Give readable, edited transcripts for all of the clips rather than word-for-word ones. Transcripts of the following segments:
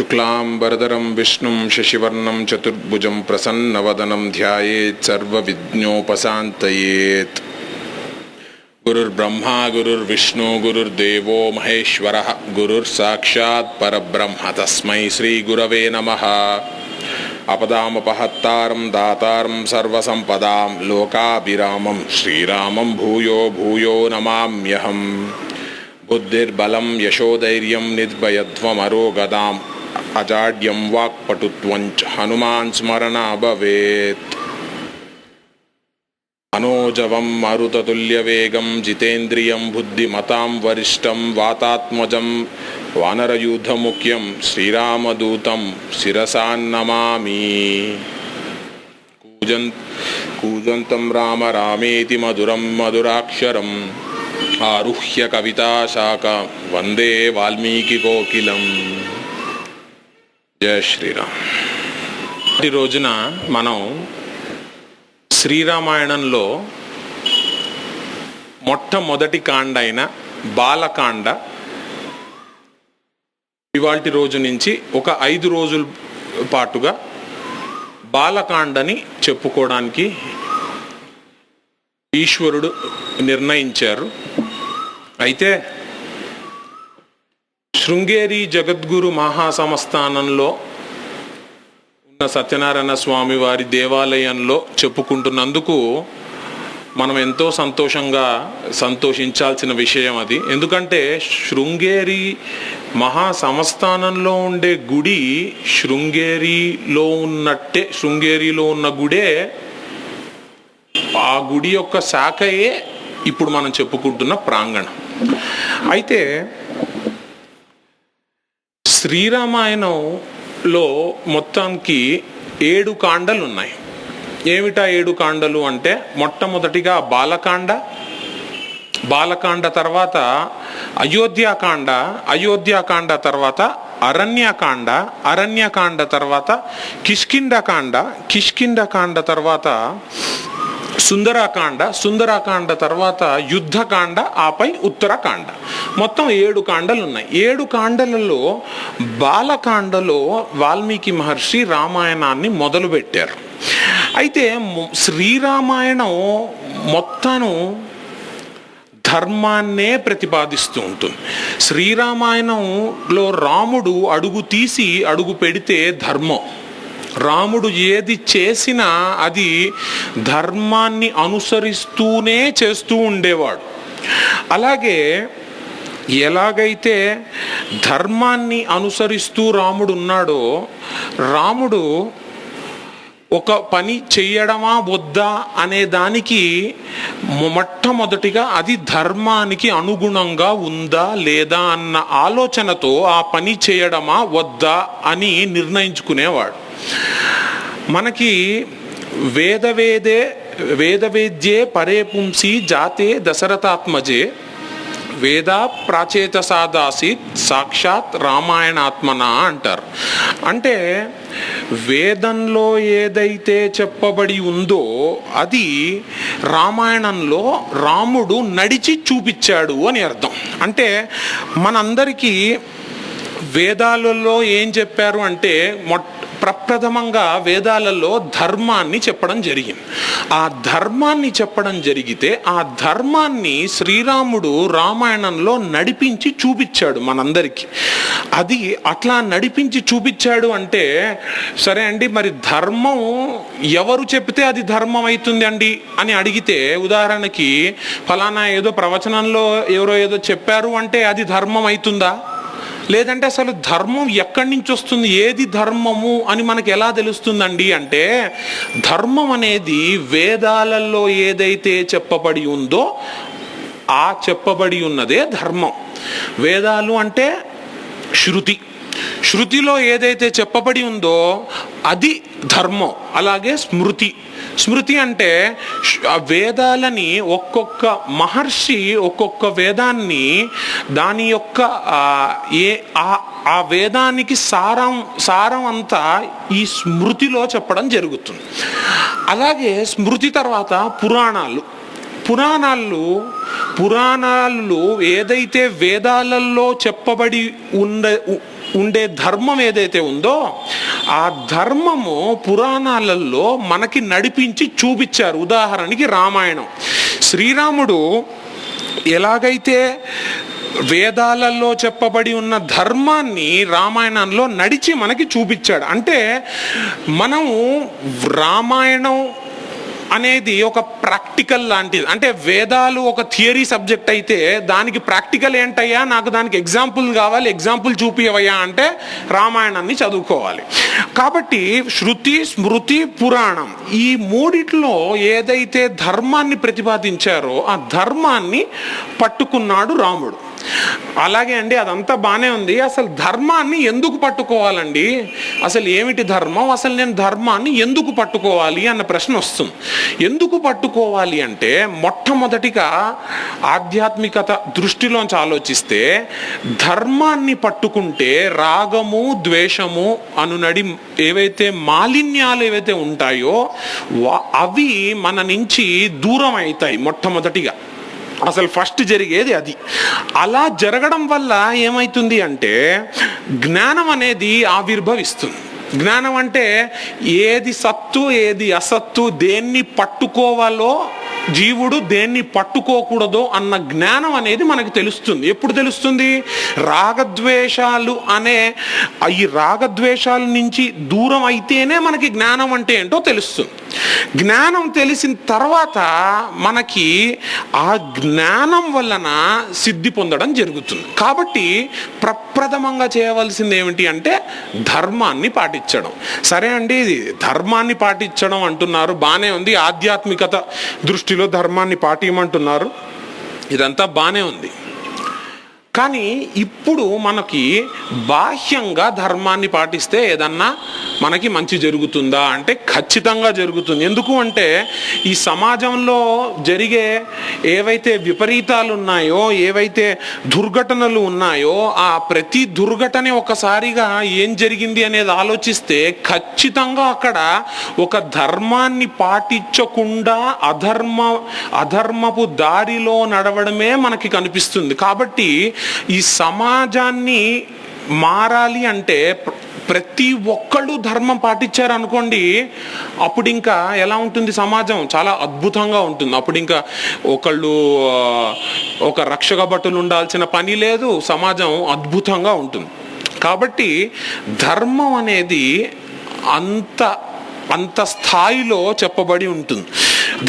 शुक्लांबरधरं विष्णुं शशिवर्णं चतुर्भुजं प्रसन्नवदनं ध्यायेत् सर्वविघ्नोपशान्तयेत्। गुरुर्ब्रह्मा गुरुर्विष्णु गुरुर्देवो महेश्वरः गुरुर्साक्षात् परब्रह्म तस्मै श्रीगुरवे नमः। अपदामपहत्तारं दातारं सर्वसंपदां लोकाभिरामं श्रीरामं भूयो भूयो नमाम्यहम्। बुद्धिर्बलं यशोधैर्यं निर्भयत्वमरोगदाम् अजाड्यं वाक्पटुत्वञ्च हनुमान् स्मरणा भवेत्। मनोजवं मरुततुल्यवेगं जितेन्द्रियं बुद्धिमतां वरिष्ठं वातात्मजं वानरयूथमुख्यं श्रीरामदूतं शिरसा नमामि। कूजन्तं राम रामेति मधुरं मधुराक्षरम् आरुह्य कविताशाखा वंदे वाल्मीकि कोकिलम। जय श्रीराम। ఈ రోజున మనం శ్రీరామాయణంలో మొట్టమొదటి కాండ అయిన బాలకాండ ఇవాల్టి రోజు నుంచి ఒక 5 రోజుల పాటుగా బాలకాండని చెప్పుకోవడానికి ఈశ్వరుడు నిర్ణయించారు. అయితే శృంగేరి జగద్గురు మహాసంస్థానంలో ఉన్న సత్యనారాయణ స్వామి వారి దేవాలయంలో చెప్పుకుంటున్నందుకు మనం ఎంతో సంతోషించాల్సిన విషయం అది. ఎందుకంటే శృంగేరి మహాసంస్థానంలో ఉండే గుడి శృంగేరిలో ఉన్న గుడే, ఆ గుడి యొక్క శాఖయే ఇప్పుడు మనం చెప్పుకుంటున్న ప్రాంగణం. అయితే శ్రీరామాయణంలో మొత్తానికి 7 కాండలు ఉన్నాయి. ఏమిటా 7 కాండలు అంటే, మొట్టమొదటిగా బాలకాండ తర్వాత అయోధ్యాకాండ తర్వాత అరణ్యకాండ తర్వాత కిష్కింధకాండ తర్వాత సుందరాకాండ తర్వాత యుద్ధకాండ, ఆపై ఉత్తరకాండ. మొత్తం 7 కాండలు ఉన్నాయి. 7 కాండలలో బాలకాండలో వాల్మీకి మహర్షి రామాయణాన్ని మొదలుపెట్టారు. అయితే శ్రీరామాయణం మొత్తం ధర్మాన్నే ప్రతిపాదిస్తూ ఉంటుంది. శ్రీరామాయణంలో రాముడు అడుగు తీసి అడుగు పెడితే ధర్మం, రాముడు ఏది చేసినా అది ధర్మాన్ని అనుసరిస్తూనే చేస్తూ ఉండేవాడు. అలాగే ఎలాగైతే ధర్మాన్ని అనుసరిస్తూ రాముడు ఉన్నాడో, రాముడు ఒక పని చెయ్యడమా వద్దా అనే దానికి మొట్టమొదటిగా అది ధర్మానికి అనుగుణంగా ఉందా లేదా అన్న ఆలోచనతో ఆ పని చేయడమా వద్దా అని నిర్ణయించుకునేవాడు. మనకి వేదవేద్యే పరే పుంసి జాతే దశరథాత్మజే వేద ప్రాచేత సాదాసిత్ సాక్షాత్ రామాయణాత్మన అంటారు. అంటే వేదంలో ఏదైతే చెప్పబడి ఉందో అది రామాయణంలో రాముడు నడిచి చూపించాడు అని అర్థం. అంటే మనందరికీ వేదాలలో ఏం చెప్పారు అంటే, ప్రప్రథమంగా వేదాలలో ధర్మాన్ని చెప్పడం జరిగింది. ఆ ధర్మాన్ని చెప్పడం జరిగితే ఆ ధర్మాన్ని శ్రీరాముడు రామాయణంలో నడిపించి చూపించాడు మనందరికీ. అది అట్లా నడిపించి చూపించాడు అంటే, సరే అండి, మరి ధర్మం ఎవరు చెప్తే అది ధర్మం అవుతుంది అండి అని అడిగితే, ఉదాహరణకి ఫలానా ఏదో ప్రవచనంలో ఎవరో ఏదో చెప్పారు అంటే అది ధర్మం అవుతుందా? లేదంటే అసలు ధర్మం ఎక్కడి నుంచి వస్తుంది, ఏది ధర్మము అని మనకు ఎలా తెలుస్తుందండి అంటే, ధర్మం అనేది వేదాలలో ఏదైతే చెప్పబడి ఉందో ఆ చెప్పబడి ఉన్నదే ధర్మం. వేదాలు అంటే శృతిలో ఏదైతే చెప్పబడి ఉందో అది ధర్మం. అలాగే స్మృతి అంటే వేదాలని ఒక్కొక్క మహర్షి ఒక్కొక్క వేదాన్ని దాని యొక్క ఆ వేదానికి సారం అంతా ఈ స్మృతిలో చెప్పడం జరుగుతుంది. అలాగే స్మృతి తర్వాత పురాణాలు. పురాణాలు ఏదైతే వేదాలలో చెప్పబడి ఉండే ధర్మం ఏదైతే ఉందో ఆ ధర్మము పురాణాలలో మనకి నడిపించి చూపించారు. ఉదాహరణకి రామాయణం. శ్రీరాముడు ఎలాగైతే వేదాలలో చెప్పబడి ఉన్న ధర్మాన్ని రామాయణంలో నడిచి మనకి చూపించాడు. అంటే మనము రామాయణం అనేది ఒక ప్రాక్టికల్ లాంటిది. అంటే వేదాలు ఒక థియరీ సబ్జెక్ట్ అయితే దానికి ప్రాక్టికల్ ఏంటయ్యా, నాకు దానికి ఎగ్జాంపుల్ కావాలి, ఎగ్జాంపుల్ చూపివయ్యా అంటే రామాయణాన్ని చదువుకోవాలి. కాబట్టి శృతి, స్మృతి, పురాణం ఈ మూడిట్లో ఏదైతే ధర్మాన్ని ప్రతిపాదించారో ఆ ధర్మాన్ని పట్టుకున్నాడు రాముడు. అలాగే అండి, అదంతా బాగానే ఉంది. అసలు ధర్మాన్ని ఎందుకు పట్టుకోవాలండి, అసలు ఏమిటి ధర్మం, అసలు నేను ధర్మాన్ని ఎందుకు పట్టుకోవాలి అన్న ప్రశ్న వస్తుంది. ఎందుకు పట్టుకోవాలి అంటే మొట్టమొదటిగా ఆధ్యాత్మికత దృష్టిలోంచి ఆలోచిస్తే ధర్మాన్ని పట్టుకుంటే రాగము, ద్వేషము అనునడి ఏవైతే మాలిన్యాలు ఏవైతే ఉంటాయో అవి మన నుంచి దూరం అవుతాయి. మొట్టమొదటిగా అసలు ఫస్ట్ జరిగేది అది. అలా జరగడం వల్ల ఏమవుతుంది అంటే జ్ఞానం అనేది ఆవిర్భవిస్తుంది. జ్ఞానం అంటే ఏది సత్తు ఏది అసత్తు, దేన్ని పట్టుకోవాలో జీవుడు దేన్ని పట్టుకోకూడదో అన్న జ్ఞానం అనేది మనకు తెలుస్తుంది. ఎప్పుడు తెలుస్తుంది? రాగద్వేషాలు అనే ఈ రాగద్వేషాల నుంచి దూరం అయితేనే మనకి జ్ఞానం అంటే ఏంటో తెలుస్తుంది. జ్ఞానం తెలిసిన తర్వాత మనకి ఆ జ్ఞానం వలన సిద్ధి పొందడం జరుగుతుంది. కాబట్టి ప్రప్రథమంగా చేయవలసింది ఏమిటి అంటే ధర్మాన్ని పాటించడం. సరే అండి, ధర్మాన్ని పాటించడం అంటున్నారు, బాగానే ఉంది. ఆధ్యాత్మికత దృష్టిలో ధర్మాన్ని పాటించమంటున్నారు, ఇదంతా బాగానే ఉంది. కానీ ఇప్పుడు మనకి బాహ్యంగా ధర్మాన్ని పాటిస్తే ఏదన్నా మనకి మంచి జరుగుతుందా అంటే ఖచ్చితంగా జరుగుతుంది. ఎందుకు అంటే ఈ సమాజంలో జరిగే ఏవైతే విపరీతాలు ఉన్నాయో, ఏవైతే దుర్ఘటనలు ఉన్నాయో ఆ ప్రతి దుర్ఘటన ఒకసారిగా ఏం జరిగింది అనేది ఆలోచిస్తే ఖచ్చితంగా అక్కడ ఒక ధర్మాన్ని పాటించకుండా అధర్మపు దారిలో నడవడమే మనకి కనిపిస్తుంది. కాబట్టి ఈ సమాజాన్ని మారాలి అంటే ప్రతి ఒక్కళ్ళు ధర్మం పాటించారు అనుకోండి, అప్పుడు ఇంకా ఎలా ఉంటుంది సమాజం? చాలా అద్భుతంగా ఉంటుంది. అప్పుడు ఇంకా ఒక రక్షక భటులు ఉండాల్సిన పని లేదు, సమాజం అద్భుతంగా ఉంటుంది. కాబట్టి ధర్మం అనేది అంత స్థాయిలో చెప్పబడి ఉంటుంది.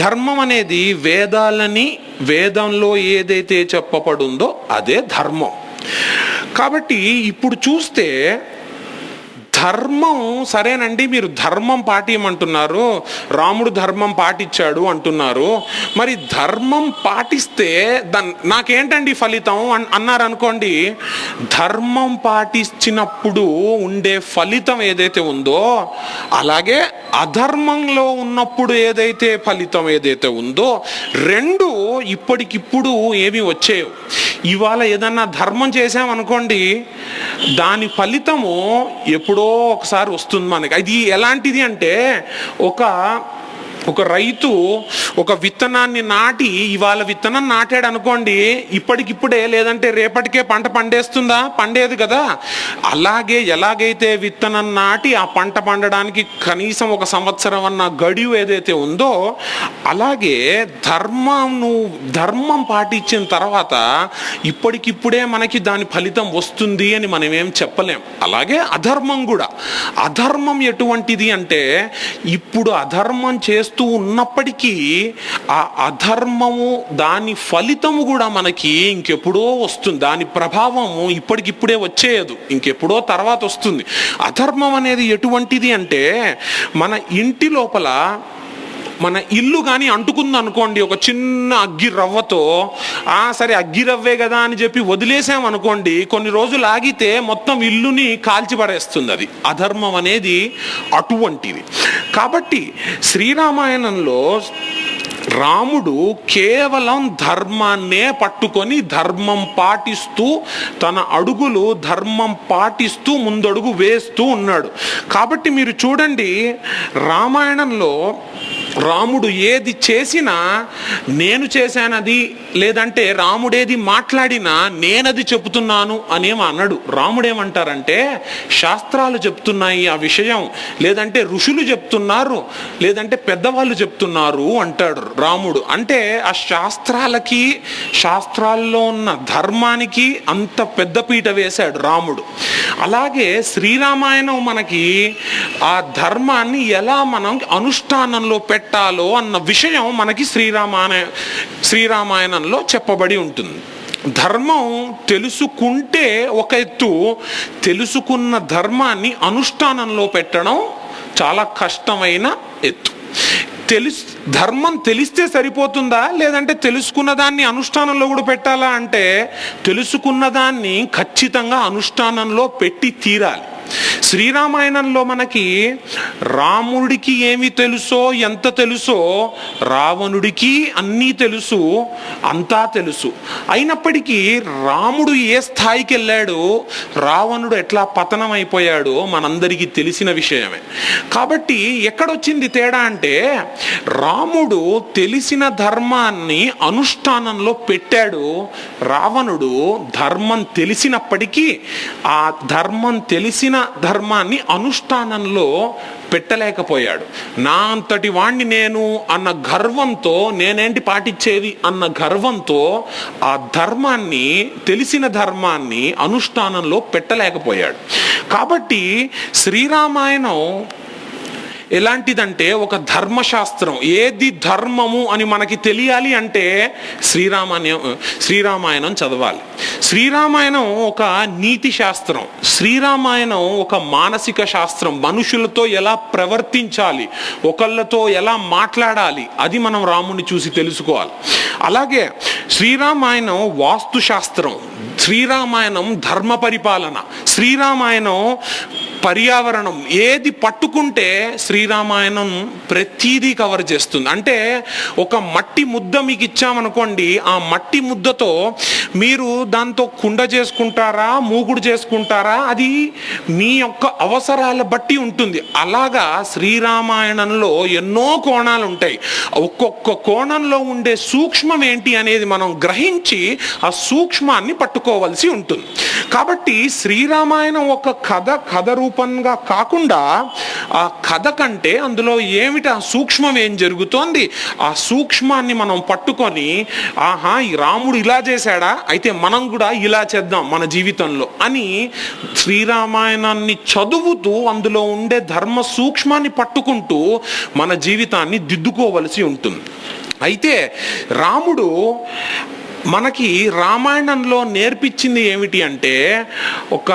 ధర్మం అనేది వేదంలో ఏదైతే చెప్పబడిందో అదే ధర్మం. కాబట్టి ఇప్పుడు చూస్తే ధర్మం సరేనండి, మీరు ధర్మం పాటించమంటున్నారు, రాముడు ధర్మం పాటించాడు అంటున్నారు, మరి ధర్మం పాటిస్తే నాకేంటండి ఫలితం అన్నారు అనుకోండి. ధర్మం పాటించినప్పుడు ఉండే ఫలితం ఏదైతే ఉందో అలాగే అధర్మంలో ఉన్నప్పుడు ఏదైతే ఫలితం ఏదైతే ఉందో రెండు ఇప్పటికిప్పుడు ఏమి వచ్చాయో. ఇవాళ ఏదన్నా ధర్మం చేసామనుకోండి, దాని ఫలితము ఎప్పుడో ఒకసారి వస్తుంది మనకి. అది ఎలాంటిది అంటే ఒక రైతు ఒక విత్తనాన్ని నాటి ఇవాళ విత్తనం నాటాడు అనుకోండి, ఇప్పటికిప్పుడే లేదంటే రేపటికే పంట పండేస్తుందా? పండేది కదా. అలాగే ఎలాగైతే విత్తనం నాటి ఆ పంట పండడానికి కనీసం 1 సంవత్సరం అన్న గడువు ఏదైతే ఉందో అలాగే ధర్మం పాటించిన తర్వాత ఇప్పటికిప్పుడే మనకి దాని ఫలితం వస్తుంది అని మనం ఏం చెప్పలేం. అలాగే అధర్మం కూడా. అధర్మం ఎటువంటిది అంటే ఇప్పుడు అధర్మం చేస్తూ ఉన్నప్పటికీ ఆ అధర్మము దాని ఫలితము కూడా మనకి ఇంకెప్పుడో వస్తుంది. దాని ప్రభావము ఇప్పటికిప్పుడే వచ్చేయదు, ఇంకెప్పుడో తర్వాత వస్తుంది. అధర్మం అనేది ఎటువంటిది అంటే మన ఇంటి లోపల మన ఇల్లు కానీ అంటుకుంది అనుకోండి ఒక చిన్న అగ్గి రవ్వతో, సరే అగ్గి రవ్వే కదా అని చెప్పి వదిలేసామనుకోండి, కొన్ని రోజులు ఆగితే మొత్తం ఇల్లుని కాల్చిపడేస్తుంది. అది అధర్మం అనేది అటువంటిది. కాబట్టి శ్రీరామాయణంలో రాముడు కేవలం ధర్మాన్నే పట్టుకొని ధర్మం పాటిస్తూ తన అడుగులు ధర్మం పాటిస్తూ ముందడుగు వేస్తూ ఉన్నాడు. కాబట్టి మీరు చూడండి, రామాయణంలో రాముడు ఏది చేసినా నేను చేశానది, లేదంటే రాముడేది మాట్లాడినా నేనది చెబుతున్నాను అనేమో అన్నాడు. రాముడేమంటారంటే శాస్త్రాలు చెప్తున్నాయి ఆ విషయం, లేదంటే ఋషులు చెప్తున్నారు, లేదంటే పెద్దవాళ్ళు చెప్తున్నారు అంటాడు రాముడు. అంటే ఆ శాస్త్రాలకి, శాస్త్రాల్లో ఉన్న ధర్మానికి అంత పెద్దపీట వేశాడు రాముడు. అలాగే శ్రీరామాయణం మనకి ఆ ధర్మాన్ని ఎలా మనం అనుష్ఠానంలో పెట్టాలో అన్న విషయం మనకి శ్రీరామాయణంలో చెప్పబడి ఉంటుంది. ధర్మం తెలుసుకుంటే ఒక ఎత్తు, తెలుసుకున్న ధర్మాన్ని అనుష్ఠానంలో పెట్టడం చాలా కష్టమైన ఎత్తు. ధర్మం తెలిస్తే సరిపోతుందా, లేదంటే తెలుసుకున్న దాన్ని అనుష్ఠానంలో కూడా పెట్టాలా అంటే తెలుసుకున్న దాన్ని ఖచ్చితంగా అనుష్ఠానంలో పెట్టి తీరాలి. శ్రీరామాయణంలో మనకి రాముడికి ఏమి తెలుసో, ఎంత తెలుసో, రావణుడికి అన్నీ తెలుసు, అంతా తెలుసు. అయినప్పటికీ రాముడు ఏ స్థాయికి వెళ్ళాడో, రావణుడు ఎట్లా పతనం అయిపోయాడో మనందరికీ తెలిసిన విషయమే. కాబట్టి ఎక్కడొచ్చింది తేడా అంటే రాముడు తెలిసిన ధర్మాన్ని అనుష్ఠానంలో పెట్టాడు, రావణుడు ధర్మం తెలిసినప్పటికీ ఆ ధర్మం తెలిసిన ధర్మాన్ని అనుష్ఠానంలో పెట్టలేకపోయాడు. నా అంతటి వాణ్ణి నేను అన్న గర్వంతో, నేనేంటి పాటించేది అన్న గర్వంతో ఆ ధర్మాన్ని, తెలిసిన ధర్మాన్ని అనుష్ఠానంలో పెట్టలేకపోయాడు. కాబట్టి శ్రీరామాయణం ఎలాంటిదంటే ఒక ధర్మశాస్త్రం. ఏది ధర్మము అని మనకి తెలియాలి అంటే శ్రీరామాయణం చదవాలి. శ్రీరామాయణం ఒక నీతి శాస్త్రం, శ్రీరామాయణం ఒక మానసిక శాస్త్రం. మనుషులతో ఎలా ప్రవర్తించాలి, ఒకళ్ళతో ఎలా మాట్లాడాలి, అది మనం రాముని చూసి తెలుసుకోవాలి. అలాగే శ్రీరామాయణం వాస్తు శాస్త్రం, శ్రీరామాయణం ధర్మ పరిపాలన, శ్రీరామాయణం పర్యావరణం. ఏది పట్టుకుంటే శ్రీరామాయణం ప్రతిదీ కవర్ చేస్తుంది. అంటే ఒక మట్టి ముద్ద మీకు ఇచ్చామనుకోండి, ఆ మట్టి ముద్దతో మీరు దాంతో కుండ చేసుకుంటారా, మూగుడు చేసుకుంటారా, అది మీ యొక్క అవసరాల బట్టి ఉంటుంది. అలాగా శ్రీరామాయణంలో ఎన్నో కోణాలు ఉంటాయి. ఒక్కొక్క కోణంలో ఉండే సూక్ష్మం ఏంటి అనేది మనం గ్రహించి ఆ సూక్ష్మాన్ని పట్టుకోవాల్సి ఉంటుంది. కాబట్టి శ్రీరామాయణం ఒక కథ రూపంగా కాకుండా ఆ కథ కంటే అందులో ఏమిటి, ఆ సూక్ష్మం ఏం జరుగుతోంది, ఆ సూక్ష్మాన్ని మనం పట్టుకొని ఆహా ఈ రాముడు ఇలా చేశాడా, అయితే మనం కూడా ఇలా చేద్దాం మన జీవితంలో అని శ్రీరామాయణాన్ని చదువుతూ అందులో ఉండే ధర్మ సూక్ష్మాన్ని పట్టుకుంటూ మన జీవితాన్ని దిద్దుకోవలసి ఉంటుంది. అయితే రాముడు మనకి రామాయణంలో నేర్పించింది ఏమిటి అంటే ఒక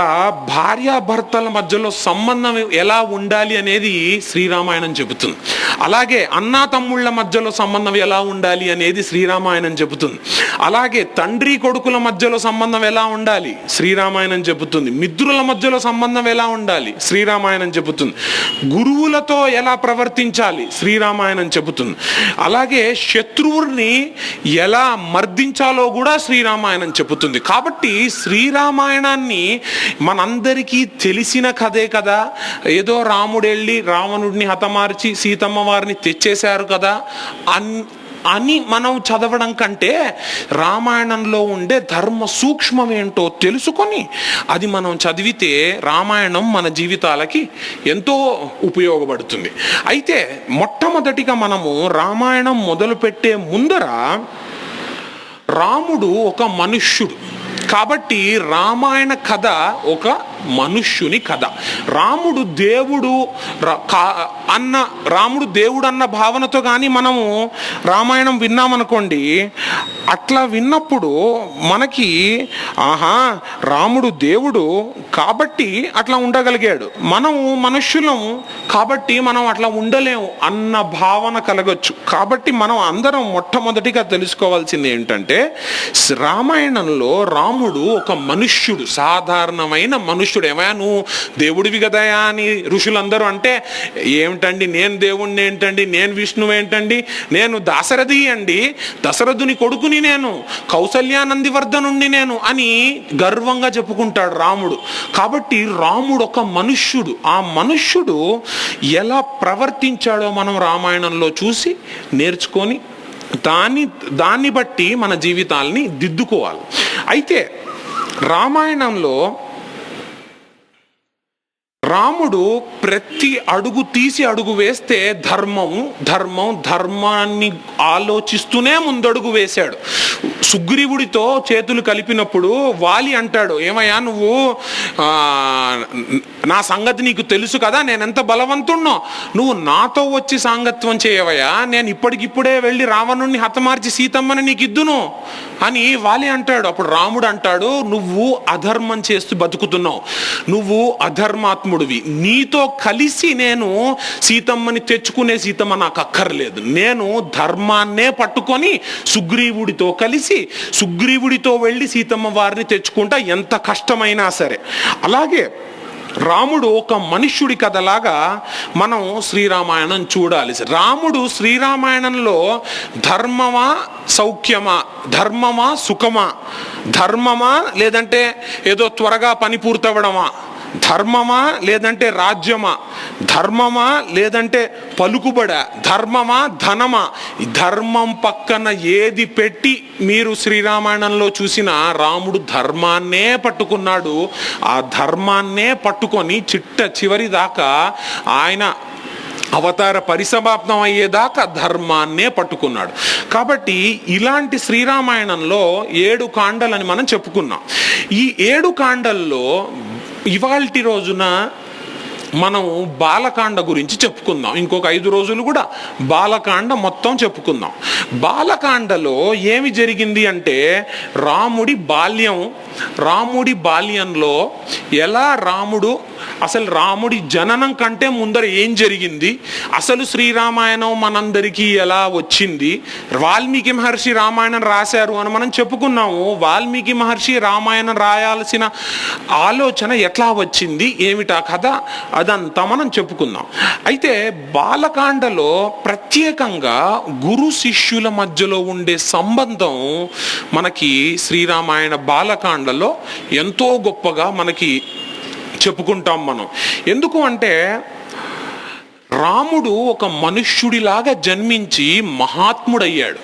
భార్యాభర్తల మధ్యలో సంబంధం ఎలా ఉండాలి అనేది శ్రీరామాయణం చెబుతుంది. అలాగే అన్నా తమ్ముళ్ళ మధ్యలో సంబంధం ఎలా ఉండాలి అనేది శ్రీరామాయణం చెబుతుంది. అలాగే తండ్రి కొడుకుల మధ్యలో సంబంధం ఎలా ఉండాలి శ్రీరామాయణం చెబుతుంది. మిత్రుల మధ్యలో సంబంధం ఎలా ఉండాలి శ్రీరామాయణం చెబుతుంది. గురువులతో ఎలా ప్రవర్తించాలి శ్రీరామాయణం చెబుతుంది. అలాగే శత్రువుని ఎలా మర్దించాలి కూడా శ్రీరామాయణం చెబుతుంది. కాబట్టి శ్రీరామాయణాన్ని మనందరికీ తెలిసిన కథే కదా, ఏదో రాముడు వెళ్ళి రావణుడిని హతమార్చి సీతమ్మ వారిని తెచ్చేశారు కదా అని మనం చదవడం కంటే రామాయణంలో ఉండే ధర్మ సూక్ష్మం ఏంటో తెలుసుకొని అది మనం చదివితే రామాయణం మన జీవితాలకి ఎంతో ఉపయోగపడుతుంది. అయితే మొట్టమొదటిగా మనము రామాయణం మొదలుపెట్టే ముందర రాముడు ఒక మనుష్యుడు కాబట్టి రామాయణ కథ ఒక మనుష్యుని కథ. రాముడు దేవుడు అన్న భావనతో కానీ మనము రామాయణం విన్నామనుకోండి, అట్లా విన్నప్పుడు మనకి ఆహా రాముడు దేవుడు కాబట్టి అట్లా ఉండగలిగాడు, మనము మనుష్యులం కాబట్టి మనం అట్లా ఉండలేము అన్న భావన కలగొచ్చు. కాబట్టి మనం అందరం మొట్టమొదటిగా తెలుసుకోవాల్సింది ఏంటంటే రామాయణంలో రాముడు ఒక మనుష్యుడు, సాధారణమైన మనుష్యుడు. ఏమయ్యా నువ్వు దేవుడివి కదయా అని ఋషులందరూ అంటే, ఏమిటి ఏమిటండి, నేను దేవుణ్ణి ఏంటండి, నేను విష్ణువు ఏంటండి, నేను దాశరథి అండి, దశరథుని కొడుకుని నేను, కౌసల్యానందివర్ధనుణ్ణి నేను అని గర్వంగా చెప్పుకుంటాడు రాముడు. కాబట్టి రాముడు ఒక మనుష్యుడు. ఆ మనుష్యుడు ఎలా ప్రవర్తించాడో మనం రామాయణంలో చూసి నేర్చుకొని దాన్ని బట్టి మన జీవితాల్ని దిద్దుకోవాలి. అయితే రామాయణంలో రాముడు ప్రతి అడుగు తీసి అడుగు వేస్తే ధర్మాన్ని ఆలోచిస్తూనే ముందడుగు వేశాడు. సుగ్రీవుడితో చేతులు కలిపినప్పుడు వాలి అంటాడు, ఏమయ్యా నువ్వు నా సంగతి నీకు తెలుసు కదా, నేనెంత బలవంతుణ్ణో, నువ్వు నాతో వచ్చి సాంగత్యం చేయవయ్యా, నేను ఇప్పటికిప్పుడే వెళ్ళి రావణుణ్ణి హతమార్చి సీతమ్మని నీకు ఇద్దును అని వాలి అంటాడు. అప్పుడు రాముడు అంటాడు, నువ్వు అధర్మం చేస్తూ బతుకుతున్నావు, నువ్వు అధర్మాత్ముడివి, నీతో కలిసి నేను సీతమ్మని తెచ్చుకునే సీతమ్మ నాకు అక్కర్లేదు, నేను ధర్మాన్నే పట్టుకొని సుగ్రీవుడితో కలిసి సుగ్రీవుడితో వెళ్ళి సీతమ్మ వారిని తెచ్చుకుంటా, ఎంత కష్టమైనా సరే. అలాగే రాముడు ఒక మనుష్యుడి కథలాగా మనం శ్రీరామాయణం చూడాలి. రాముడు శ్రీరామాయణంలో ధర్మమా సౌఖ్యమా, ధర్మమా సుఖమా, ధర్మమా లేదంటే ఏదో త్వరగా పని పూర్తవడమా, ధర్మమా లేదంటే రాజ్యమా, ధర్మమా లేదంటే పలుకుబడ, ధర్మమా ధనమా, ధర్మం పక్కన ఏది పెట్టి మీరు శ్రీరామాయణంలో చూసిన రాముడు ధర్మాన్నే పట్టుకున్నాడు. ఆ ధర్మాన్నే పట్టుకొని చివరి దాకా ఆయన అవతార పరిసమాప్తం అయ్యేదాకా ధర్మాన్నే పట్టుకున్నాడు. కాబట్టి ఇలాంటి శ్రీరామాయణంలో 7 కాండలని మనం చెప్పుకున్నాం. ఈ 7 కాండల్లో ఇవాల్టి రోజున మనం బాలకాండ గురించి చెప్పుకుందాం. ఇంకొక 5 రోజులు కూడా బాలకాండ మొత్తం చెప్పుకుందాం. బాలకాండలో ఏమి జరిగింది అంటే రాముడి బాల్యంలో ఎలా అసలు రాముడి జననం కంటే ముందర ఏం జరిగింది, అసలు శ్రీరామాయణం మనందరికీ ఎలా వచ్చింది, వాల్మీకి మహర్షి రామాయణం రాశారు అని మనం చెప్పుకున్నాము. వాల్మీకి మహర్షి రామాయణం రాయాల్సిన ఆలోచన ఎట్లా వచ్చింది, ఏమిటా కథ, అదంతా మనం చెప్పుకుందాం. అయితే బాలకాండలో ప్రత్యేకంగా గురు శిష్యుల మధ్యలో ఉండే సంబంధం మనకి శ్రీరామాయణ బాలకాండలో ఎంతో గొప్పగా మనకి చెప్పుకుంటాం మనం. ఎందుకు అంటే రాముడు ఒక మనుష్యుడిలాగా జన్మించి మహాత్ముడయ్యాడు.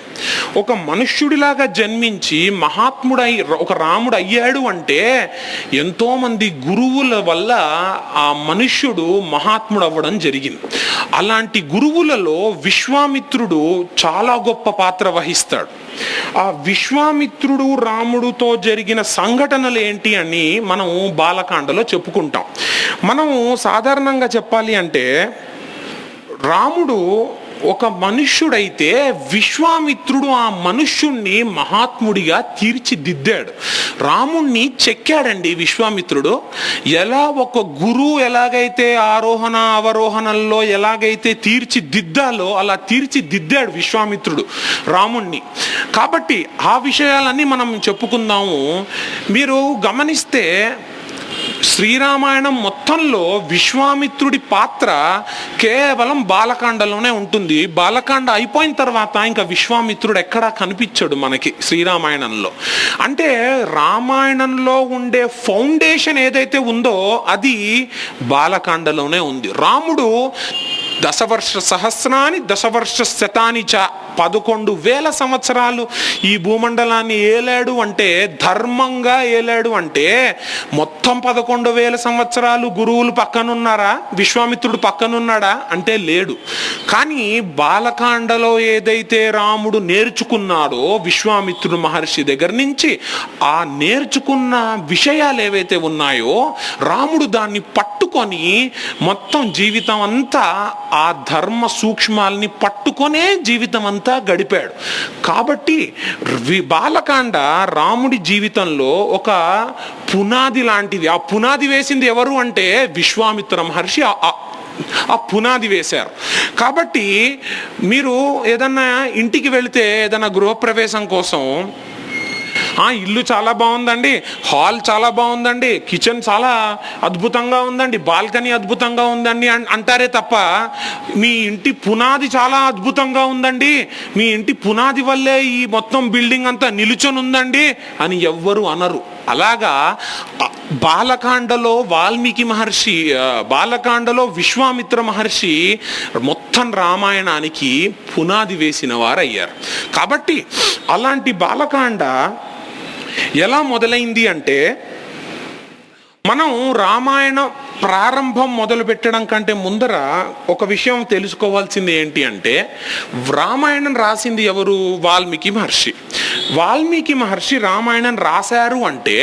ఒక మనుష్యుడిలాగా జన్మించి ఒక రాముడు అయ్యాడు అంటే ఎంతో మంది గురువుల వల్ల ఆ మనుష్యుడు మహాత్ముడు అవ్వడం జరిగింది. అలాంటి గురువులలో విశ్వామిత్రుడు చాలా గొప్ప పాత్ర వహిస్తాడు. ఆ విశ్వామిత్రుడు రాముడితో జరిగిన సంఘటనలు ఏంటి అని మనం బాలకాండలో చెప్పుకుంటాం. మనం సాధారణంగా చెప్పాలి అంటే రాముడు ఒక మనుష్యుడైతే విశ్వామిత్రుడు ఆ మనుష్యుణ్ణి మహాత్ముడిగా తీర్చిదిద్దాడు. రాముణ్ణి చెక్కాడండి విశ్వామిత్రుడు. ఎలా ఒక గురువు ఎలాగైతే ఆరోహణ అవరోహణల్లో ఎలాగైతే తీర్చిదిద్దాలో అలా తీర్చిదిద్దాడు విశ్వామిత్రుడు రాముణ్ణి. కాబట్టి ఆ విషయాలన్నీ మనం చెప్పుకుందాము. మీరు గమనిస్తే శ్రీరామాయణం మొత్తంలో విశ్వామిత్రుడి పాత్ర కేవలం బాలకాండలోనే ఉంటుంది. బాలకాండ అయిపోయిన తర్వాత ఇంకా విశ్వామిత్రుడు ఎక్కడా కనిపించడు మనకి శ్రీరామాయణంలో. అంటే రామాయణంలో ఉండే ఫౌండేషన్ ఏదైతే ఉందో అది బాలకాండలోనే ఉంది. రాముడు దశవర్ష సహస్రాని దశవర్ష శతాని చ 11,000 సంవత్సరాలు ఈ భూమండలాన్ని ఏలాడు అంటే, ధర్మంగా ఏలాడు అంటే మొత్తం 11,000 సంవత్సరాలు గురువులు పక్కనున్నారా, విశ్వామిత్రుడు పక్కనున్నాడా అంటే లేడు. కానీ బాలకాండలో ఏదైతే రాముడు నేర్చుకున్నాడో విశ్వామిత్రుడు మహర్షి దగ్గర నుంచి, ఆ నేర్చుకున్న విషయాలు ఏవైతే ఉన్నాయో రాముడు దాన్ని పట్టుకొని మొత్తం జీవితం అంతా ఆ ధర్మ సూక్ష్మాల్ని పట్టుకొనే జీవితం అంతా గడిపాడు. కాబట్టి బాలకాండ రాముడి జీవితంలో ఒక పునాది లాంటిది. ఆ పునాది వేసింది ఎవరు అంటే విశ్వామిత్ర మహర్షి ఆ పునాది వేశారు. కాబట్టి మీరు ఏదన్నా ఇంటికి వెళితే ఏదైనా గృహప్రవేశం కోసం ఇల్లు చాలా బాగుందండి, హాల్ చాలా బాగుందండి, కిచెన్ చాలా అద్భుతంగా ఉందండి, బాల్కనీ అద్భుతంగా ఉందండి అంటారే తప్ప మీ ఇంటి పునాది చాలా అద్భుతంగా ఉందండి, మీ ఇంటి పునాది వల్లే ఈ మొత్తం బిల్డింగ్ అంతా నిలుచొని ఉందండి అని ఎవ్వరు అనరు. అలాగా బాలకాండలో విశ్వామిత్ర మహర్షి మొత్తం రామాయణానికి పునాది వేసిన వారు అయ్యారు. కాబట్టి అలాంటి బాలకాండ ఎలా మొదలైంది అంటే, మనం రామాయణ ప్రారంభం మొదలు పెట్టడం కంటే ముందర ఒక విషయం తెలుసుకోవాల్సింది ఏంటి అంటే, రామాయణం రాసింది ఎవరు? వాల్మీకి మహర్షి. వాల్మీకి మహర్షి రామాయణం రాశారు అంటే,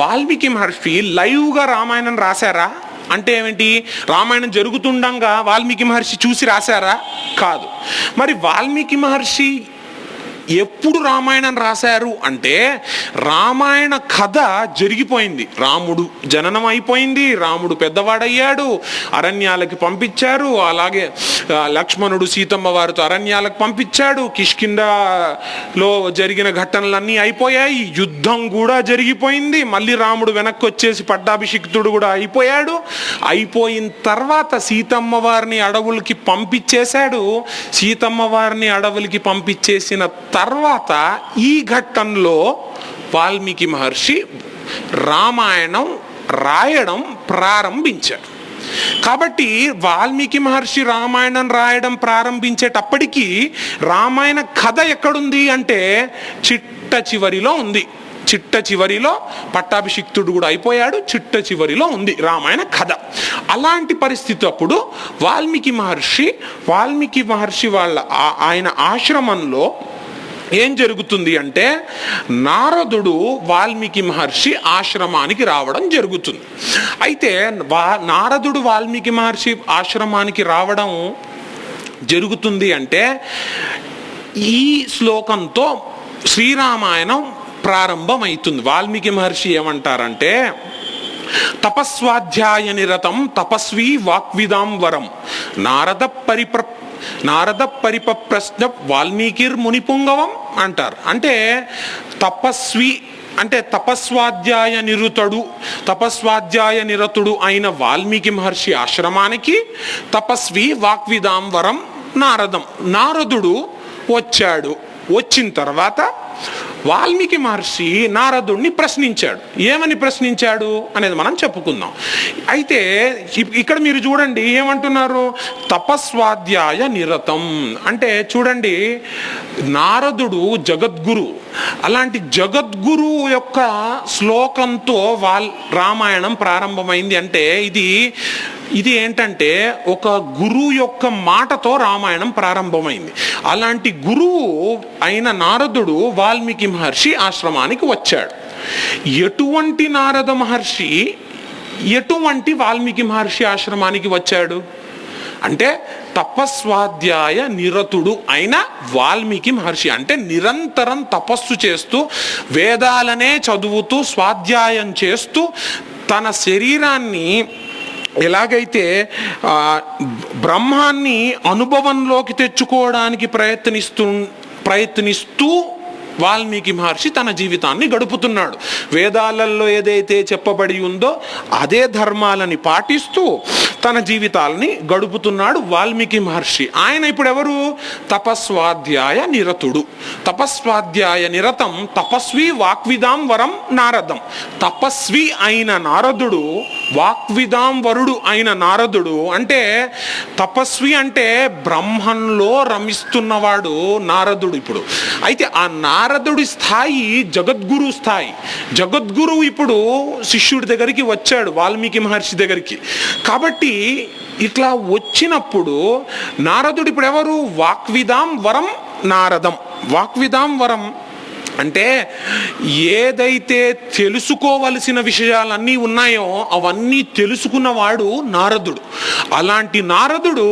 వాల్మీకి మహర్షి లైవ్గా రామాయణం రాశారా అంటే ఏమిటి? రామాయణం జరుగుతుండగా వాల్మీకి మహర్షి చూసి రాశారా? కాదు. మరి వాల్మీకి మహర్షి ఎప్పుడు రామాయణం రాశారు అంటే, రామాయణ కథ జరిగిపోయింది, రాముడు జననం అయిపోయింది, రాముడు పెద్దవాడయ్యాడు, అరణ్యాలకి పంపించారు, అలాగే లక్ష్మణుడు సీతమ్మ వారితో అరణ్యాలకు పంపించాడు, కిష్కింధలో జరిగిన ఘటనలన్నీ అయిపోయాయి, యుద్ధం కూడా జరిగిపోయింది, మళ్ళీ రాముడు వెనక్కి వచ్చేసి పట్టాభిషిక్తుడు కూడా అయిపోయాడు. అయిపోయిన తర్వాత సీతమ్మ వారిని అడవులకి పంపించేశాడు. సీతమ్మ వారిని అడవులకి పంపించేసిన తర్వాత ఈ ఘట్టంలో వాల్మీకి మహర్షి రామాయణం రాయడం ప్రారంభించాడు. కాబట్టి వాల్మీకి మహర్షి రామాయణం రాయడం ప్రారంభించేటప్పటికీ రామాయణ కథ ఎక్కడుంది అంటే చిట్ట చివరిలో ఉంది. చిట్ట చివరిలో పట్టాభిషిక్తుడు కూడా అయిపోయాడు, చిట్ట చివరిలో ఉంది రామాయణ కథ. అలాంటి పరిస్థితి అప్పుడు వాల్మీకి మహర్షి వాళ్ళ ఆయన ఆశ్రమంలో ఏం జరుగుతుంది అంటే, నారదుడు వాల్మీకి మహర్షి ఆశ్రమానికి రావడం జరుగుతుంది. అయితే నారదుడు వాల్మీకి మహర్షి ఆశ్రమానికి రావడం జరుగుతుంది అంటే, ఈ శ్లోకంతో శ్రీరామాయణం ప్రారంభమవుతుంది. వాల్మీకి మహర్షి ఏమంటారంటే, తపస్వాధ్యాయ నిరతం తపస్వి వాక్విదాం వరం నారద పరిప్రశ్న వాల్మీకిర్ మునిపుంగవం అంటారు. అంటే తపస్వి అంటే తపస్వాధ్యాయ నిరతుడు అయిన వాల్మీకి మహర్షి ఆశ్రమానికి తపస్వి వాక్విదాం వరం నారదుడు వచ్చాడు. వచ్చిన తర్వాత వాల్మీకి మహర్షి నారదుడిని ప్రశ్నించాడు. ఏమని ప్రశ్నించాడు అనేది మనం చెప్పుకుందాం. అయితే ఇక్కడ మీరు చూడండి ఏమంటున్నారు, తపస్వాధ్యాయ నిరతం అంటే చూడండి, నారదుడు జగద్గురు. అలాంటి జగద్గురు యొక్క శ్లోకంతో రామాయణం ప్రారంభమైంది. అంటే ఇది ఏంటంటే ఒక గురువు యొక్క మాటతో రామాయణం ప్రారంభమైంది. అలాంటి గురువు అయిన నారదుడు వాల్మీకి మహర్షి ఆశ్రమానికి వచ్చాడు. ఎటువంటి నారద మహర్షి ఎటువంటి వాల్మీకి మహర్షి ఆశ్రమానికి వచ్చాడు అంటే, తపస్వాధ్యాయ నిరతుడు అయిన వాల్మీకి మహర్షి. అంటే నిరంతరం తపస్సు చేస్తూ, వేదాలనే చదువుతూ, స్వాధ్యాయం చేస్తూ, తన శరీరాన్ని ఎలాగైతే బ్రహ్మాన్ని అనుభవంలోకి తెచ్చుకోవడానికి ప్రయత్నిస్తూ వాల్మీకి మహర్షి తన జీవితాన్ని గడుపుతున్నాడు. వేదాలలో ఏదైతే చెప్పబడి ఉందో అదే ధర్మాలని పాటిస్తూ తన జీవితాలని గడుపుతున్నాడు వాల్మీకి మహర్షి. ఆయన ఇప్పుడు ఎవరు? తపస్వాధ్యాయ నిరతుడు. తపస్వాధ్యాయ నిరతం తపస్వి వాక్విదాం వరం నారదం. తపస్వి అయిన నారదుడు, వాక్విదాం వరుడు అయిన నారదుడు. అంటే తపస్వి అంటే బ్రహ్మంలో రమిస్తున్నవాడు నారదుడు ఇప్పుడు. అయితే ఆ నారదుడి స్థాయి జగద్గురు స్థాయి. జగద్గురువు ఇప్పుడు శిష్యుడి దగ్గరికి వచ్చాడు, వాల్మీకి మహర్షి దగ్గరికి. కాబట్టి ఇట్లా వచ్చినప్పుడు నారదుడు ఇప్పుడు ఎవరు? వాక్విదాం వరం నారదం. వాక్విదాం వరం అంటే ఏదైతే తెలుసుకోవలసిన విషయాలన్నీ ఉన్నాయో అవన్నీ తెలుసుకున్నవాడు నారదుడు. అలాంటి నారదుడు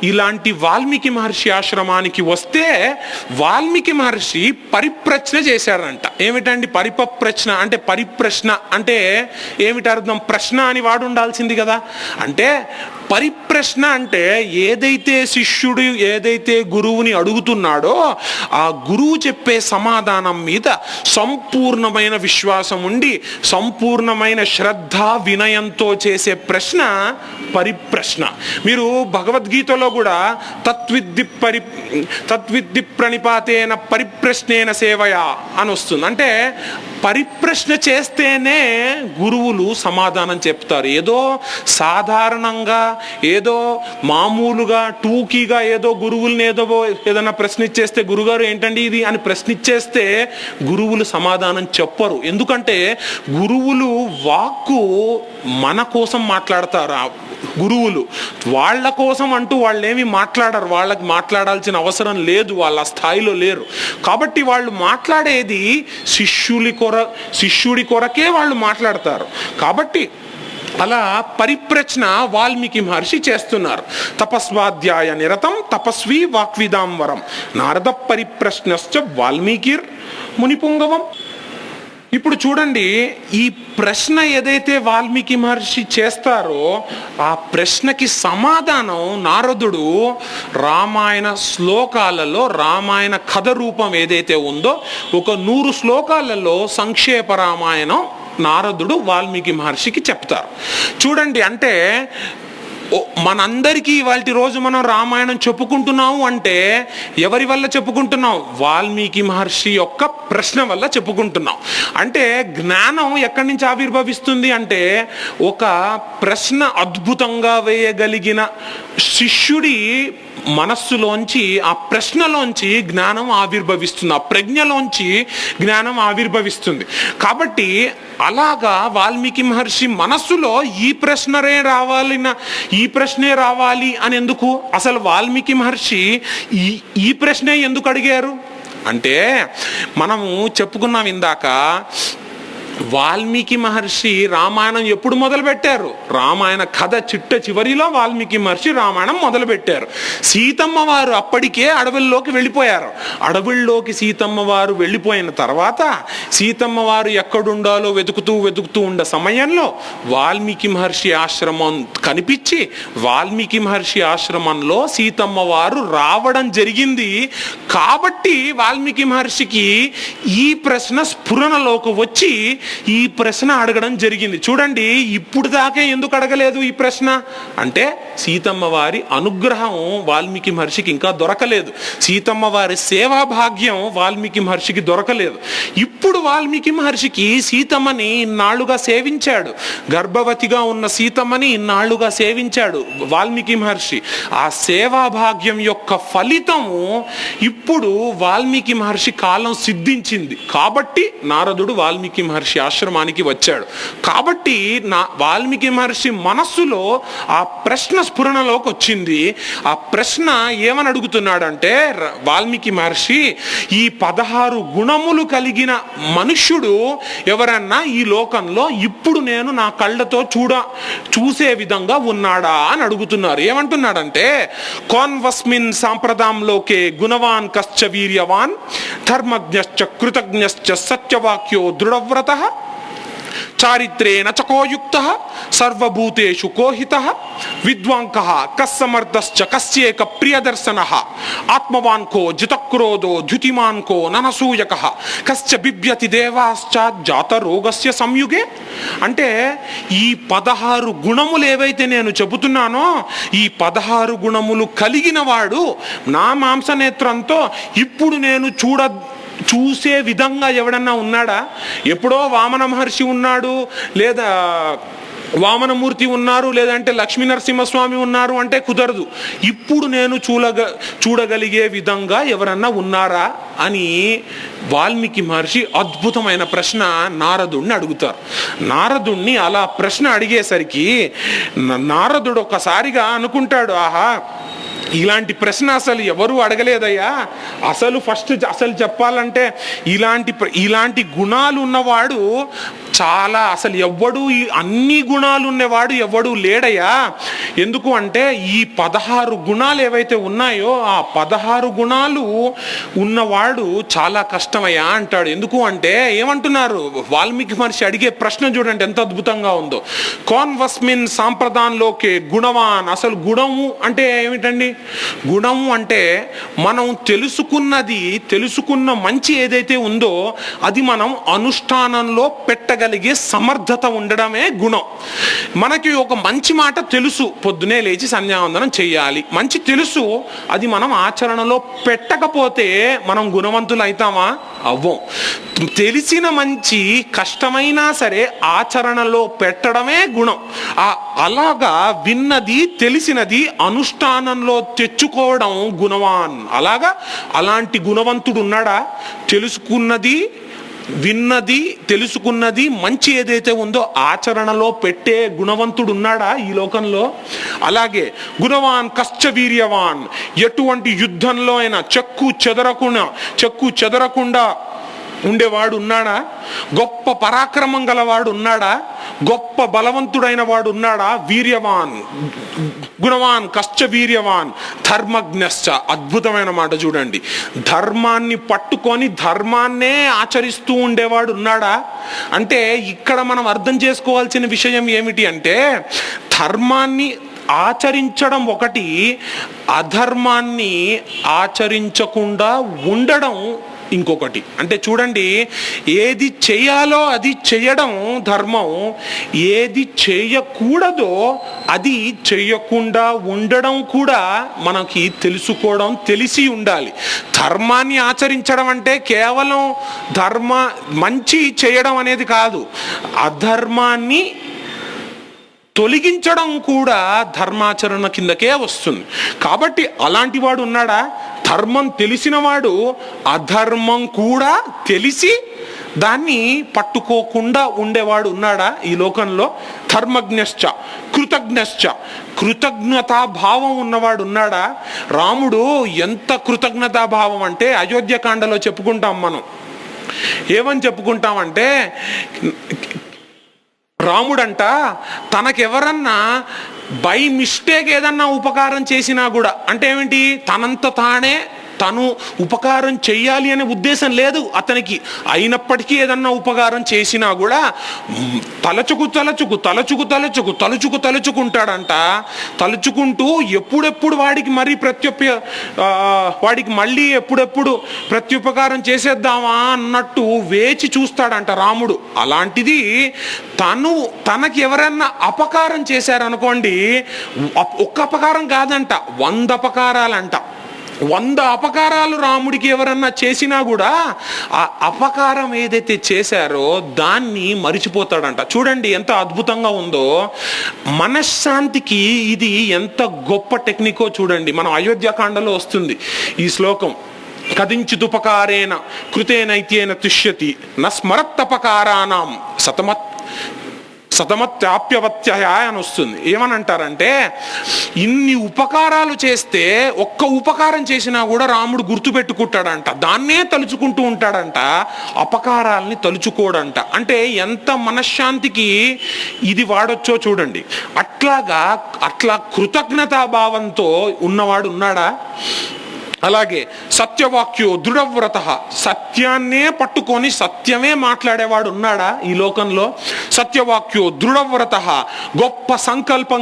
ఇలాంటి వాల్మీకి మహర్షి ఆశ్రమానికి వస్తే వాల్మీకి మహర్షి పరిప్రశ్న చేశారంట. ఏమిటండి పరిప్రశ్న అంటే? పరిప్రశ్న అంటే ఏమిటి అర్థం? ప్రశ్న అని వాడు ఉండాల్సింది కదా. అంటే పరిప్రశ్న అంటే ఏదైతే గురువుని అడుగుతున్నాడో ఆ గురువు చెప్పే సమాధానం మీద సంపూర్ణమైన విశ్వాసం ఉండి సంపూర్ణమైన శ్రద్ధ వినయంతో చేసే ప్రశ్న పరిప్రశ్న. మీరు భగవద్గీతలో కూడా తత్విద్ది ప్రణిపాతేన పరిప్రశ్నేన సేవయా అని వస్తుంది. అంటే పరిప్రశ్న చేస్తేనే గురువులు సమాధానం చెప్తారు. ఏదో సాధారణంగా ఏదో మామూలుగా టూకీగా ఏదో గురువుల్ని ఏదైనా ప్రశ్నించేస్తే గురుగారు ఏంటండి ఇది అని ప్రశ్నించేస్తే గురువులు సమాధానం చెప్పరు. ఎందుకంటే గురువులు వాక్కు మన కోసం మాట్లాడతారు. గురువులు వాళ్ళ కోసం అంటూ వాళ్ళేమి మాట్లాడరు. వాళ్ళకి మాట్లాడాల్సిన అవసరం లేదు, వాళ్ళ స్థాయిలో లేరు. కాబట్టి వాళ్ళు మాట్లాడేది శిష్యుడి కొరకే వాళ్ళు మాట్లాడతారు. కాబట్టి అలా పరిప్రశ్న వాల్మీకి మహర్షి చేస్తున్నారు. తపస్వాధ్యాయ నిరతం తపస్వి వాక్విదాంవరం నారద పరిప్రశ్నశ్చ వాల్మీకిర్ మునిపుంగవం. ఇప్పుడు చూడండి, ఈ ప్రశ్న ఏదైతే వాల్మీకి మహర్షి చేస్తారో ఆ ప్రశ్నకి సమాధానం నారదుడు రామాయణ శ్లోకాలలో రామాయణ కథ రూపం ఏదైతే ఉందో ఒక 100 శ్లోకాలలో సంక్షేప రామాయణం నారదుడు వాల్మీకి మహర్షికి చెప్తారు. చూడండి, అంటే మనందరికీ ఇవాళ రోజు మనం రామాయణం చెప్పుకుంటున్నాము అంటే ఎవరి వల్ల చెప్పుకుంటున్నాం? వాల్మీకి మహర్షి యొక్క ప్రశ్న వల్ల చెప్పుకుంటున్నాం. అంటే జ్ఞానం ఎక్కడి నుంచి ఆవిర్భవిస్తుంది అంటే ఒక ప్రశ్న అద్భుతంగా వేయగలిగిన శిష్యుడి మనస్సులోంచి ఆ ప్రశ్నలోంచి జ్ఞానం ఆవిర్భవిస్తుంది, ఆ ప్రజ్ఞలోంచి జ్ఞానం ఆవిర్భవిస్తుంది. కాబట్టి అలాగా వాల్మీకి మహర్షి మనస్సులో ఈ ప్రశ్నే రావాలి అని ఎందుకు? అసలు వాల్మీకి మహర్షి ఈ ప్రశ్నే ఎందుకు అడిగారు అంటే మనము చెప్పుకున్నాం ఇందాక, వాల్మీకి మహర్షి రామాయణం ఎప్పుడు మొదలు పెట్టారు? రామాయణ కథ చివరిలో వాల్మీకి మహర్షి రామాయణం మొదలు పెట్టారు. సీతమ్మ వారు అప్పటికే అడవుల్లోకి వెళ్ళిపోయారు. అడవుల్లోకి సీతమ్మ వారు వెళ్ళిపోయిన తర్వాత సీతమ్మ వారు ఎక్కడుండాలో వెతుకుతూ ఉండే సమయంలో వాల్మీకి మహర్షి ఆశ్రమం కనిపించి వాల్మీకి మహర్షి ఆశ్రమంలో సీతమ్మ వారు రావడం జరిగింది. కాబట్టి వాల్మీకి మహర్షికి ఈ ప్రశ్న స్ఫురణలోకి వచ్చి ఈ ప్రశ్న అడగడం జరిగింది. చూడండి, ఇప్పుడు దాకా ఎందుకు అడగలేదు ఈ ప్రశ్న అంటే సీతమ్మ వారి అనుగ్రహం వాల్మీకి మహర్షికి ఇంకా దొరకలేదు. సీతమ్మ వారి సేవా భాగ్యం వాల్మీకి మహర్షికి దొరకలేదు. ఇప్పుడు వాల్మీకి మహర్షికి సీతమ్మని ఇన్నాళ్లుగా సేవించాడు. గర్భవతిగా ఉన్న సీతమ్మని ఇన్నాళ్లుగా సేవించాడు వాల్మీకి మహర్షి. ఆ సేవా భాగ్యం యొక్క ఫలితము ఇప్పుడు వాల్మీకి మహర్షి కాలం సిద్ధించింది. కాబట్టి నారదుడు వాల్మీకి మహర్షి ఆశ్రమానికి వచ్చాడు. కాబట్టి వాల్మీకి మహర్షి మనస్సులో ఆ ప్రశ్న స్ఫురణలోకి వచ్చింది. ఆ ప్రశ్న ఏమని అడుగుతున్నాడంటే, వాల్మీకి మహర్షి ఈ 16 గుణములు కలిగిన మనుష్యుడు ఎవరన్నా ఈ లోకంలో ఇప్పుడు నేను నా కళ్ళతో చూసే విధంగా ఉన్నాడా అని అడుగుతున్నారు. ఏమంటున్నాడంటే, కోన్వస్మిన్ సాంప్రదాంలోకే గుణవాన్ కశ్చ వీర్యవాన్ ధర్మజ్ఞశ్చ కృతజ్ఞశ్చ సత్యవాక్యో దృఢవ్రతః చారిత్రేణ చకోయుక్తః సర్వభూతేషు కోహితః విద్వాంకః కస్సమర్థశ్చ కస్యేక ప్రియదర్శనః ఆత్మవాన్ కో జితక్రోధో ద్యుతిమాన్ కో ననసూయకః కశ్చ బిభ్యతి దేవాశ్చ జాతరోగస్య సంయుగే. అంటే ఈ 16 గుణములు ఏవైతే నేను చెబుతున్నానో ఈ 16 గుణములు కలిగిన వాడు నా మాంసనేత్రంతో ఇప్పుడు నేను చూసే విధంగా ఎవడన్నా ఉన్నాడా? ఎప్పుడో వామన మహర్షి ఉన్నాడు, లేదా వామనమూర్తి ఉన్నారు, లేదంటే లక్ష్మీ నరసింహస్వామి ఉన్నారు అంటే కుదరదు. ఇప్పుడు నేను చూడగలిగే విధంగా ఎవరన్నా ఉన్నారా అని వాల్మీకి మహర్షి అద్భుతమైన ప్రశ్న నారదుడిని అడుగుతారు. నారదుడిని అలా ప్రశ్న అడిగేసరికి నారదుడు ఒక్కసారిగా అనుకుంటాడు, ఆహా ఇలాంటి ప్రశ్న అసలు ఎవరు అడగలేదయ్యా. అసలు చెప్పాలంటే ఇలాంటి గుణాలు ఉన్నవాడు చాలా అసలు అన్ని గుణాలు ఉన్నవాడు ఎవ్వడు లేడయ్యా. ఎందుకు అంటే ఈ 16 గుణాలు ఏవైతే ఉన్నాయో ఆ 16 గుణాలు ఉన్నవాడు చాలా కష్టమయ్యా అంటాడు. ఎందుకు అంటే ఏమంటున్నారు వాల్మీకి మహర్షి అడిగే ప్రశ్న చూడండి ఎంత అద్భుతంగా ఉందో. కౌన్ వస్మిన్ సాంప్రదాయంలోకే గుణవాన్. అసలు గుణము అంటే ఏమిటండి? గుణము అంటే మనం తెలుసుకున్న మంచి ఏదైతే ఉందో అది మనం అనుష్ఠానంలో పెట్టగలిగే సమర్థత ఉండడమే గుణం. మనకి ఒక మంచి మాట తెలుసు, పొద్దునే లేచి సంధ్యావందనం చెయ్యాలి, మంచి తెలుసు, అది మనం ఆచరణలో పెట్టకపోతే మనం గుణవంతులు అవుతామా? అవ్వం. తెలిసిన మంచి కష్టమైనా సరే ఆచరణలో పెట్టడమే గుణం. అలాగా విన్నది తెలిసినది అనుష్ఠానంలో తెచ్చుకోవడం గుణవాన్. అలాంటి గుణవంతుడు ఉన్నాడా? విన్నది తెలుసుకున్నది మంచి ఏదైతే ఉందో ఆచరణలో పెట్టే గుణవంతుడు ఉన్నాడా ఈ లోకంలో? అలాగే గుణవాన్ కశ్చ వీర్యవాన్. ఎటువంటి యుద్ధంలో అయినా చెక్కు చెదరకుండా ఉండేవాడు ఉన్నాడా? గొప్ప పరాక్రమం గలవాడు ఉన్నాడా? గొప్ప బలవంతుడైన వాడు ఉన్నాడా? వీర్యవాన్ గుణవాన్ కశ్చ వీర్యవాన్ ధర్మజ్ఞశ్చ. అద్భుతమైన మాట చూడండి. ధర్మాన్ని పట్టుకొని ధర్మాన్నే ఆచరిస్తూ ఉండేవాడు ఉన్నాడా? అంటే ఇక్కడ మనం అర్థం చేసుకోవాల్సిన విషయం ఏమిటి అంటే ధర్మాన్ని ఆచరించడం ఒకటి, అధర్మాన్ని ఆచరించకుండా ఉండడం ఇంకొకటి. అంటే చూడండి, ఏది చేయాలో అది చేయడం ధర్మం, ఏది చేయకూడదో అది చేయకుండా ఉండడం కూడా మనకి తెలుసుకోవడం, తెలిసి ఉండాలి. ధర్మాన్ని ఆచరించడం అంటే కేవలం మంచి చేయడం అనేది కాదు, అధర్మాన్ని తొలగించడం కూడా ధర్మాచరణ కిందకే వస్తుంది. కాబట్టి అలాంటి వాడు ఉన్నాడా? ధర్మం తెలిసినవాడు అధర్మం కూడా తెలిసి దాన్ని పట్టుకోకుండా ఉండేవాడు ఉన్నాడా ఈ లోకంలో? ధర్మజ్ఞశ్చ కృతజ్ఞశ్చ. కృతజ్ఞతాభావం ఉన్నవాడు ఉన్నాడా? రాముడు ఎంత కృతజ్ఞతాభావం అంటే అయోధ్యకాండలో చెప్పుకుంటాం మనం. ఏమని చెప్పుకుంటామంటే రాముడంట తనకెవరన్నా బై మిస్టేక్ ఏదన్నా ఉపకారం చేసినా కూడా, అంటే ఏమిటి, తను ఉపకారం చెయ్యాలి అనే ఉద్దేశం లేదు అతనికి, అయినప్పటికీ ఏదన్నా ఉపకారం చేసినా కూడా తలుచుకుంటాడంట. తలుచుకుంటూ ఎప్పుడెప్పుడు వాడికి మళ్ళీ ఎప్పుడెప్పుడు ప్రత్యుపకారం చేసేద్దామా అన్నట్టు వేచి చూస్తాడంట రాముడు. అలాంటిది తనకి ఎవరన్నా అపకారం చేశారనుకోండి, ఒక్క అపకారం కాదంట, 100 అపకారాలంట. 100 అపకారాలు రాముడికి ఎవరన్నా చేసినా కూడా ఆ అపకారం ఏదైతే చేశారో దాన్ని మరిచిపోతాడంట. చూడండి ఎంత అద్భుతంగా ఉందో. మనశ్శాంతికి ఇది ఎంత గొప్ప టెక్నికో చూడండి. మనం అయోధ్యకాండలో వస్తుంది ఈ శ్లోకం. కదించిదుపకారేణ కృతేనైత్యేన తుష్యతి న స్మరత్తపకారానాం సతమత్యాప్యవత్యయ అని వస్తుంది. ఏమనంటారంటే ఇన్ని ఉపకారాలు చేస్తే ఒక్క ఉపకారం చేసినా కూడా రాముడు గుర్తుపెట్టుకుంటాడంట, దాన్నే తలుచుకుంటూ ఉంటాడంట, అపకారాలని తలుచుకోడంట. అంటే ఎంత మనశ్శాంతికి ఇది వాడొచ్చో చూడండి. అట్లా కృతజ్ఞతాభావంతో ఉన్నవాడు ఉన్నాడా? అలాగే సత్యవాక్యో దృఢవ్రత. సత్యాన్నే పట్టుకొని సత్యమే మాట్లాడేవాడు ఉన్నాడా ఈ లోకంలో? సత్యవాక్యో దృఢవ్రత. గొప్ప సంకల్పం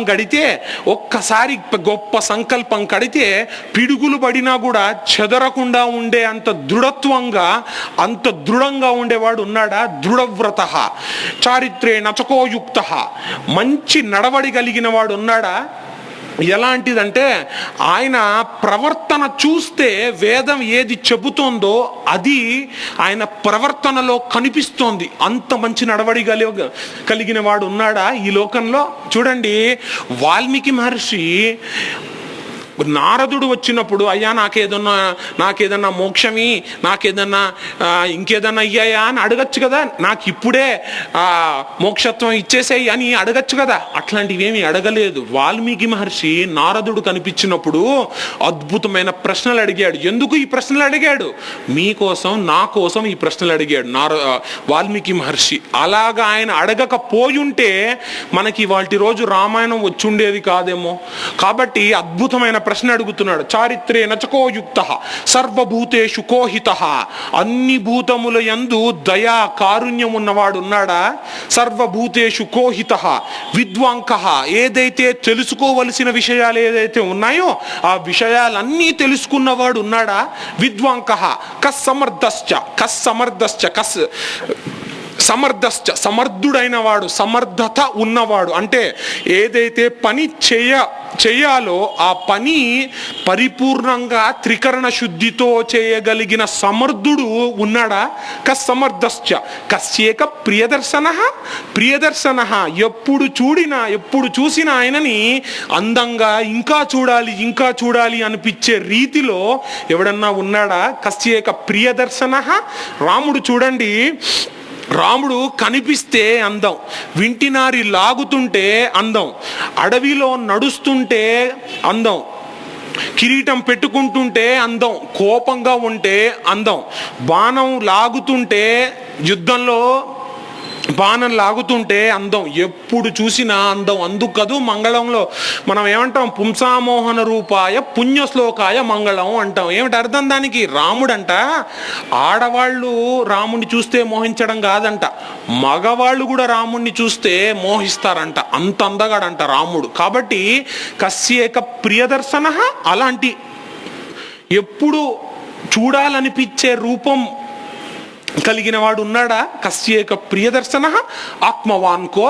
కడితే పిడుగులు పడినా కూడా చెదరకుండా ఉండే అంత దృఢంగా ఉండేవాడు ఉన్నాడా? దృఢవ్రత. చారిత్రే నచకోయుక్త. మంచి నడవడి కలిగిన వాడు ఉన్నాడా? ఎలాంటిదంటే ఆయన ప్రవర్తన చూస్తే వేదం ఏది చెబుతోందో అది ఆయన ప్రవర్తనలో కనిపిస్తోంది. అంత మంచి నడవడి కలిగిన వాడు ఉన్నాడా ఈ లోకంలో? చూడండి, వాల్మీకి మహర్షి నారదుడు వచ్చినప్పుడు అయ్యా నాకేదన్నా మోక్షమి, నాకేదన్నా ఇంకేదన్నా అయ్యాయా అని అడగచ్చు కదా, నాకు ఇప్పుడే మోక్షత్వం ఇచ్చేసేయి అని అడగచ్చు కదా. అట్లాంటివి ఏమి అడగలేదు. వాల్మీకి మహర్షి నారదుడు కనిపించినప్పుడు అద్భుతమైన ప్రశ్నలు అడిగాడు. ఎందుకు ఈ ప్రశ్నలు అడిగాడు? మీకోసం, నా కోసం ఈ ప్రశ్నలు అడిగాడు వాల్మీకి మహర్షి. అలాగా ఆయన అడగకపోయుంటే మనకి వాటి రోజు రామాయణం వచ్చుండేది కాదేమో. కాబట్టి అద్భుతమైన ప్రశ్న అడుగుతున్నాడు. చారిత్రే నచకోయుక్తః సర్వభూతేషు కోహితః. అన్ని భూతముల యందు దయా కారుణ్యం ఉన్నవాడు ఉన్నాడా? సర్వభూతేషు కోహితః విద్వాంకః. ఏదైతే తెలుసుకోవలసిన విషయాలు ఏదైతే ఉన్నాయో ఆ విషయాలన్నీ తెలుసుకున్నవాడు ఉన్నాడా? విద్వాంకః. సమర్థుడైన వాడు, సమర్థత ఉన్నవాడు. అంటే ఏదైతే పని చేయాలో ఆ పని పరిపూర్ణంగా త్రికరణ శుద్ధితో చేయగలిగిన సమర్థుడు ఉన్నాడా? కస్సమర్థశ్చ కస్యేక ప్రియదర్శన. ఎప్పుడు చూసినా ఆయనని అందంగా ఇంకా చూడాలి అనిపించే రీతిలో ఎవడన్నా ఉన్నాడా? కస్యేక ప్రియదర్శన. రాముడు చూడండి, రాముడు కనిపిస్తే అందం, వింటినారి లాగుతుంటే అందం, అడవిలో నడుస్తుంటే అందం, కిరీటం పెట్టుకుంటుంటే అందం, కోపంగా ఉంటే అందం, బాణం లాగుతుంటే యుద్ధంలో బాణం లాగుతుంటే అందం, ఎప్పుడు చూసినా అందం. అందుకు కదూ మంగళంలో మనం ఏమంటాం? పుంసామోహన రూపాయ పుణ్యశ్లోకాయ మంగళం అంటాం. ఏమిటి అర్థం దానికి? రాముడంట ఆడవాళ్ళు రాముడిని చూస్తే మోహించడం కాదంట, మగవాళ్ళు కూడా రాముడిని చూస్తే మోహిస్తారంట. అంత అందగాడంట రాముడు. కాబట్టి కస్యేక ప్రియదర్శన. అలాంటి ఎప్పుడు చూడాలనిపించే రూపం కలిగిన వాడు ఉన్నాడా? కస్యేక ప్రియదర్శన. ఆత్మవాన్కో,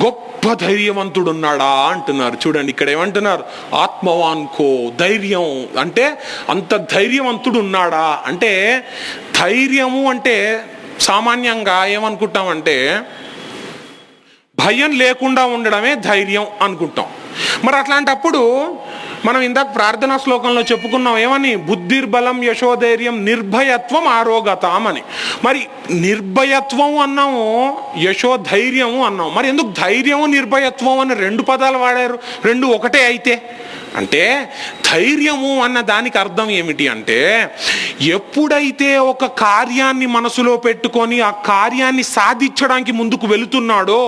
గొప్ప ధైర్యవంతుడు ఉన్నాడా అంటున్నారు. చూడండి ఇక్కడ ఏమంటున్నారు? ఆత్మవాన్కో, ధైర్యం అంటే అంత ధైర్యవంతుడు ఉన్నాడా అంటే, ధైర్యము అంటే సామాన్యంగా ఏమనుకుంటామంటే భయం లేకుండా ఉండడమే ధైర్యం అనుకుంటాం. మరి అట్లాంటప్పుడు మనం ఇందాక ప్రార్థనా శ్లోకంలో చెప్పుకున్నాం ఏమని? బుద్ధిర్బలం యశోధైర్యం నిర్భయత్వం ఆరోగతాం అని. మరి నిర్భయత్వం అన్నాము, యశోధైర్యము అన్నాం. మరి ఎందుకు ధైర్యము నిర్భయత్వం అని రెండు పదాలు వాడారు? రెండు ఒకటే అయితే అంటే ధైర్యము అన్న దానికి అర్థం ఏమిటి అంటే, ఎప్పుడైతే ఒక కార్యాన్ని మనసులో పెట్టుకొని ఆ కార్యాన్ని సాధించడానికి ముందుకు వెళుతున్నాడో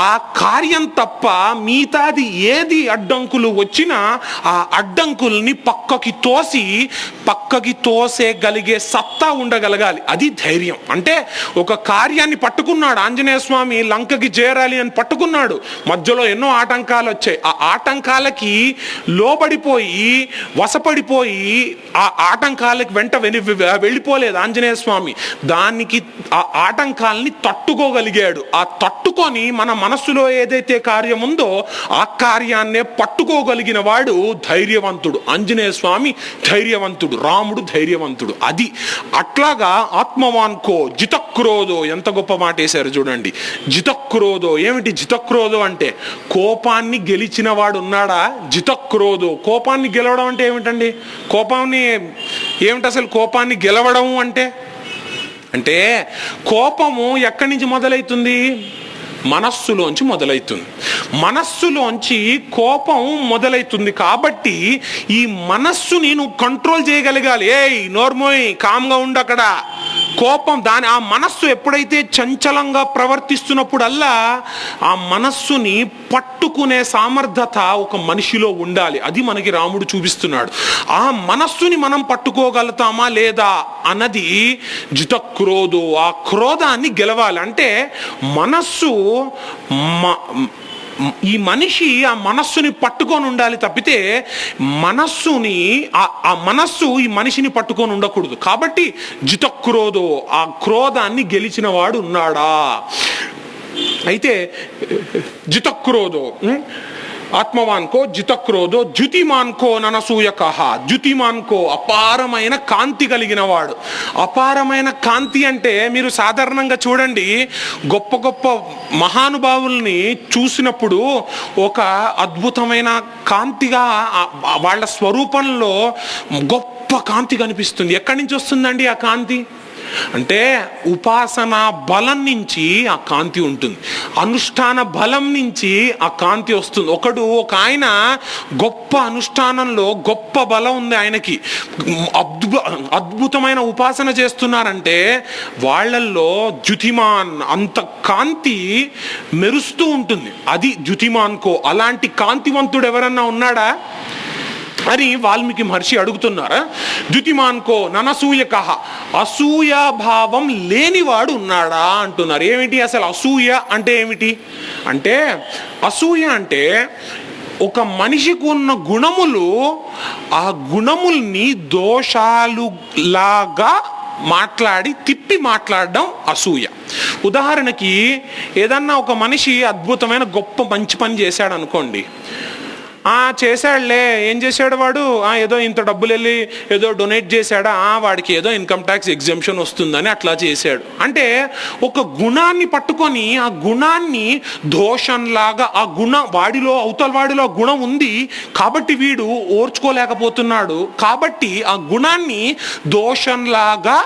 ఆ కార్యం తప్ప మిగతాది ఏది అడ్డంకులు వచ్చినా ఆ అడ్డంకుల్ని పక్కకి తోసేగలిగే సత్తా ఉండగలగాలి. అది ధైర్యం అంటే. ఒక కార్యాన్ని పట్టుకున్నాడు ఆంజనేయ స్వామి, లంకకి చేరాలి అని పట్టుకున్నాడు. మధ్యలో ఎన్నో ఆటంకాలు వచ్చాయి. ఆ ఆటంకాలకి లోబడిపోయి వశపడిపోయి ఆ ఆటంకాలకి వెంట వెళ్ళిపోలేదు ఆంజనేయ స్వామి. దానికి ఆ ఆటంకాలని తట్టుకోగలిగాడు. ఆ తట్టుకొని మన మనస్సులో ఏదైతే కార్యం ఉందో ఆ కార్యాన్నే పట్టుకోగలిగిన వాడు ధైర్యవంతుడు. ఆంజనేయ స్వామి ధైర్యవంతుడు, రాముడు ధైర్యవంతుడు. అది అట్లాగా ఆత్మవాన్కో జితక్రోధో. ఎంత గొప్ప మాట వేశారు చూడండి. జితక్రోధో. ఏమిటి జితక్రోధో అంటే? కోపాన్ని గెలిచిన వాడు ఉన్నాడా? జితక్రోధో. కోపాన్ని గెలవడం అంటే ఏమిటండి? ఏమిటి అసలు కోపాన్ని గెలవడం అంటే? అంటే కోపము ఎక్కడి నుంచి మొదలవుతుంది? మనస్సులోంచి మొదలవుతుంది. మనస్సులోంచి కోపం మొదలవుతుంది. కాబట్టి ఈ మనస్సుని నువ్వు కంట్రోల్ చేయగలగాలి. నోర్మోయ్, కామ్గా ఉండు అక్కడ. కోపం ఆ మనస్సు ఎప్పుడైతే చంచలంగా ప్రవర్తిస్తున్నప్పుడల్లా ఆ మనస్సుని పట్టుకునే సామర్థ్యత ఒక మనిషిలో ఉండాలి. అది మనకి రాముడు చూపిస్తున్నాడు. ఆ మనస్సుని మనం పట్టుకోగలుగుతామా లేదా అన్నది జితక్రోధో. ఆ క్రోధాన్ని గెలవాలి అంటే మనస్సు ఈ మనిషి ఆ మనస్సుని పట్టుకొని ఉండాలి తప్పితే ఆ మనస్సు ఈ మనిషిని పట్టుకొని ఉండకూడదు. కాబట్టి జితక్రోధో, ఆ క్రోధాన్ని గెలిచిన వాడు ఉన్నాడా? అయితే జితక్రోధో ఆత్మవాన్కో జితక్రోధో ద్యుతిమాన్కో ననసూయకః. ద్యుతిమాన్కో అపారమైన కాంతి కలిగిన వాడు. అపారమైన కాంతి అంటే మీరు సాధారణంగా చూడండి, గొప్ప గొప్ప మహానుభావుల్ని చూసినప్పుడు ఒక అద్భుతమైన కాంతిగా వాళ్ళ స్వరూపంలో గొప్ప కాంతి కనిపిస్తుంది. ఎక్కడి నుంచి వస్తుందండి ఆ కాంతి అంటే? ఉపాసన బలం నుంచి ఆ కాంతి ఉంటుంది, అనుష్ఠాన బలం నుంచి ఆ కాంతి వస్తుంది. ఒక ఆయన గొప్ప అనుష్ఠానంలో గొప్ప బలం ఉంది ఆయనకి, అద్భుతమైన ఉపాసన చేస్తున్నారంటే వాళ్ళల్లో ద్యుతిమాన్ అంత కాంతి మెరుస్తూ ఉంటుంది. అది ద్యుతిమాన్కో. అలాంటి కాంతివంతుడు ఎవరన్నా ఉన్నాడా అని వాల్మీకి మహర్షి అడుగుతున్నారా? ద్యుతిమాన్కో ననసూయకః. అసూయాభావం లేనివాడు ఉన్నాడా అంటున్నారు. ఏమిటి అసలు అసూయ అంటే ఏమిటి అంటే, అసూయ అంటే ఒక మనిషికి ఉన్న గుణములు, ఆ గుణముల్ని దోషాలులాగా మాట్లాడి తిప్పి మాట్లాడడం అసూయ. ఉదాహరణకి ఏదన్నా ఒక మనిషి అద్భుతమైన గొప్ప మంచి పని చేశాడు అనుకోండి, చేశాడులే, ఏం చేశాడు వాడు, ఏదో ఇంత డబ్బులు వెళ్ళి ఏదో డొనేట్ చేశాడా, వాడికి ఏదో ఇన్కమ్ ట్యాక్స్ ఎగ్జంప్షన్ వస్తుందని అట్లా చేశాడు. అంటే ఒక గుణాన్ని పట్టుకొని ఆ గుణాన్ని దోషంలాగా, ఆ వాడిలో అవతల వాడిలో గుణం ఉంది కాబట్టి వీడు ఓర్చుకోలేకపోతున్నాడు, కాబట్టి ఆ గుణాన్ని దోషంలాగా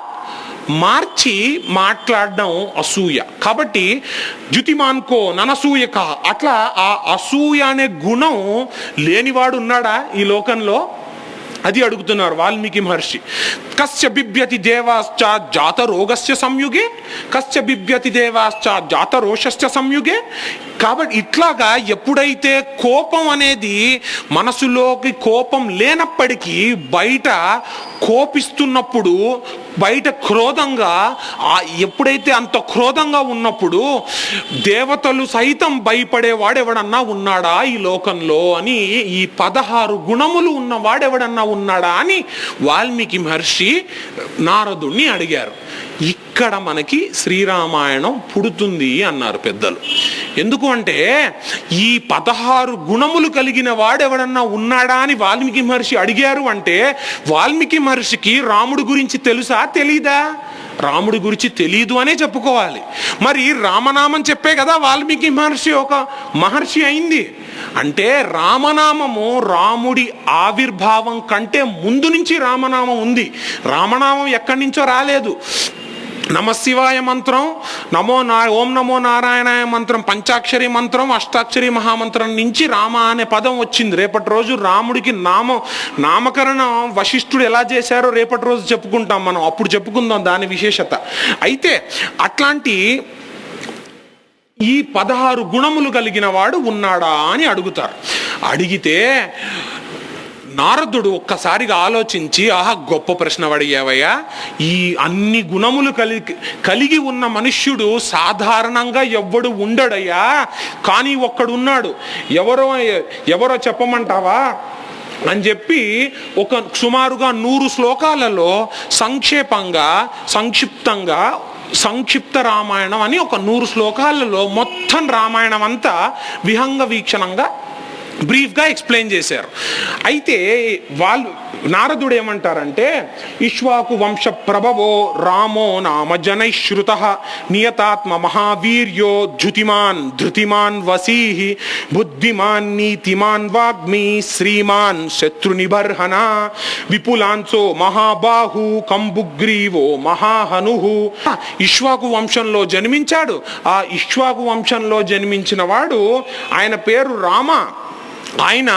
మార్చి మాట్లాడడం అసూయ. కాబట్టి ద్యుతిమాన్కో ననసూయక. అట్లా ఆ అసూయ అనే గుణం లేనివాడు ఉన్నాడా ఈ లోకంలో? అది అడుగుతున్నారు వాల్మీకి మహర్షి. కస్య బిభ్యతి దేవాశ్చ జాత రోగస్య సంయుగే, కస్య బిభ్యతి దేవాశ్చ జాత రోషస్య సంయుగే. కాబట్టి ఇట్లాగా ఎప్పుడైతే కోపం అనేది మనసులోకి కోపం లేనప్పటికీ బయట కోపిస్తున్నప్పుడు, బయట క్రోధంగా, ఎప్పుడైతే అంత క్రోధంగా ఉన్నప్పుడు దేవతలు సైతం భయపడేవాడు ఎవడన్నా ఉన్నాడా ఈ లోకంలో అని, ఈ 16 గుణములు ఉన్నవాడు ఎవడన్నా ఉన్నాడా అని వాల్మీకి మహర్షి నారదుణ్ణి అడిగారు. ఇక్కడ మనకి శ్రీరామాయణం పుడుతుంది అన్నారు పెద్దలు. ఎందుకు అంటే ఈ 16 గుణములు కలిగిన వాడెవడన్నా ఉన్నాడా అని వాల్మీకి మహర్షి అడిగారు అంటే, వాల్మీకి మహర్షికి రాముడి గురించి తెలుసా తెలీదా? రాముడి గురించి తెలీదు అనే చెప్పుకోవాలి. మరి రామనామం చెప్పే కదా వాల్మీకి మహర్షి ఒక మహర్షి అయింది. అంటే రామనామము రాముడి ఆవిర్భావం కంటే ముందు నుంచి రామనామం ఉంది. రామనామం ఎక్కడి నుంచో రాలేదు. నమశివాయ మంత్రం, ఓం నమో నారాయణాయ మంత్రం, పంచాక్షరి మంత్రం, అష్టాక్షరి మహామంత్రం నుంచి రామ అనే పదం వచ్చింది. రేపటి రోజు రాముడికి నామకరణం వశిష్ఠుడు ఎలా చేశారో రేపటి రోజు చెప్పుకుంటాం మనం, అప్పుడు చెప్పుకుందాం దాని విశేషత. అయితే అట్లాంటి ఈ 16 గుణములు కలిగిన వాడు ఉన్నాడా అని అడుగుతారు. అడిగితే నారదుడు ఒక్కసారిగా ఆలోచించి, గొప్ప ప్రశ్న అడిగావయ్యా, ఈ అన్ని గుణములు కలిగి ఉన్న మనుష్యుడు సాధారణంగా ఎవ్వడు ఉండడయ్యా, కానీ ఒక్కడున్నాడు. ఎవరో చెప్పమంటావా అని చెప్పి ఒక సుమారుగా 100 శ్లోకాలలో సంక్షిప్తంగా సంక్షిప్త రామాయణం అని ఒక 100 శ్లోకాలలో మొత్తం రామాయణం అంతా విహంగ వీక్షణంగా బ్రీఫ్గా ఎక్స్ప్లెయిన్ చేశారు. అయితే నారదుడు ఏమంటారంటే, ఇక్ష్వాకు వంశ ప్రభవో రామో నామ జనైశ్రుతః నియతాత్మ మహావీర్యో ధృతిమాన్ ధృతిమాన్ వసీహి బుద్ధిమాన్ నీతిమాన్ వాగ్మి శ్రీమాన్ శత్రునిబర్హణ విపులాంసో మహాబాహు కంబుగ్రీవో మహాహనుహు. ఇక్ష్వాకు వంశంలో జన్మించాడు. ఆ ఇక్ష్వాకు వంశంలో జన్మించిన వాడు, ఆయన పేరు రామ. ఆయన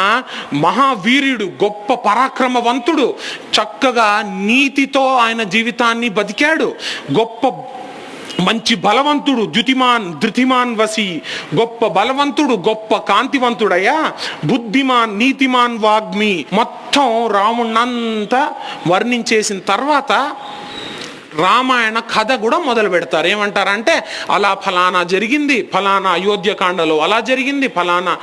మహావీరుడు, గొప్ప పరాక్రమవంతుడు, చక్కగా నీతితో ఆయన జీవితాన్ని బతికాడు. గొప్ప మంచి బలవంతుడు, ధృతిమాన్ వసి, గొప్ప బలవంతుడు, గొప్ప కాంతివంతుడయ్యా. బుద్ధిమాన్ నీతిమాన్ వాగ్మి. మొత్తం రాముణ్ణంతా వర్ణించేసిన తర్వాత రామాయణ కథ కూడా మొదలు పెడతారు. ఏమంటారంటే, అలా ఫలానా జరిగింది, ఫలానా అయోధ్యకాండలో అలా జరిగింది, ఫలానా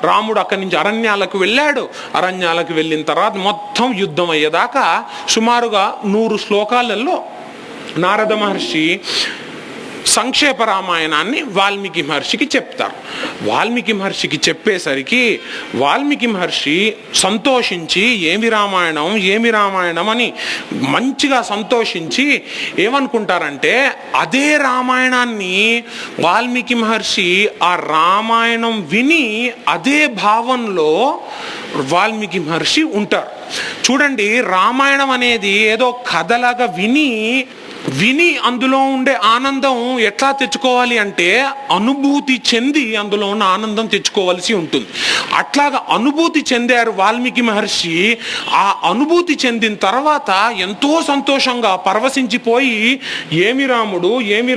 రాముడు అక్కడి నుంచి అరణ్యాలకు వెళ్ళాడు, అరణ్యాలకు వెళ్ళిన తర్వాత మొత్తం యుద్ధం అయ్యేదాకా సుమారుగా 100 శ్లోకాలలో నారద మహర్షి సంక్షేప రామాయణాన్ని వాల్మీకి మహర్షికి చెప్తారు. వాల్మీకి మహర్షికి చెప్పేసరికి వాల్మీకి మహర్షి సంతోషించి ఏమి రామాయణం అని మంచిగా సంతోషించి ఏమనుకుంటారంటే, అదే రామాయణాన్ని వాల్మీకి మహర్షి ఆ రామాయణం విని అదే భావంలో వాల్మీకి మహర్షి ఉంటారు. చూడండి, రామాయణం అనేది ఏదో కథలాగా విని అందులో ఉండే ఆనందం ఎట్లా తెచ్చుకోవాలి అంటే, అనుభూతి చెంది అందులో ఉన్న ఆనందం తెచ్చుకోవాల్సి ఉంటుంది. అట్లాగా అనుభూతి చెందారు వాల్మీకి మహర్షి. ఆ అనుభూతి చెందిన తర్వాత ఎంతో సంతోషంగా పరవశించిపోయి ఏమి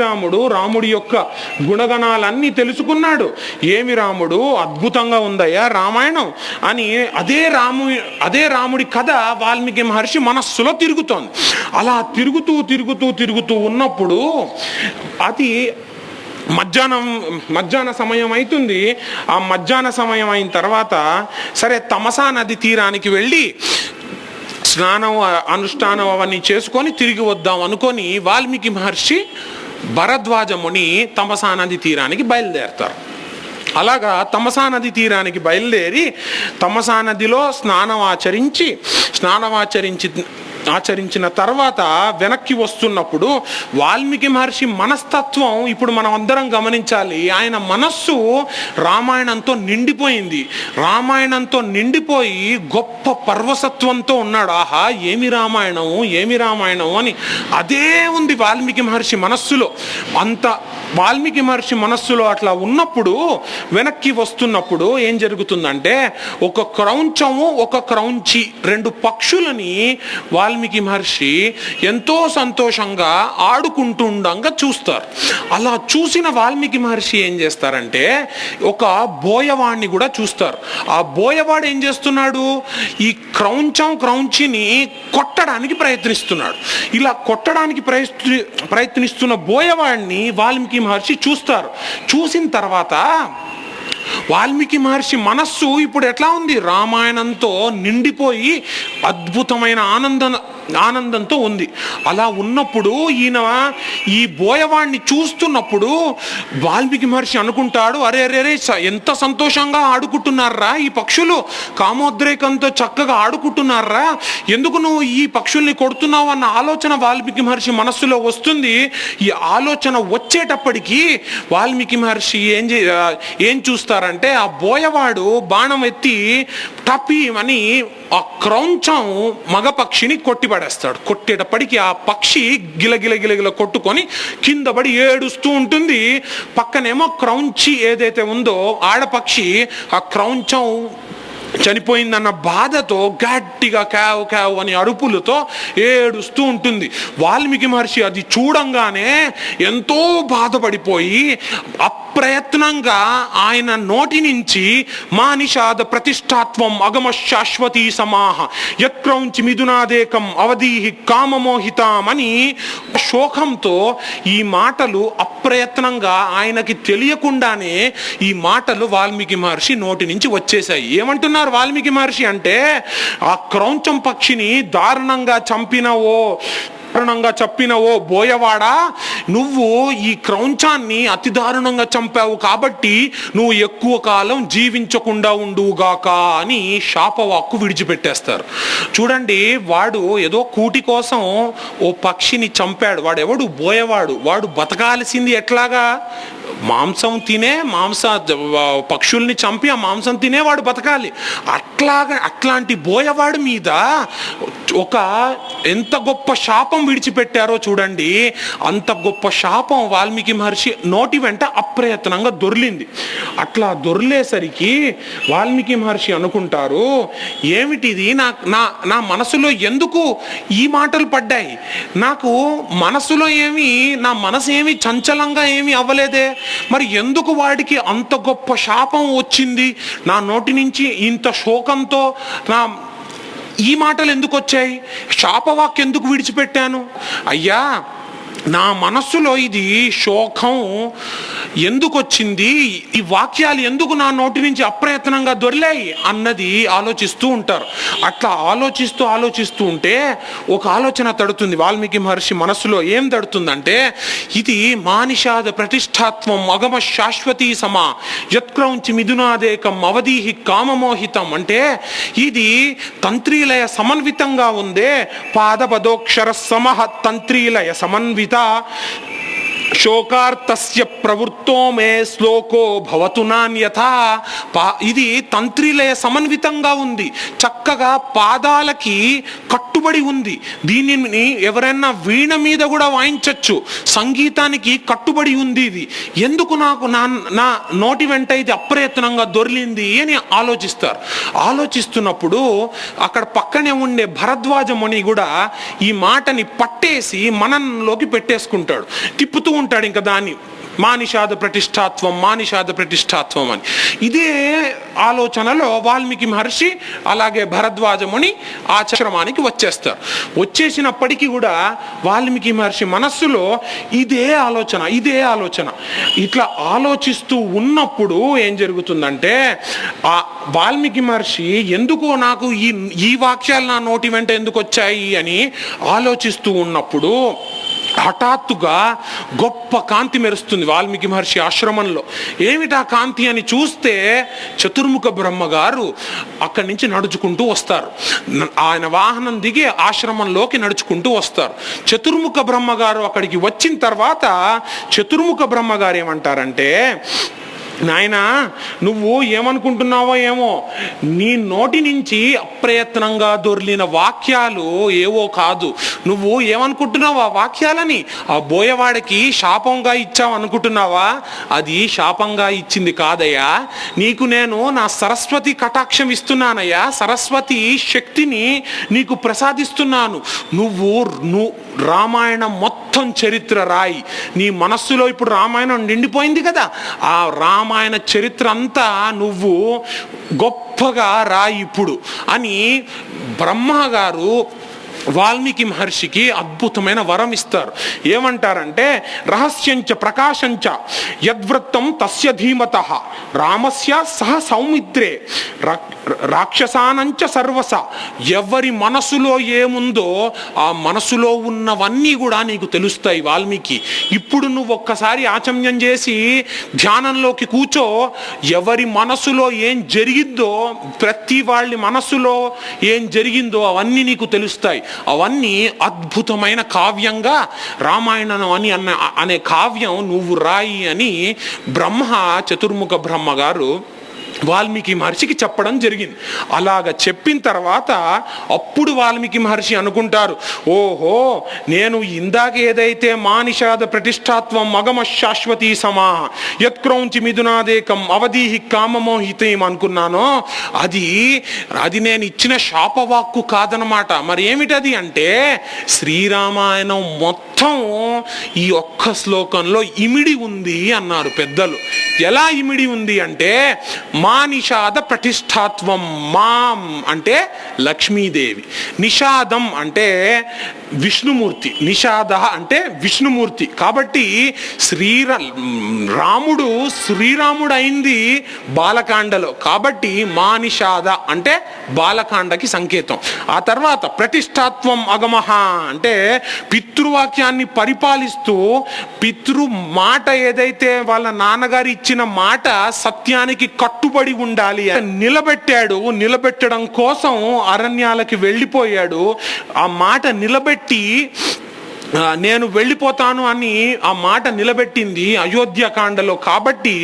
రాముడు రాముడి యొక్క గుణగణాలన్నీ తెలుసుకున్నాడు. ఏమి రాముడు, అద్భుతంగా ఉందయ్యా రామాయణం అని అదే రాముడి కథ వాల్మీకి మహర్షి మనస్సులో తిరుగుతోంది. అలా తిరుగుతూ ఉన్నప్పుడు అది మధ్యాహ్న సమయం అవుతుంది. ఆ మధ్యాహ్న సమయం అయిన తర్వాత సరే తమసా నది తీరానికి వెళ్ళి స్నానం అనుష్ఠానం అవన్నీ చేసుకొని తిరిగి వద్దాం అనుకొని వాల్మీకి మహర్షి భరద్వాజ ముని తమసా నది తీరానికి బయలుదేరతారు. అలాగా తమసా నది తీరానికి బయలుదేరి తమసా నదిలో స్నానం ఆచరించిన తర్వాత వెనక్కి వస్తున్నప్పుడు వాల్మీకి మహర్షి మనస్తత్వం ఇప్పుడు మనం అందరం గమనించాలి. ఆయన మనస్సు రామాయణంతో నిండిపోయింది. రామాయణంతో నిండిపోయి గొప్ప పర్వసత్వంతో ఉన్నాడు. ఆహా, ఏమి రామాయణం అని అదే ఉంది వాల్మీకి మహర్షి మనస్సులో. అంత వాల్మీకి మహర్షి మనస్సులో అట్లా ఉన్నప్పుడు వెనక్కి వస్తున్నప్పుడు ఏం జరుగుతుందంటే, ఒక క్రౌంచము ఒక క్రౌంచి, రెండు పక్షులని వాల్మీకి మహర్షి ఎంతో సంతోషంగా ఆడుకుంటుండగా చూస్తారు. అలా చూసిన వాల్మీకి మహర్షి ఏం చేస్తారంటే, ఒక బోయవాడిని కూడా చూస్తారు. ఆ బోయవాడు ఏం చేస్తున్నాడు, ఈ క్రౌంచిని కొట్టడానికి ప్రయత్నిస్తున్నాడు. ఇలా కొట్టడానికి ప్రయత్నిస్తున్న బోయవాడిని వాల్మీకి మహర్షి చూస్తారు. చూసిన తర్వాత వాల్మీకి మహర్షి మనస్సు ఇప్పుడు ఎట్లా ఉంది, రామాయణంతో నిండిపోయి అద్భుతమైన ఆనందంతో ఉంది. అలా ఉన్నప్పుడు ఈయన ఈ బోయవాడిని చూస్తున్నప్పుడు వాల్మీకి మహర్షి అనుకుంటాడు, అరే ఎంత సంతోషంగా ఆడుకుంటున్నారా ఈ పక్షులు, కామోద్రేకంతో చక్కగా ఆడుకుంటున్నారా, ఎందుకు నువ్వు ఈ పక్షుల్ని కొడుతున్నావు అన్న ఆలోచన వాల్మీకి మహర్షి మనస్సులో వస్తుంది. ఈ ఆలోచన వచ్చేటప్పటికి వాల్మీకి మహర్షి ఏం చూస్తారంటే, ఆ బోయవాడు బాణం ఎత్తి టపి అని ఆ క్రౌంచం మగ పక్షిని కొట్టిపడేస్తాడు. కొట్టేటప్పటికి ఆ పక్షి గిలగిల కొట్టుకొని కింద పడి ఏడుస్తూ ఉంటుంది. పక్కనేమో క్రౌంచి ఏదైతే ఉందో ఆడపక్షి ఆ క్రౌంచం చనిపోయిందన్న బాధతో గట్టిగా క్యావ్ అని అరుపులతో ఏడుస్తూ ఉంటుంది. వాల్మీకి మహర్షి అది చూడంగానే ఎంతో బాధపడిపోయి అప్రయత్నంగా ఆయన నోటి నుంచి మా నిషాద ప్రతిష్టాత్వం అగమ శాశ్వతీ సమాహ యత్క్రౌంచి మిథునాదేకం అవధీహి కామమోహితాం అని శోకంతో ఈ మాటలు అప్రయత్నంగా ఆయనకి తెలియకుండానే ఈ మాటలు వాల్మీకి మహర్షి నోటి నుంచి వచ్చేసాయి. ఏమంటున్నారు వాల్మీకి మహర్షి అంటే, ఆ క్రౌంచం పక్షిని దారుణంగా చంపినవో బోయవాడా, నువ్వు ఈ క్రౌంచాన్ని అతి దారుణంగా చంపావు కాబట్టి నువ్వు ఎక్కువ కాలం జీవించకుండా ఉండుగాక అని శాపవాక్కు విడిచిపెట్టేస్తారు. చూడండి, వాడు ఏదో కూటి కోసం ఓ పక్షిని చంపాడు. వాడెవడు, బోయవాడు. వాడు బతకాల్సింది ఎట్లాగా, పక్షుల్ని చంపి ఆ మాంసం తినేవాడు బతకాలి. అట్లాంటి బోయవాడి మీద ఎంత గొప్ప శాపం విడిచిపెట్టారో చూడండి. అంత గొప్ప శాపం వాల్మీకి మహర్షి నోటి వెంట అప్రయత్నంగా దొర్లింది. అట్లా దొర్లేసరికి వాల్మీకి మహర్షి అనుకుంటారు, ఏమిటిది, నా మనసులో ఎందుకు ఈ మాటలు పడ్డాయి, నాకు మనసులో నా మనసు ఏమి చంచలంగా ఏమి అవ్వలేదే, మరి ఎందుకు వాడికి అంత గొప్ప శాపం వచ్చింది, నా నోటి నుంచి ఇంత శోకంతో ఈ మాటలు ఎందుకు వచ్చాయి, శాపవాక్యం ఎందుకు విడిచిపెట్టాను, అయ్యా నా మనస్సులో ఇది శోకం, ఎందుకు వచ్చింది, ఈ వాక్యాలు ఎందుకు నా నోటి నుంచి అప్రయత్నంగా దొరిలాయి అన్నది ఆలోచిస్తూ ఉంటారు. అట్లా ఆలోచిస్తూ ఉంటే ఒక ఆలోచన తడుతుంది వాల్మీకి మహర్షి మనస్సులో. ఏం తడుతుందంటే, ఇది మానిషాద ప్రతిష్టాత్వం అగమ శాశ్వతీ సమా యత్క్రౌంచి మిథునాదేకం అవధీహి కామమోహితం. అంటే ఇది తంత్రీలయ సమన్వితంగా ఉందే. పాదపదోక్షర సమహ తంత్రీలయ సమన్విత శోకార్తస్య ప్రవృత్తో మే శ్లోకో భవతు నాన్యథా. ఇది తంత్రిలయ సమన్వితంగా ఉంది, చక్కగా పాదాలకి కట్టుబడి ఉంది. దీనిని ఎవరైనా వీణ మీద కూడా వాయించవచ్చు, సంగీతానికి కట్టుబడి ఉంది. ఇది ఎందుకు నాకు నా నోటి వెంట ఇది అప్రయత్నంగా దొరికింది అని ఆలోచిస్తారు. ఆలోచిస్తున్నప్పుడు అక్కడ పక్కనే ఉండే భరద్వాజ ముని కూడా ఈ మాటని పట్టేసి మనలోకి పెట్టేసుకుంటాడు, తిప్పుతూ ఉంటాడు ఇంకా దాన్ని, మానిషాద ప్రతిష్టాత్వం అని. ఇదే ఆలోచనలో వాల్మీకి మహర్షి అలాగే భరద్వాజముని ఆశ్రమానికి వచ్చేస్తారు. వచ్చేసినప్పటికీ కూడా వాల్మీకి మహర్షి మనస్సులో ఇదే ఆలోచన. ఇట్లా ఆలోచిస్తూ ఉన్నప్పుడు ఏం జరుగుతుందంటే, ఆ వాల్మీకి మహర్షి ఎందుకు నాకు ఈ వాక్యాలు నా నోటి వెంట ఎందుకు వచ్చాయి అని ఆలోచిస్తూ ఉన్నప్పుడు హఠాత్తుగా గొప్ప కాంతి మెరుస్తుంది వాల్మీకి మహర్షి ఆశ్రమంలో. ఏమిటా కాంతి అని చూస్తే చతుర్ముఖ బ్రహ్మగారు అక్కడి నుంచి నడుచుకుంటూ వస్తారు. ఆయన వాహనం దిగి ఆశ్రమంలోకి నడుచుకుంటూ వస్తారు. చతుర్ముఖ బ్రహ్మగారు అక్కడికి వచ్చిన తర్వాత చతుర్ముఖ బ్రహ్మగారు ఏమంటారంటే, నాయనా, నువ్వు ఏమనుకుంటున్నావో ఏమో, నీ నోటి నుంచి అప్రయత్నంగా దొర్లిన వాక్యాలు ఏవో కాదు. నువ్వు ఏమనుకుంటున్నావు ఆ వాక్యాలని? ఆ బోయవాడికి శాపంగా ఇచ్చావు అనుకుంటున్నావా? అది శాపంగా ఇచ్చింది కాదయ్యా, నీకు నేను నా సరస్వతి కటాక్షం ఇస్తున్నానయ్యా, సరస్వతి శక్తిని నీకు ప్రసాదిస్తున్నాను. నువ్వు రామాయణం మొత్తం చరిత్ర రాయి. నీ మనస్సులో ఇప్పుడు రామాయణం నిండిపోయింది కదా, ఆ రామాయణ చరిత్ర అంతా నువ్వు గొప్పగా రాయి ఇప్పుడు అని బ్రహ్మగారు వాల్మీకి మహర్షికి అద్భుతమైన వరం ఇస్తారు. ఏమంటారంటే, రహస్యంచ ప్రకాశంచ యద్వృత్తం తస్య ధీమతః రామస్య సహ సౌమిత్రే రాక్షసానంచ సర్వస. ఎవరి మనసులో ఏముందో ఆ మనసులో ఉన్నవన్నీ కూడా నీకు తెలుస్తాయి వాల్మీకి. ఇప్పుడు నువ్వు ఒక్కసారి ఆచమ్యం చేసి ధ్యానంలోకి కూర్చో, ఎవరి మనసులో ఏం జరిగిందో, ప్రతి వాళ్ళ మనసులో ఏం జరిగిందో అవన్నీ నీకు తెలుస్తాయి. అవన్నీ అద్భుతమైన కావ్యంగా రామాయణం అనే కావ్యం నువ్వు రాయి అని చతుర్ముఖ బ్రహ్మగారు వాల్మీకి మహర్షికి చెప్పడం జరిగింది. అలాగ చెప్పిన తర్వాత అప్పుడు వాల్మీకి మహర్షి అనుకుంటారు, ఓహో, నేను ఇందాక ఏదైతే మానిషాద ప్రతిష్టాత్వం అగమ శాశ్వతీ సమా యత్క్రౌంచి మిథునాదేకం అవధీహి కామమోహితం అనుకున్నానో అది నేను ఇచ్చిన శాపవాక్కు కాదనమాట. మరి ఏమిటది అంటే, శ్రీరామాయణం మొత్తం ఈ ఒక్క శ్లోకంలో ఇమిడి ఉంది అన్నారు పెద్దలు. ఎలా ఇమిడి ఉంది అంటే, మానిషాద ప్రతిష్టాత్వం. మాం అంటే లక్ష్మీదేవి, నిషాదం అంటే విష్ణుమూర్తి, నిషాద అంటే విష్ణుమూర్తి. కాబట్టి రాముడు శ్రీరాముడు అయింది బాలకాండలో, కాబట్టి మానిషాద అంటే బాలకాండకి సంకేతం. ఆ తర్వాత ప్రతిష్టాత్వం అగమహ అంటే పితృవాక్యాన్ని పరిపాలిస్తూ పితృ మాట ఏదైతే వాళ్ళ నాన్నగారు ఇచ్చిన మాట సత్యానికి కట్టుబడి ఉండాలి నిలబెట్టడం కోసం అరణ్యాలకి వెళ్ళిపోయాడు. ఆ మాట నిలబెట్టి నేను వెళ్ళిపోతాను అని ఆ మాట నిలబెట్టింది అయోధ్యకాండలో. కాబట్టి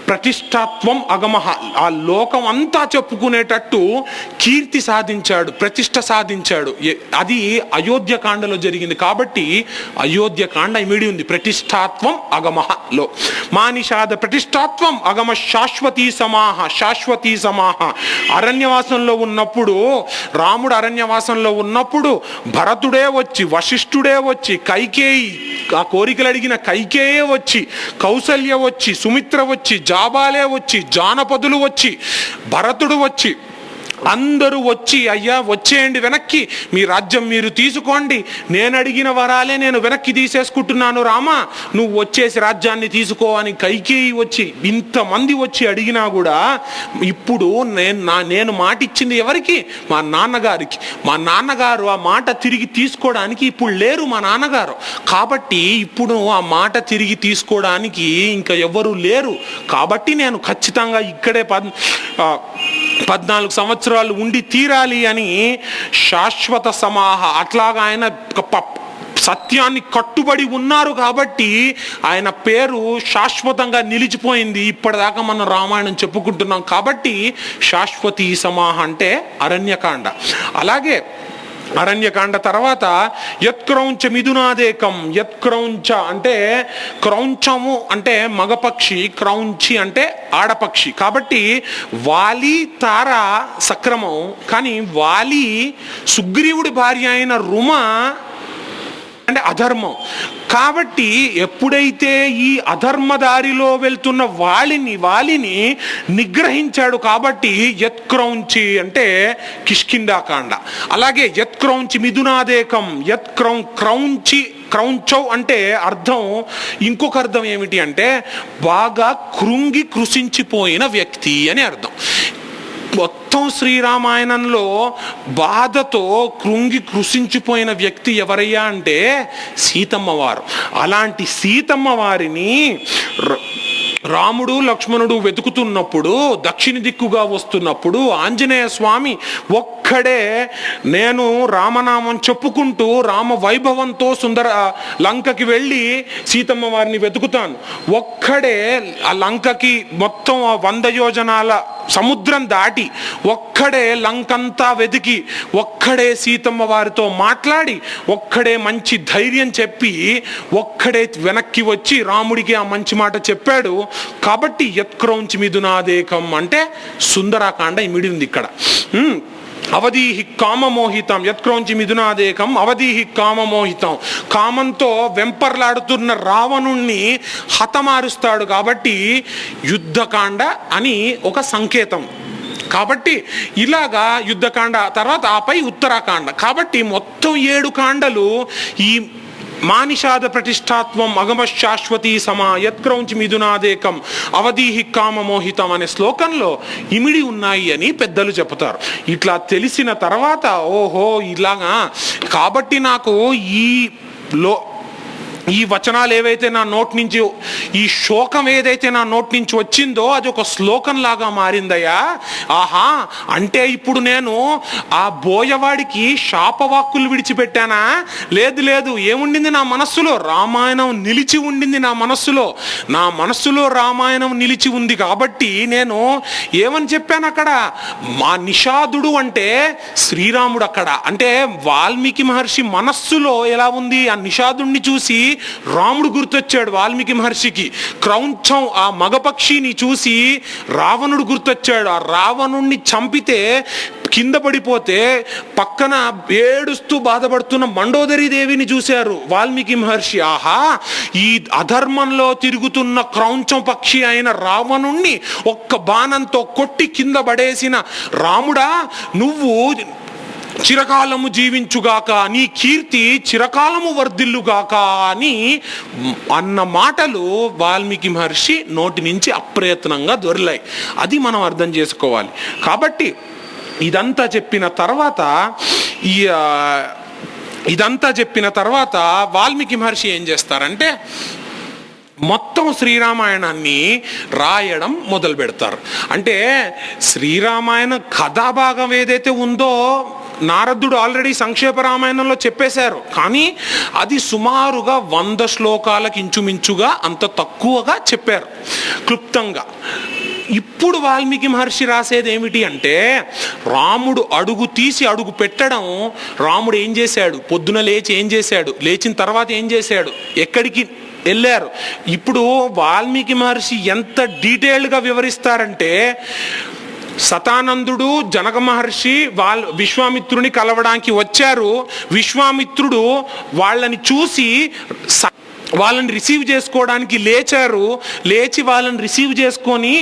ప్రతిష్టాత్వం అగమహ, ఆ లోకం అంతా చెప్పుకునేటట్టు కీర్తి సాధించాడు, ప్రతిష్ట సాధించాడు. అది అయోధ్యకాండలో జరిగింది. కాబట్టి అయోధ్యకాండ ఇమిడి ఉంది ప్రతిష్టాత్వం అగమహలో. మానిషాద ప్రతిష్టాత్వం అగమ శాశ్వతీ సమాహ. అరణ్యవాసంలో ఉన్నప్పుడు, రాముడు అరణ్యవాసంలో ఉన్నప్పుడు భరతుడే వచ్చి, వశిష్ఠుడే వచ్చి, కైకేయి ఆ కోరికలు అడిగిన కైకేయే వచ్చి, కౌసల్య వచ్చి, సుమిత్ర వచ్చి, జాబాలే వచ్చి, జానపదులు వచ్చి, భరతుడు వచ్చి అందరూ వచ్చి అయ్యా వచ్చేయండి వెనక్కి, మీ రాజ్యం మీరు తీసుకోండి, నేను అడిగిన వరాలే నేను వెనక్కి తీసేసుకుంటున్నాను రామా, నువ్వు వచ్చేసి రాజ్యాన్ని తీసుకో అని కైకేయి వచ్చి ఇంతమంది వచ్చి అడిగినా కూడా ఇప్పుడు నేను మాట ఇచ్చింది ఎవరికి? మా నాన్నగారికి. మా నాన్నగారు ఆ మాట తిరిగి తీసుకోవడానికి ఇప్పుడు లేరు మా నాన్నగారు. కాబట్టి ఇప్పుడు ఆ మాట తిరిగి తీసుకోవడానికి ఇంకా ఎవరు లేరు. కాబట్టి నేను ఖచ్చితంగా ఇక్కడే 14 సంవత్సరాలు ఉండి తీరాలి అని శాశ్వత సమాహ, అట్లాగా ఆయన సత్యాన్ని కట్టుబడి ఉన్నారు కాబట్టి ఆయన పేరు శాశ్వతంగా నిలిచిపోయింది. ఇప్పటిదాకా మనం రామాయణం చెప్పుకుంటున్నాం కాబట్టి శాశ్వతీ సమాహ అంటే అరణ్యకాండ. అలాగే అరణ్యకాండ తర్వాత యత్క్రౌంచ మిథునాదేకం. యత్క్రౌంచ అంటే క్రౌంచము అంటే మగపక్షి, క్రౌంచి అంటే ఆడపక్షి. కాబట్టి వాలి తార సక్రమం, కానీ వాలి సుగ్రీవుడి భార్య అయిన రుమ అంటే అధర్మం. కాబట్టి ఎప్పుడైతే ఈ అధర్మదారిలో వెళ్తున్న వాలిని నిగ్రహించాడు కాబట్టి యత్క్రౌంచి అంటే కిష్కింధాకాండ. అలాగే యత్క్రౌంచి మిథునాదేకం. క్రౌంచౌ అంటే అర్థం, ఇంకొక అర్థం ఏమిటి అంటే బాగా కృంగి కృషించిపోయిన వ్యక్తి అని అర్థం. మొత్తం శ్రీరామాయణంలో బాధతో కృంగి కృషించిపోయిన వ్యక్తి ఎవరయ్యా అంటే సీతమ్మ వారు. అలాంటి సీతమ్మ వారిని రాముడు లక్ష్మణుడు వెతుకుతున్నప్పుడు, దక్షిణ దిక్కుగా వస్తున్నప్పుడు ఆంజనేయ స్వామి ఒక్కడే నేను రామనామం చెప్పుకుంటూ రామ వైభవంతో సుందర లంకకి వెళ్ళి సీతమ్మ వారిని వెతుకుతాను. ఒక్కడే ఆ లంకకి మొత్తం 100 యోజనాల సముద్రం దాటి ఒక్కడే లంకంతా వెతికి ఒక్కడే సీతమ్మ వారితో మాట్లాడి ఒక్కడే మంచి ధైర్యం చెప్పి ఒక్కడే వెనక్కి వచ్చి రాముడికి ఆ మంచి మాట చెప్పాడు. కాబట్టి యత్క్రౌంచి మిథునాదేకం అంటే సుందరాకాండ ఇమిడి ఉంది ఇక్కడ. అవధీహి కామమోహితం. యత్క్రౌంచి మిథునాదేకం అవధీహి కామమోహితం. కామంతో వెంపర్లాడుతున్న రావణుణ్ణి హతమారుస్తాడు కాబట్టి యుద్ధకాండ అని ఒక సంకేతం. కాబట్టి ఇలాగా యుద్ధకాండ తర్వాత ఆపై ఉత్తరాకాండ. కాబట్టి మొత్తం 7 కాండలు ఈ మానిషాద ప్రతిష్టాత్వం అగమ శాశ్వతీ సమా యత్క్రౌంచి మిథునాదేకం అవధీహి కామమోహితం అనే శ్లోకంలో ఇమిడి ఉన్నాయి అని పెద్దలు చెప్తారు. ఇట్లా తెలిసిన తర్వాత ఓహో ఇలాగా, కాబట్టి నాకు ఈ వచనాలు ఏవైతే నా నోటి నుంచి, ఈ శోకం ఏదైతే నా నోటి నుంచి వచ్చిందో అది ఒక శ్లోకం లాగా మారిందయ్యా. ఆహా, అంటే ఇప్పుడు నేను ఆ బోయవాడికి శాపవాక్కులు విడిచిపెట్టానా? లేదు, ఏముండింది నా మనస్సులో? రామాయణం నిలిచి ఉండింది నా మనస్సులో రామాయణం నిలిచి ఉంది. కాబట్టి నేను ఏమని చెప్పాను అక్కడ? మా నిషాదుడు అంటే శ్రీరాముడు. అక్కడ అంటే వాల్మీకి మహర్షి మనస్సులో ఎలా ఉంది? ఆ నిషాదుణ్ణి చూసి రాముడు గుర్తొచ్చాడు వాల్మీకి మహర్షికి. క్రౌంచం ఆ మగపక్షిని చూసి రావణుడు గుర్తొచ్చాడు. ఆ రావణుణ్ణి చంపితే కింద పడిపోతే పక్కన ఏడుస్తూ బాధపడుతున్న మండోదరి దేవిని చూశారు వాల్మీకి మహర్షి. ఆహా, ఈ అధర్మంలో తిరుగుతున్న క్రౌంచం పక్షి అయిన రావణుణ్ణి ఒక్క బాణంతో కొట్టి కింద పడేసిన రాముడా, నువ్వు చిరకాలము జీవించుగాక, నీ కీర్తి చిరకాలము వర్ధిల్లుగాక అని అన్న మాటలు వాల్మీకి మహర్షి నోటి నుంచి అప్రయత్నంగా దొరిలాయి. అది మనం అర్థం చేసుకోవాలి. కాబట్టి ఇదంతా చెప్పిన తర్వాత వాల్మీకి మహర్షి ఏం చేస్తారంటే మొత్తం శ్రీరామాయణాన్ని రాయడం మొదలు పెడతారు. అంటే శ్రీరామాయణ కథాభాగం ఏదైతే ఉందో నారదుడు ఆల్రెడీ సంక్షేప రామాయణంలో చెప్పేశారు. కానీ అది సుమారుగా 100 శ్లోకాలకు ఇంచుమించుగా అంత తక్కువగా చెప్పారు క్లుప్తంగా. ఇప్పుడు వాల్మీకి మహర్షి రాసేది ఏమిటి అంటే రాముడు అడుగు తీసి అడుగు పెట్టడం. రాముడు ఏం చేశాడు? పొద్దున లేచి ఏం చేశాడు? లేచిన తర్వాత ఏం చేశాడు? ఎక్కడికి వెళ్ళారు? ఇప్పుడు వాల్మీకి మహర్షి ఎంత డీటెయిల్డ్గా వివరిస్తారంటే సతానందుడు జనక మహర్షి విశ్వామిత్రుని కలవడానికి వచ్చారు. విశ్వామిత్రుడు వాళ్ళని చూసి వాళ్ళని రిసీవ్ చేసుకోవడానికి లేచారు. లేచి వాళ్ళని రిసీవ్ చేసుకొని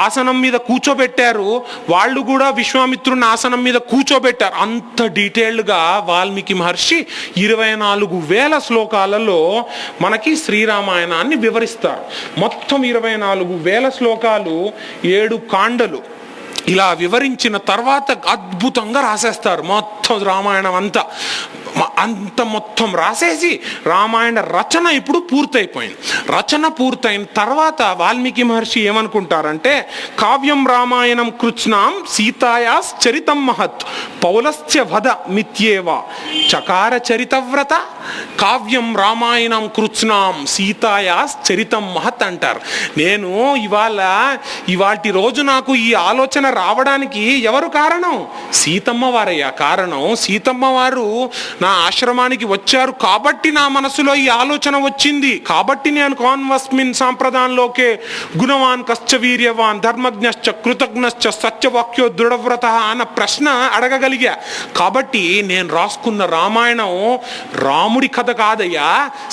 ఆసనం మీద కూర్చోబెట్టారు. వాళ్ళు కూడా విశ్వామిత్రుని ఆసనం మీద కూర్చోబెట్టారు. అంత డీటెయిల్డ్గా వాల్మీకి మహర్షి 24,000 శ్లోకాలలో మనకి శ్రీరామాయణాన్ని వివరిస్తారు. మొత్తం 24,000 శ్లోకాలు, 7 కాండలు ఇలా వివరించిన తర్వాత అద్భుతంగా రాసేస్తారు మొత్తం రామాయణం అంత మొత్తం రాసేసి రామాయణ రచన ఇప్పుడు పూర్తయిపోయింది. రచన పూర్తయిన తర్వాత వాల్మీకి మహర్షి ఏమనుకుంటారంటే, కావ్యం రామాయణం కృత్స్నాం సీతాయాస్ చరితం మహత్ పౌలస్య వధ మిత్యేవ చకార చరితవ్రత కావ్యం రామాయణం కృత్స్నాం సీతాయాస్ చరితం మహత్ అంటారు. నేను ఇవాటి రోజు నాకు ఈ ఆలోచన రావడానికి ఎవరు కారణం? సీతమ్మ వారయ్యా కారణం. సీతమ్మ వారు నా ఆశ్రమానికి వచ్చారు కాబట్టి నా మనసులో ఈ ఆలోచన వచ్చింది. కాబట్టి నేను కాన్వస్మిన్ సాంప్రదాయంలోకే గుణవాన్ కశ్చ వీర్యవాన్ ధర్మజ్ఞశ్చ కృతజ్ఞశ్చ సత్యవాక్యో దృఢవ్రత అన్న ప్రశ్న అడగగలిగా. కాబట్టి నేను రాసుకున్న రామాయణం రాముడి కథ కాదయ్యా,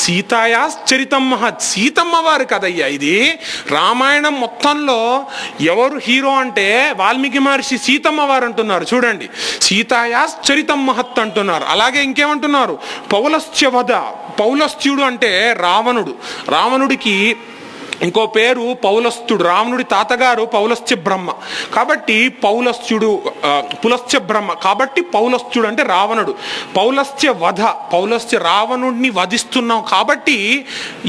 సీతాయా చరితం మహత్, సీతమ్మ వారి కథయ్యా ఇది. రామాయణం మొత్తంలో ఎవరు హీరో అంటే వాల్మీకి మహర్షి సీతమ్మ వారు అంటున్నారు. చూడండి, సీతాయా చరితం మహత్ అంటున్నారు. అలాగే ఇంకేమంటున్నారు? పౌలస్త్య వధ. పౌలస్త్యుడు అంటే రావణుడు. రావణుడికి ఇంకో పేరు పౌలస్త్యుడు. రావణుడి తాతగారు పౌలస్త్య బ్రహ్మ కాబట్టి పులస్త్య బ్రహ్మ కాబట్టి పౌలస్త్యుడు అంటే రావణుడు. పౌలస్త్య వధ, పౌలస్త్య రావణుడిని వధిస్తున్నాం కాబట్టి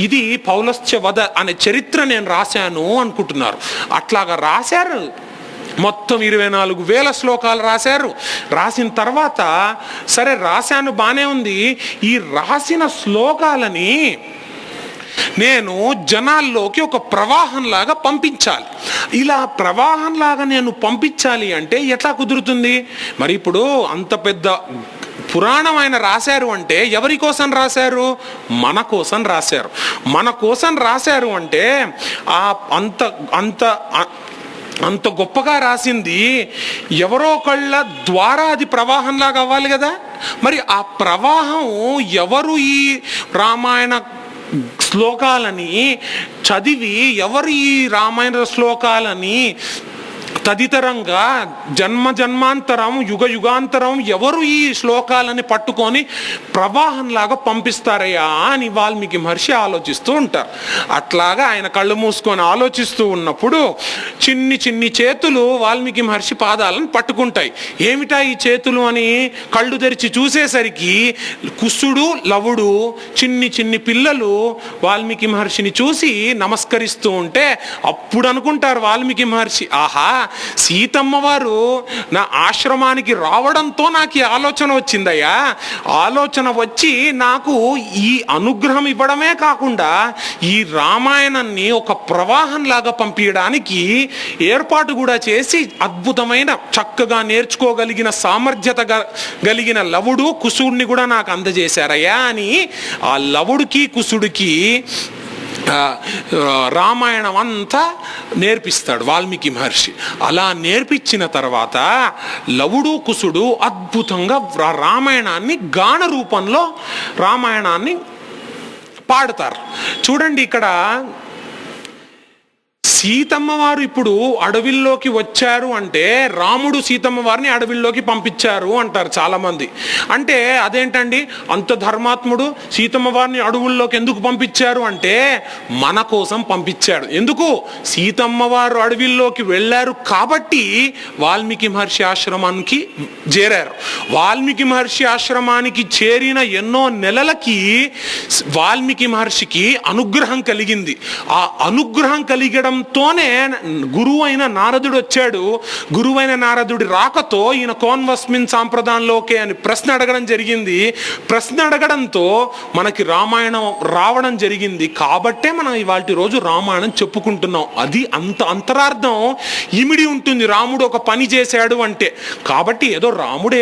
ఇది పౌలస్త్య వధ అనే చరిత్ర నేను రాశాను అనుకుంటున్నారు. అట్లాగా రాశారు. మొత్తం 24,000 శ్లోకాలు రాశారు. రాసిన తర్వాత సరే రాశాను, బానే ఉంది. ఈ రాసిన శ్లోకాలని నేను జనాల్లోకి ఒక ప్రవాహంలాగా పంపించాలి. ఇలా ప్రవాహంలాగా నేను పంపించాలి అంటే ఎట్లా కుదురుతుంది? మరి ఇప్పుడు అంత పెద్ద పురాణం ఆయన రాశారు అంటే ఎవరి కోసం రాశారు? మన కోసం రాశారు. మన కోసం రాశారు అంటే అంత గొప్పగా రాసింది ఎవరో కళ్ళ ద్వారా అది ప్రవాహంలాగా అవ్వాలి కదా. మరి ఆ ప్రవాహం ఎవరు? ఈ రామాయణ శ్లోకాలని చదివి ఎవరు ఈ రామాయణ శ్లోకాలని తదితరంగా జన్మాంతరం యుగ యుగాంతరం ఎవరు ఈ శ్లోకాలని పట్టుకొని ప్రవాహంలాగా పంపిస్తారయ్యా అని వాల్మీకి మహర్షి ఆలోచిస్తూ ఉంటారు. అట్లాగా ఆయన కళ్ళు మూసుకొని ఆలోచిస్తూ ఉన్నప్పుడు చిన్ని చేతులు వాల్మీకి మహర్షి పాదాలను పట్టుకుంటాయి. ఏమిటా ఈ చేతులు అని కళ్ళు తెరిచి చూసేసరికి కుసుడు లవుడు చిన్ని పిల్లలు వాల్మీకి మహర్షిని చూసి నమస్కరిస్తూ ఉంటే అప్పుడు అనుకుంటారు వాల్మీకి మహర్షి, ఆహా, సీతమ్మ వారు నా ఆశ్రమానికి రావడంతో నాకు ఈ ఆలోచన వచ్చిందయ్యా. ఆలోచన వచ్చి నాకు ఈ అనుగ్రహం ఇవ్వడమే కాకుండా ఈ రామాయణాన్ని ఒక ప్రవాహంలాగా పంపించడానికి ఏర్పాటు కూడా చేసి అద్భుతమైన చక్కగా నేర్చుకోగలిగిన సామర్థ్యత కలిగిన లవుడు కుసుడిని కూడా నాకు అందజేశారయ్యా అని ఆ లవుడికి కుసుడికి రామాయణం అంతా నేర్పిస్తాడు వాల్మీకి మహర్షి. అలా నేర్పించిన తర్వాత లవుడు కుసుడు అద్భుతంగా రామాయణాన్ని గాన రూపంలో రామాయణాన్ని పాడతారు. చూడండి, ఇక్కడ సీతమ్మ వారు ఇప్పుడు అడవిల్లోకి వచ్చారు అంటే రాముడు సీతమ్మ వారిని అడవిల్లోకి పంపించారు అంటారు చాలా మంది. అంటే అదేంటండి, అంత ధర్మాత్ముడు సీతమ్మ వారిని అడవుల్లోకి ఎందుకు పంపించారు అంటే మన కోసం పంపించాడు. ఎందుకు? సీతమ్మ వారు అడవిల్లోకి వెళ్ళారు కాబట్టి వాల్మీకి మహర్షి ఆశ్రమానికి చేరారు. వాల్మీకి మహర్షి ఆశ్రమానికి చేరిన ఎన్నో నెలలకి వాల్మీకి మహర్షికి అనుగ్రహం కలిగింది. ఆ అనుగ్రహం కలిగడం తోనే గురువు అయిన నారదుడు వచ్చాడు. గురువైన నారదుడి రాకతో ఈయన కోన్వస్మిన్ సాంప్రదాయంలోకే అని ప్రశ్న అడగడం జరిగింది. ప్రశ్న అడగడంతో మనకి రామాయణం రావడం జరిగింది. కాబట్టే మనం ఇవాళ రోజు రామాయణం చెప్పుకుంటున్నాం. అది అంత అంతరార్థం ఇమిడి ఉంటుంది రాముడు ఒక పని చేశాడు అంటే. కాబట్టి రాముడు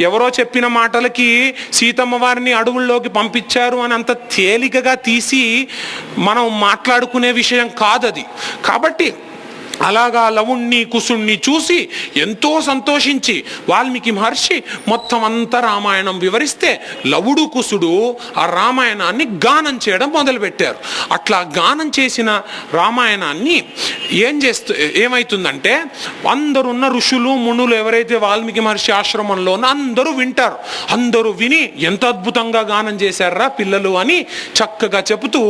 ఎవరో చెప్పిన మాటలకి సీతమ్మ వారిని అడవుల్లోకి పంపించారు అని అంత తేలికగా తీసి మనం మాట్లాడుకునే విషయం కాదది. కాబట్టి అలాగా లవుణ్ణి కుశుణ్ణి చూసి ఎంతో సంతోషించి వాల్మీకి మహర్షి మొత్తం అంతా రామాయణం వివరిస్తే లవుడు కుశుడు ఆ రామాయణాన్ని గానం చేయడం మొదలుపెట్టారు. అట్లా గానం చేసిన రామాయణాన్ని ఏమైతుందంటే అందరున్న ఋషులు మునులు ఎవరైతే వాల్మీకి మహర్షి ఆశ్రమంలో అందరూ వింటారు. అందరూ విని ఎంత అద్భుతంగా గానం చేశారా పిల్లలు అని చక్కగా చెబుతూ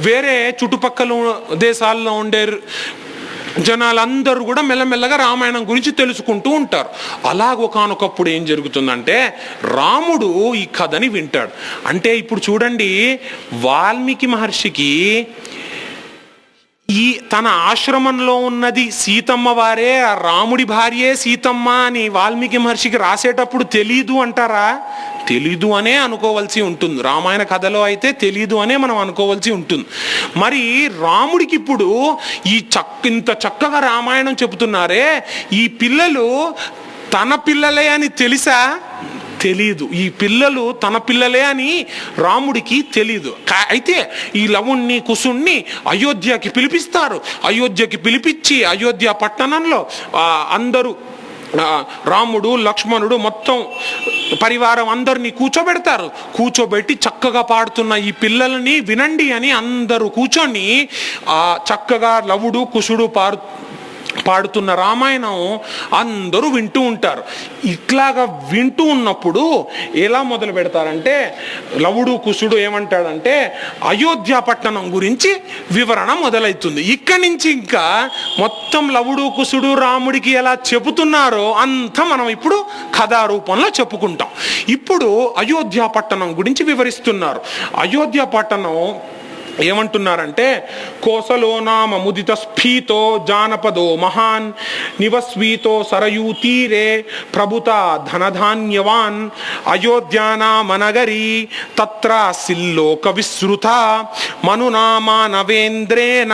వేరే చుట్టుపక్కల దేశాల్లో ఉండే జనాలందరూ కూడా మెల్లమెల్లగా రామాయణం గురించి తెలుసుకుంటూ ఉంటారు. అలాగొకనొకప్పుడు ఏం జరుగుతుందంటే రాముడు ఈ కథని వింటాడు. అంటే ఇప్పుడు చూడండి, వాల్మీకి మహర్షికి ఈ తన ఆశ్రమంలో ఉన్నది సీతమ్మ వారే, ఆ రాముడి భార్యే సీతమ్మ అని వాల్మీకి మహర్షికి రాసేటప్పుడు తెలీదు అంటారా? తెలీదు అనే అనుకోవాల్సి ఉంటుంది. రామాయణ కథలో అయితే తెలీదు అనే మనం అనుకోవాల్సి ఉంటుంది. మరి రాముడికి ఇప్పుడు ఇంత చక్కగా రామాయణం చెబుతున్నారే, ఈ పిల్లలు తన పిల్లలే అని తెలుసా? తెలీదు. ఈ పిల్లలు తన పిల్లలే అని రాముడికి తెలీదు. అయితే ఈ లవుణ్ణి కుశుణ్ణి అయోధ్యకి పిలిపిస్తారు. అయోధ్యకి పిలిపించి అయోధ్య పట్టణంలో అందరూ రాముడు లక్ష్మణుడు మొత్తం పరివారం అందరినీ కూర్చోబెడతారు. కూర్చోబెట్టి చక్కగా పాడుతున్న ఈ పిల్లలని వినండి అని అందరూ కూర్చొని చక్కగా లవుడు కుశుడు పాడుతున్న రామాయణం అందరూ వింటూ ఉంటారు. ఇట్లాగా వింటూ ఉన్నప్పుడు ఎలా మొదలు పెడతారంటే లవుడు కుశుడు ఏమంటాడంటే అయోధ్య పట్టణం గురించి వివరణ మొదలవుతుంది. ఇక్కడి నుంచి ఇంకా మొత్తం లవుడు కుశుడు రాముడికి ఎలా చెబుతున్నారో అంతా మనం ఇప్పుడు కథా రూపంలో చెప్పుకుంటాం. ఇప్పుడు అయోధ్య పట్టణం గురించి వివరిస్తున్నారు. అయోధ్య పట్టణం ఏమంటున్నారంటే కోసలో నామ ముదిత స్ఫీతో జానపదో మహాన్ నివస్వీతో సరయూ తీరే ప్రభుత ధనధాన్యవాన్ అయోధ్యానామనగరీ తత్ర సిల్లోక విశ్రుత మనునామా నవేంద్రేణ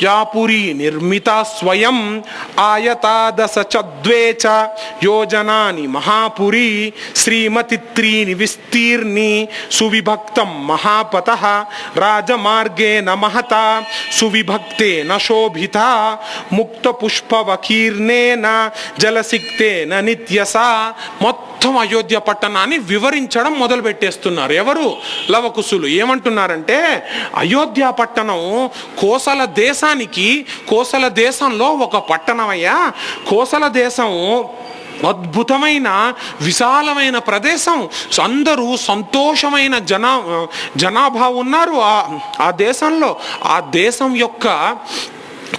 యాపురి నిర్మిత స్వయం ఆయతాదశ చద్వే చ యోజనాని మహాపురి శ్రీమతిత్రీని విస్తీర్ణి సువిభక్తం మహాపతః రాజమా మార్గేన మహతా సువిభక్తేన శోభితా ముక్త పుష్పవకీర్ణేన జలసిక్తేన నిత్యసా. మొత్తం అయోధ్య పట్టణాన్ని వివరించడం మొదలు పెట్టేస్తున్నారు. ఎవరు? లవకుశులు. ఏమంటున్నారంటే అయోధ్య పట్టణం కోసల దేశంలో ఒక పట్టణమయ్యా. కోసల దేశం అద్భుతమైన విశాలమైన ప్రదేశం. అందరూ సంతోషమైన జనాభా ఉన్నారు ఆ దేశంలో. ఆ దేశం యొక్క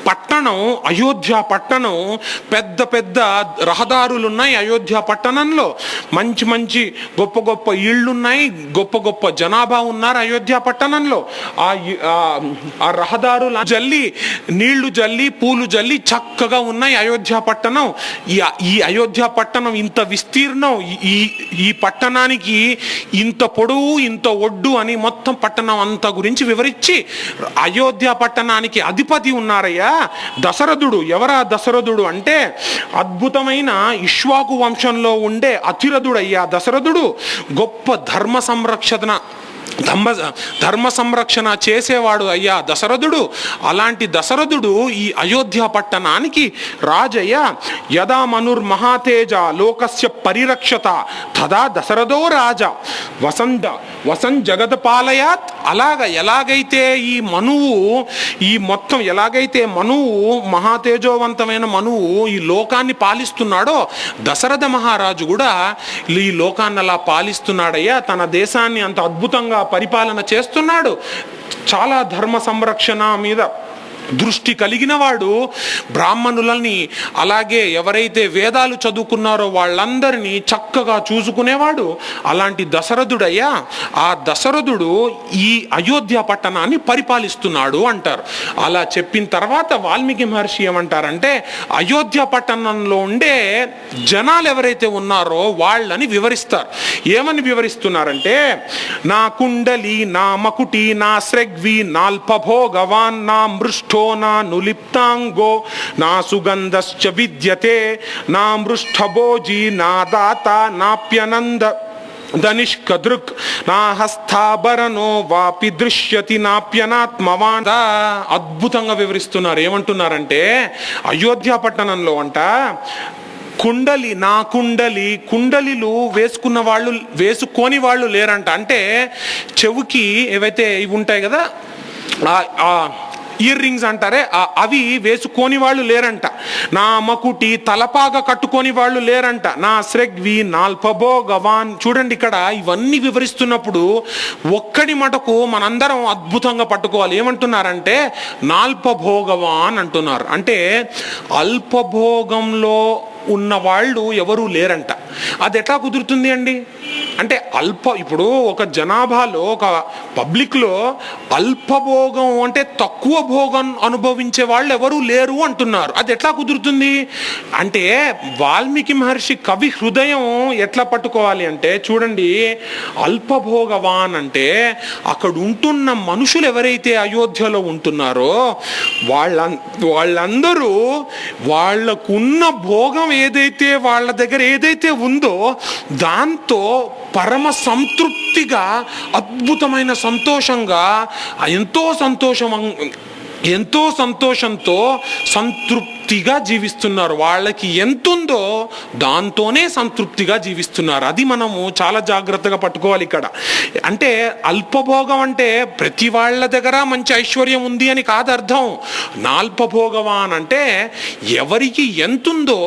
పట్టణం అయోధ్య పట్టణం పెద్ద పెద్ద రహదారులు ఉన్నాయి. అయోధ్య పట్టణంలో మంచి మంచి గొప్ప గొప్ప ఇళ్ళున్నాయి. గొప్ప గొప్ప జనాభా ఉన్నారు అయోధ్య పట్టణంలో. ఆ రహదారులు జల్లి నీళ్లు జల్లి పూలు జల్లి చక్కగా ఉన్నాయి అయోధ్య పట్టణం. ఈ అయోధ్య పట్టణం ఇంత విస్తీర్ణం, ఈ పట్టణానికి ఇంత పొడవు ఇంత ఒడ్డు అని మొత్తం పట్టణం అంతా గురించి వివరించి అయోధ్య పట్టణానికి అధిపతి ఉన్నారయ్యా దశరథుడు. ఎవరా దశరథుడు అంటే అద్భుతమైన ఇక్ష్వాకు వంశంలో ఉండే అతిరథుడయ్యా దశరథుడు. గొప్ప ధర్మ సంరక్షణ చేసేవాడు అయ్యా దశరథుడు. అలాంటి దశరథుడు ఈ అయోధ్య పట్టణానికి రాజయ్య. యదా మనుర్మహాతేజ లోకస్య పరిరక్షత తదా దశరథో రాజా వసన్ జగత్పాలయాత్. ఎలాగైతే మనువు మహాతేజోవంతమైన మనువు ఈ లోకాన్ని పాలిస్తున్నాడో దశరథ మహారాజు కూడా ఈ లోకాన్ని అలా పాలిస్తున్నాడయ్యా. తన దేశాన్ని అంత అద్భుతంగా పరిపాలన చేస్తున్నాడు. చాలా ధర్మ సంరక్షణ మీద దృష్టి కలిగిన వాడు. బ్రాహ్మణులని అలాగే ఎవరైతే వేదాలు చదువుకున్నారో వాళ్ళందరినీ చక్కగా చూసుకునేవాడు. అలాంటి దశరథుడయ్యా. ఆ దశరథుడు ఈ అయోధ్య పట్టణాన్ని పరిపాలిస్తున్నాడు అంటారు. అలా చెప్పిన తర్వాత వాల్మీకి మహర్షి ఏమంటారంటే అయోధ్య పట్టణంలో ఉండే జనాలు ఎవరైతే ఉన్నారో వాళ్ళని వివరిస్తారు. ఏమని వివరిస్తున్నారంటే నా కుండలి నా మకుటి నా స్రగ్వి నాల్పభోగవాన్ నా మృష్ఠ నా నులిప్తాంగో నా సుగంధశ్చ విద్యతే నా మృష్ఠభోజీ నా దాత నాప్యనంద ధనిష్కదృక్ నా హస్తాభరణో వాపి దృశ్యతి నాప్యనాత్మవాన్. అద్భుతంగా వివరిస్తున్నారు. ఏమంటున్నారంటే అయోధ్య పట్టణంలో అంట కుండలిలు వేసుకొని వాళ్ళు లేరంట. అంటే చెవుకి ఏవైతే ఇవి ఉంటాయి కదా, ఇయర్ రింగ్స్ అంటారే, అవి వేసుకొని వాళ్ళు లేరంట. నా మకుటి తలపాగా కట్టుకొని వాళ్ళు లేరంట. నా శ్రగ్వి నాల్పభోగవాన్. చూడండి, ఇక్కడ ఇవన్నీ వివరిస్తున్నప్పుడు ఒక్కడి మటుకు మనందరం అద్భుతంగా పట్టుకోవాలి. ఏమంటున్నారంటే నాల్పభోగవాన్ అంటున్నారు. అంటే అల్పభోగంలో ఉన్న వాళ్ళు ఎవరూ లేరంట. అది ఎట్లా కుదురుతుంది అండి? అంటే ఇప్పుడు ఒక జనాభాలో, ఒక పబ్లిక్లో అల్పభోగం అంటే తక్కువ భోగం అనుభవించే వాళ్ళు ఎవరూ లేరు అంటున్నారు. అది ఎట్లా కుదురుతుంది అంటే వాల్మీకి మహర్షి కవి హృదయం ఎట్లా పట్టుకోవాలి అంటే చూడండి, అల్పభోగవాన్ అంటే అక్కడ ఉంటున్న మనుషులు ఎవరైతే అయోధ్యలో ఉంటున్నారో వాళ్ళందరూ వాళ్ళకున్న భోగం ఏదైతే వాళ్ళ దగ్గర ఏదైతే ఉందో దాంతో పరమ సంతృప్తిగా, అద్భుతమైన సంతోషంగా, ఎంతో సంతోషంతో సంతృప్తిగా జీవిస్తున్నారు. వాళ్ళకి ఎంతుందో దాంతోనే సంతృప్తిగా జీవిస్తున్నారు. అది మనము చాలా జాగ్రత్తగా పట్టుకోవాలి ఇక్కడ. అంటే అల్పభోగం అంటే ప్రతి వాళ్ళ దగ్గర మంచి ఐశ్వర్యం ఉంది అని కాదు అర్థం. నాల్పభోగవాన్ అంటే ఎవరికి ఎంతుందో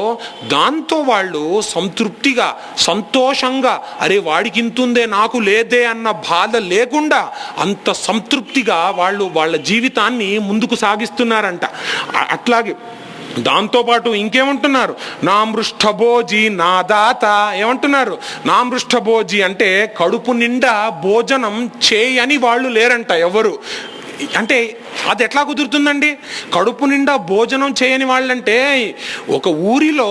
దాంతో వాళ్ళు సంతృప్తిగా, సంతోషంగా, అరే వాడికి ఇంతుందే నాకు లేదే అన్న బాధ లేకుండా అంత సంతృప్తిగా వాళ్ళు వాళ్ళ జీవితాన్ని ముందుకు సాగిస్తున్నారంట. అట్లాగే దాంతోపాటు ఇంకేమంటున్నారు, నా మృష్టభోజి నా దాత. ఏమంటున్నారు? నా మృష్టభోజి అంటే కడుపు నిండా భోజనం చేయని వాళ్ళు లేరంట ఎవరు. అంటే అది ఎట్లా కుదురుతుందండి? కడుపు నిండా భోజనం చేయని వాళ్ళంటే ఒక ఊరిలో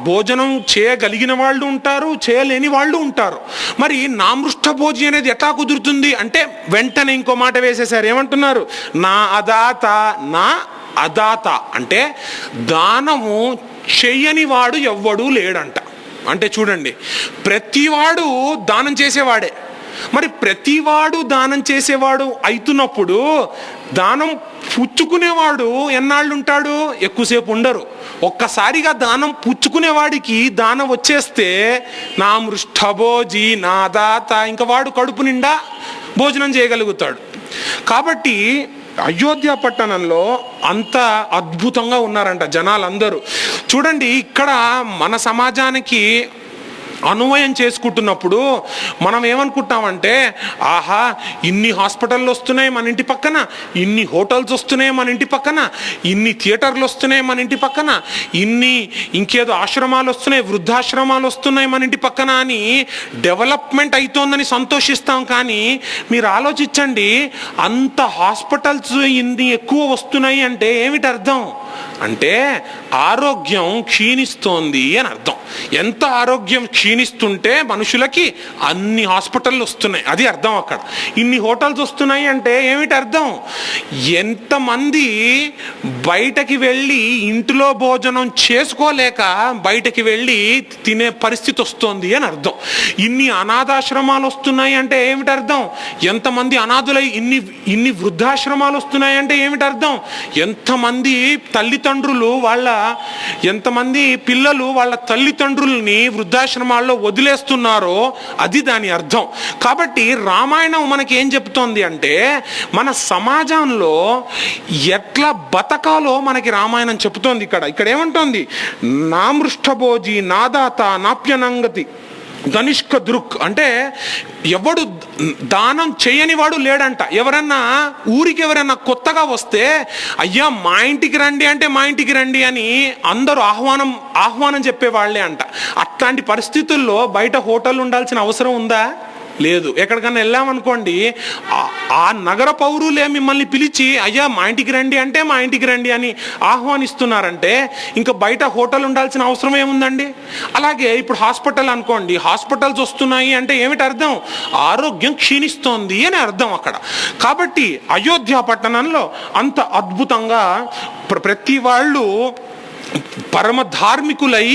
భోజనం చేయగలిగిన వాళ్ళు ఉంటారు, చేయలేని వాళ్ళు ఉంటారు. మరి నా మృష్టభోజి అనేది ఎట్లా కుదురుతుంది అంటే వెంటనే ఇంకో మాట వేసేసారు. ఏమంటున్నారు? నా అదాత. నా అదాత అంటే దానము చెయ్యని వాడు ఎవ్వడూ లేడంట. అంటే చూడండి, ప్రతివాడు దానం చేసేవాడే. మరి ప్రతివాడు దానం చేసేవాడు అవుతున్నప్పుడు దానం పుచ్చుకునేవాడు ఎన్నాళ్ళు ఉంటాడు? ఎక్కువసేపు ఉండరు. ఒక్కసారిగా దానం పుచ్చుకునేవాడికి దానం వచ్చేస్తే నా మృష్టభోజి నా దాత, ఇంకా వాడు కడుపు నిండా భోజనం చేయగలుగుతాడు. కాబట్టి అయోధ్య పట్టణంలో అంత అద్భుతంగా ఉన్నారంట జనాలందరూ. చూడండి, ఇక్కడ మన సమాజానికి అన్వయం చేసుకుంటున్నప్పుడు మనం ఏమనుకుంటామంటే, ఆహా ఇన్ని హాస్పిటళ్ళు వస్తున్నాయి మన ఇంటి పక్కన, ఇన్ని హోటల్స్ వస్తున్నాయి మన ఇంటి పక్కన, ఇన్ని థియేటర్లు వస్తున్నాయి మన ఇంటి పక్కన, ఇన్ని ఇంకేదో ఆశ్రమాలు వస్తున్నాయి, వృద్ధాశ్రమాలు వస్తున్నాయి మన ఇంటి పక్కన అని డెవలప్మెంట్ అవుతోందని సంతోషిస్తాం. కానీ మీరు ఆలోచించండి, అంత హాస్పిటల్స్ ఇన్ని ఎక్కువ వస్తున్నాయి అంటే ఏమిటి అర్థం? అంటే ఆరోగ్యం క్షీణిస్తోంది అని అర్థం. ఎంత ఆరోగ్యం క్షీణిస్తుంటే మనుషులకి అన్ని హాస్పిటళ్ళు వస్తున్నాయి, అది అర్థం. అక్కడ ఇన్ని హోటల్స్ వస్తున్నాయి అంటే ఏమిటి అర్థం? ఎంతమంది బయటకి వెళ్ళి ఇంట్లో భోజనం చేసుకోలేక బయటకి వెళ్ళి తినే పరిస్థితి వస్తుంది అని అర్థం. ఇన్ని అనాథాశ్రమాలు వస్తున్నాయి అంటే ఏమిటి అర్థం? ఎంతమంది అనాథులై ఇన్ని వృద్ధాశ్రమాలు వస్తున్నాయి అంటే ఏమిటి అర్థం? ఎంతమంది తల్లిదండ్రులు ఎంతమంది పిల్లలు వాళ్ళ తల్లిదండ్రుల్ని వృద్ధాశ్రమాల్లో వదిలేస్తున్నారో అది దాని అర్థం. కాబట్టి రామాయణం మనకి ఏం చెప్తోంది అంటే మన సమాజంలో ఎట్లా బతకాలో మనకి రామాయణం చెప్తోంది. ఇక్కడ ఏమంటోంది? నా మృష్టభోజి నాదాత నాప్యనంగతి ధనిష్క దృక్ అంటే ఎవడు దానం చేయని వాడు లేడంట. ఎవరన్నా కొత్తగా వస్తే అయ్యా మా ఇంటికి రండి అంటే మా ఇంటికి రండి అని అందరూ ఆహ్వానం చెప్పేవాళ్లే అంట. అట్లాంటి పరిస్థితుల్లో బయట హోటల్ ఉండాల్సిన అవసరం ఉందా? లేదు. ఎక్కడికన్నా వెళ్ళామనుకోండి, ఆ నగర పౌరులే మిమ్మల్ని పిలిచి అయ్యా మా ఇంటికి రండి అంటే మా ఇంటికి రండి అని ఆహ్వానిస్తున్నారంటే ఇంకా బయట హోటల్ ఉండాల్సిన అవసరం ఏముందండి? అలాగే ఇప్పుడు హాస్పిటల్ అనుకోండి, హాస్పిటల్స్ వస్తున్నాయి అంటే ఏమిటి అర్థం? ఆరోగ్యం క్షీణిస్తోంది అని అర్థం అక్కడ. కాబట్టి అయోధ్య పట్టణంలో అంత అద్భుతంగా ప్రతి వాళ్ళు పరమ ధార్మికులై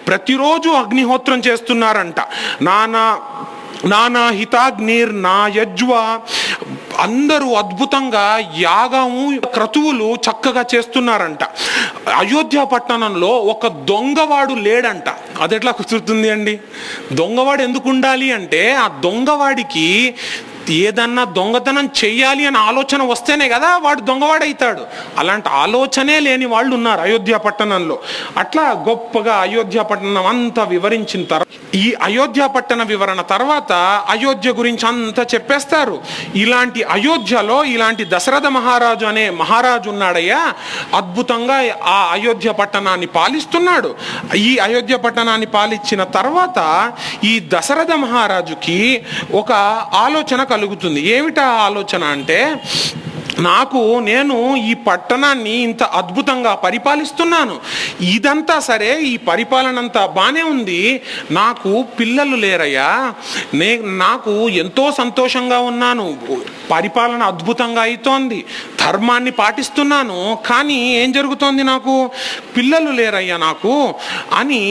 ప్రతిరోజు అగ్నిహోత్రం చేస్తున్నారంట. నానా నానాహితాగ్నిర్ నా యజ్వ, అందరూ అద్భుతంగా యాగము క్రతువులు చక్కగా చేస్తున్నారంట. అయోధ్య పట్టణంలో ఒక దొంగవాడు లేడంట. అది ఎట్లా కుదురుతుంది అండి? దొంగవాడు ఎందుకు ఉండాలి అంటే, ఆ దొంగవాడికి ఏదన్నా దొంగతనం చెయ్యాలి అని ఆలోచన వస్తేనే కదా వాడు దొంగవాడైతాడు. అలాంటి ఆలోచనే లేని వాళ్ళు ఉన్నారు అయోధ్య పట్టణంలో. అట్లా గొప్పగా అయోధ్య పట్టణం అంతా వివరించిన తర్వాత, ఈ అయోధ్య పట్టణ వివరణ తర్వాత అయోధ్య గురించి అంతా చెప్పేస్తారు. ఇలాంటి అయోధ్యలో ఇలాంటి దశరథ మహారాజు అనే మహారాజు ఉన్నాడయ్యా, అద్భుతంగా ఆ అయోధ్య పట్టణాన్ని పాలిస్తున్నాడు. ఈ అయోధ్య పట్టణాన్ని పాలించిన తర్వాత ఈ దశరథ మహారాజుకి ఒక ఆలోచన కలుగుతుంది. ఏమిటా ఆలోచన అంటే, నేను ఈ పట్టణాన్ని ఇంత అద్భుతంగా పరిపాలిస్తున్నాను, ఇదంతా సరే, ఈ పరిపాలన అంతా బానే ఉంది, నాకు పిల్లలు లేరయ్యా, నాకు ఎంతో సంతోషంగా ఉన్నాను, పరిపాలన అద్భుతంగా అవుతోంది, ధర్మాన్ని పాటిస్తున్నాను, కానీ ఏం జరుగుతోంది, నాకు పిల్లలు లేరయ్యా నాకు అని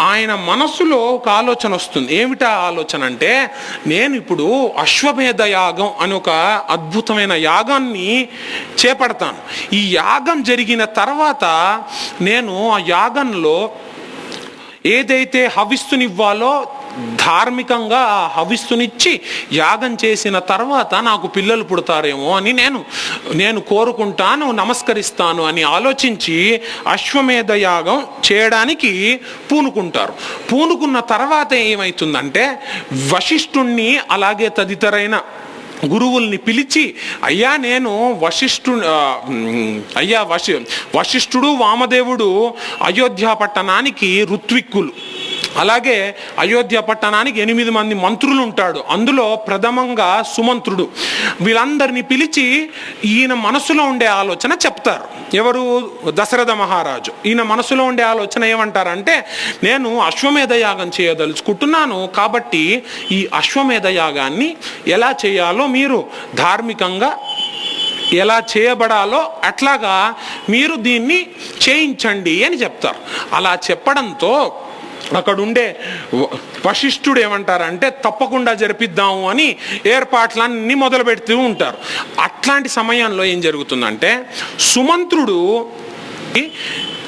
ఆయన మనస్సులో ఒక ఆలోచన వస్తుంది. ఏమిటా ఆలోచన అంటే, నేను ఇప్పుడు అశ్వమేధ యాగం అని ఒక అద్భుతమైన యాగాన్ని చేపడతాను. ఈ యాగం జరిగిన తర్వాత నేను ఆ యాగంలో ఏదైతే హవిస్సునివ్వాలో ధార్మికంగా ఆ హవిస్సునిచ్చి యాగం చేసిన తర్వాత నాకు పిల్లలు పుడతారేమో అని నేను కోరుకుంటాను, నమస్కరిస్తాను అని ఆలోచించి అశ్వమేధ యాగం చేయడానికి పూనుకుంటారు. పూనుకున్న తర్వాత ఏమవుతుందంటే, వశిష్ఠుణ్ణి అలాగే తదితరైన గురువుల్ని పిలిచి, అయ్యా నేను వశిష్ఠుడు వామదేవుడు అయోధ్య పట్టణానికి ఋత్విక్కులు, అలాగే అయోధ్య పట్టణానికి 8 మంది మంత్రులు ఉంటాడు, అందులో ప్రథమంగా సుమంత్రుడు, వీళ్ళందరినీ పిలిచి ఈయన మనసులో ఉండే ఆలోచన చెప్తారు. ఎవరు? దశరథ మహారాజు. ఈయన మనసులో ఉండే ఆలోచన ఏమంటారంటే, నేను అశ్వమేధ యాగం చేయదలుచుకుంటున్నాను, కాబట్టి ఈ అశ్వమేధ యాగాన్ని ఎలా చేయాలో మీరు ధార్మికంగా ఎలా చేయబడాలో అట్లాగా మీరు దీన్ని చేయించండి అని చెప్తారు. అలా చెప్పడంతో అక్కడుండే వశిష్ఠుడు ఏమంటారంటే, తప్పకుండా జరిపిద్దాము అని ఏర్పాట్లన్నీ మొదలు పెడుతూ ఉంటారు. అట్లాంటి సమయంలో ఏం జరుగుతుందంటే, సుమంత్రుడు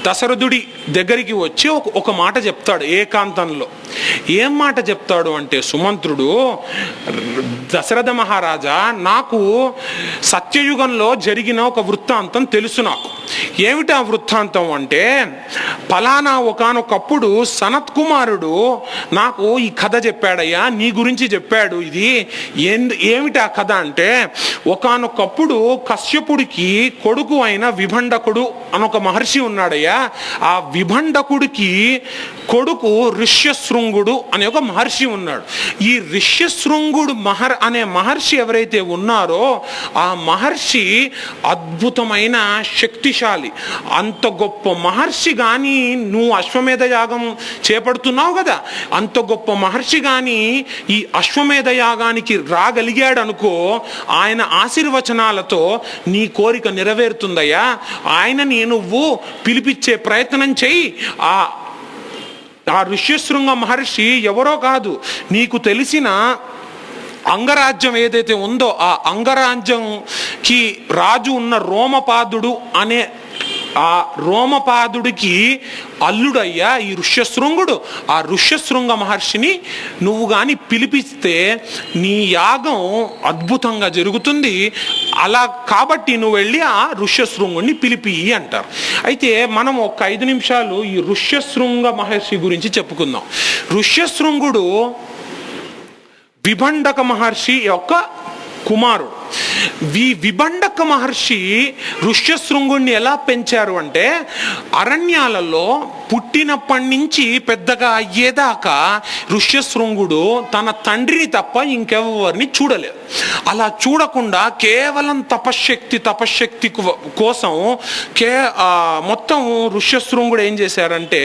దశరథుడి దగ్గరికి వచ్చి ఒక మాట చెప్తాడు ఏకాంతంలో. ఏం మాట చెప్తాడు అంటే, సుమంత్రుడు, దశరథ మహారాజా, నాకు సత్యయుగంలో జరిగిన ఒక వృత్తాంతం తెలుసు. నాకు ఏమిటా వృత్తాంతం అంటే, ఫలానా ఒకానొకప్పుడు సనత్ కుమారుడు నాకు ఈ కథ చెప్పాడయ్యా, నీ గురించి చెప్పాడు. ఇది ఏమిటా కథ అంటే, ఒకానొకప్పుడు కశ్యపుడికి కొడుకు అయిన విభండకుడు అనొక మహర్షి ఉన్నాడయ్యా. ఆ విభండకుడికి కొడుకు ఋష్యశృంగుడు అనే ఒక మహర్షి ఉన్నాడు. ఈ ఋష్యశృంగుడు అనే మహర్షి ఎవరైతే ఉన్నారో ఆ మహర్షి అద్భుతమైన శక్తిశాలి. అంత గొప్ప మహర్షి కానీ నువ్వు అశ్వమేధ యాగం చేపడుతున్నావు కదా, అంత గొప్ప మహర్షి కానీ ఈ అశ్వమేధ యాగానికి రాగలిగాడు అనుకో, ఆయన ఆశీర్వచనాలతో నీ కోరిక నెరవేరుతుందయ్యా. ఆయనని నువ్వు పిలిపించే ప్రయత్నం చెయ్యి. ఆ ఋష్యశృంగ మహర్షి ఎవరో కాదు, నీకు తెలిసిన అంగరాజ్యం ఏదైతే ఉందో ఆ అంగరాజ్యంకి రాజు ఉన్న రోమపాదుడు అనే ఆ రోమపాదుడికి అల్లుడయ్యా ఈ ఋష్యశృంగుడు. ఆ ఋష్యశృంగ మహర్షిని నువ్వు కానీ పిలిపిస్తే నీ యాగం అద్భుతంగా జరుగుతుంది. అలా కాబట్టి నువ్వు వెళ్ళి ఆ ఋష్యశృంగుడిని పిలిపి అంటారు. అయితే మనం ఒక 5 నిమిషాలు ఈ ఋష్యశృంగ మహర్షి గురించి చెప్పుకుందాం. ఋష్యశృంగుడు విభండక మహర్షి యొక్క కుమారుడు. విభండక మహర్షి ఋష్యశృంగుడిని ఎలా పెంచారు అంటే, అరణ్యాలలో పుట్టినప్పటి నుంచి పెద్దగా అయ్యేదాకా ఋష్యశృంగుడు తన తండ్రిని తప్ప ఇంకెవరిని చూడలేదు. అలా చూడకుండా కేవలం తపశ్శక్తి కోసం మొత్తం ఋష్యశృంగుడు ఏం చేశారంటే,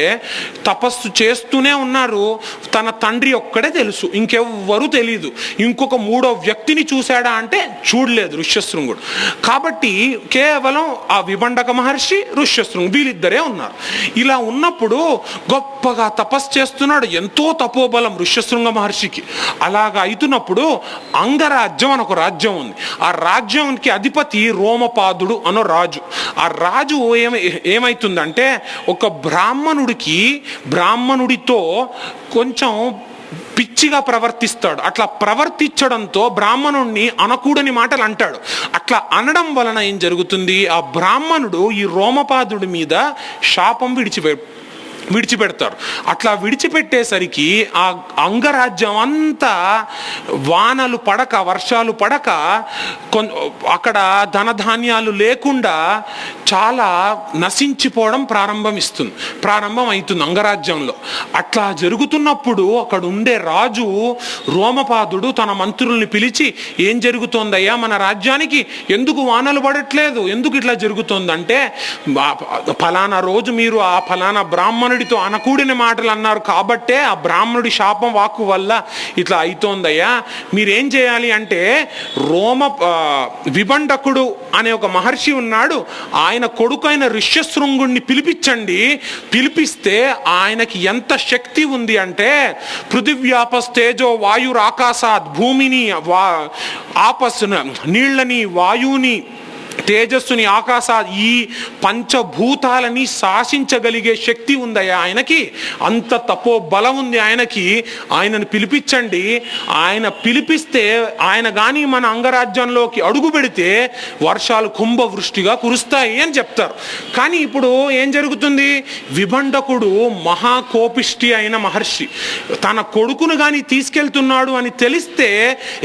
తపస్సు చేస్తూనే ఉన్నారు. తన తండ్రి ఒక్కడే తెలుసు, ఇంకెవ్వరూ తెలియదు. ఇంకొక మూడో వ్యక్తిని చూశాడా అంటే చూడలేదు ఋష్యశృంగుడు. కాబట్టి కేవలం ఆ విభండక మహర్షి, ఋష్యశృంగుడు వీళ్ళిద్దరే ఉన్నారు. ఇలా ఉన్నప్పుడు గొప్పగా తపస్సు చేస్తున్నాడు, ఎంతో తపోబలం ఋష్యశృంగ మహర్షికి. అలాగా అవుతున్నప్పుడు అంగరాజ్యం అని ఒక రాజ్యం ఉంది. ఆ రాజ్యానికి అధిపతి రోమపాదుడు అనో రాజు. ఆ రాజు ఏమైతుందంటే ఒక బ్రాహ్మణుడితో కొంచెం పిచ్చిగా ప్రవర్తిస్తాడు. అట్లా ప్రవర్తించడంతో బ్రాహ్మణుడిని అనకూడని మాటలు అంటాడు. అట్లా అనడం వలన ఏం జరుగుతుంది, ఆ బ్రాహ్మణుడు ఈ రోమపాదుడి మీద శాపం విడిచిపెడతారు. అట్లా విడిచిపెట్టేసరికి ఆ అంగరాజ్యం అంతా వానలు పడక, వర్షాలు పడక, అక్కడ ధనధాన్యాలు లేకుండా చాలా నశించిపోవడం ప్రారంభం అవుతుంది అంగరాజ్యంలో. అట్లా జరుగుతున్నప్పుడు అక్కడ ఉండే రాజు రోమపాదుడు తన మంత్రుల్ని పిలిచి, ఏం జరుగుతోందయ్యా మన రాజ్యానికి, ఎందుకు వానలు పడట్లేదు, ఎందుకు ఇట్లా జరుగుతోందంటే, ఫలానా రోజు మీరు ఆ ఫలానా బ్రాహ్మణుడితో అనకూడిన మాటలు అన్నారు కాబట్టే ఆ బ్రాహ్మణుడి శాపం వాక్కు వల్ల ఇట్లా అవుతోందయ్యా, మీరేం చేయాలి అంటే విభండకుడు అనే ఒక మహర్షి ఉన్నాడు, ఆయన కొడుకైన ఋష్యశృంగుణ్ణి పిలిపించండి. పిలిపిస్తే ఆయనకి ఎంత శక్తి ఉంది అంటే, పృథివ్యాపస్తేజో వాయురాకాశాత్, భూమిని నీళ్ళని, వాయువుని, తేజస్సుని, ఆకాశ, ఈ పంచభూతాలని శాసించగలిగే శక్తి ఉందయ్యా ఆయనకి, అంత తపో బలం ఉంది ఆయనకి. ఆయనను పిలిపించండి. ఆయన పిలిపిస్తే ఆయన కానీ మన అంగరాజ్యంలోకి అడుగు పెడితే వర్షాలు కుంభవృష్టిగా కురుస్తాయి అని చెప్తారు. కానీ ఇప్పుడు ఏం జరుగుతుంది, విభండకుడు మహాకోపిష్టి అయిన మహర్షి తన కొడుకును కానీ తీసుకెళ్తున్నాడు అని తెలిస్తే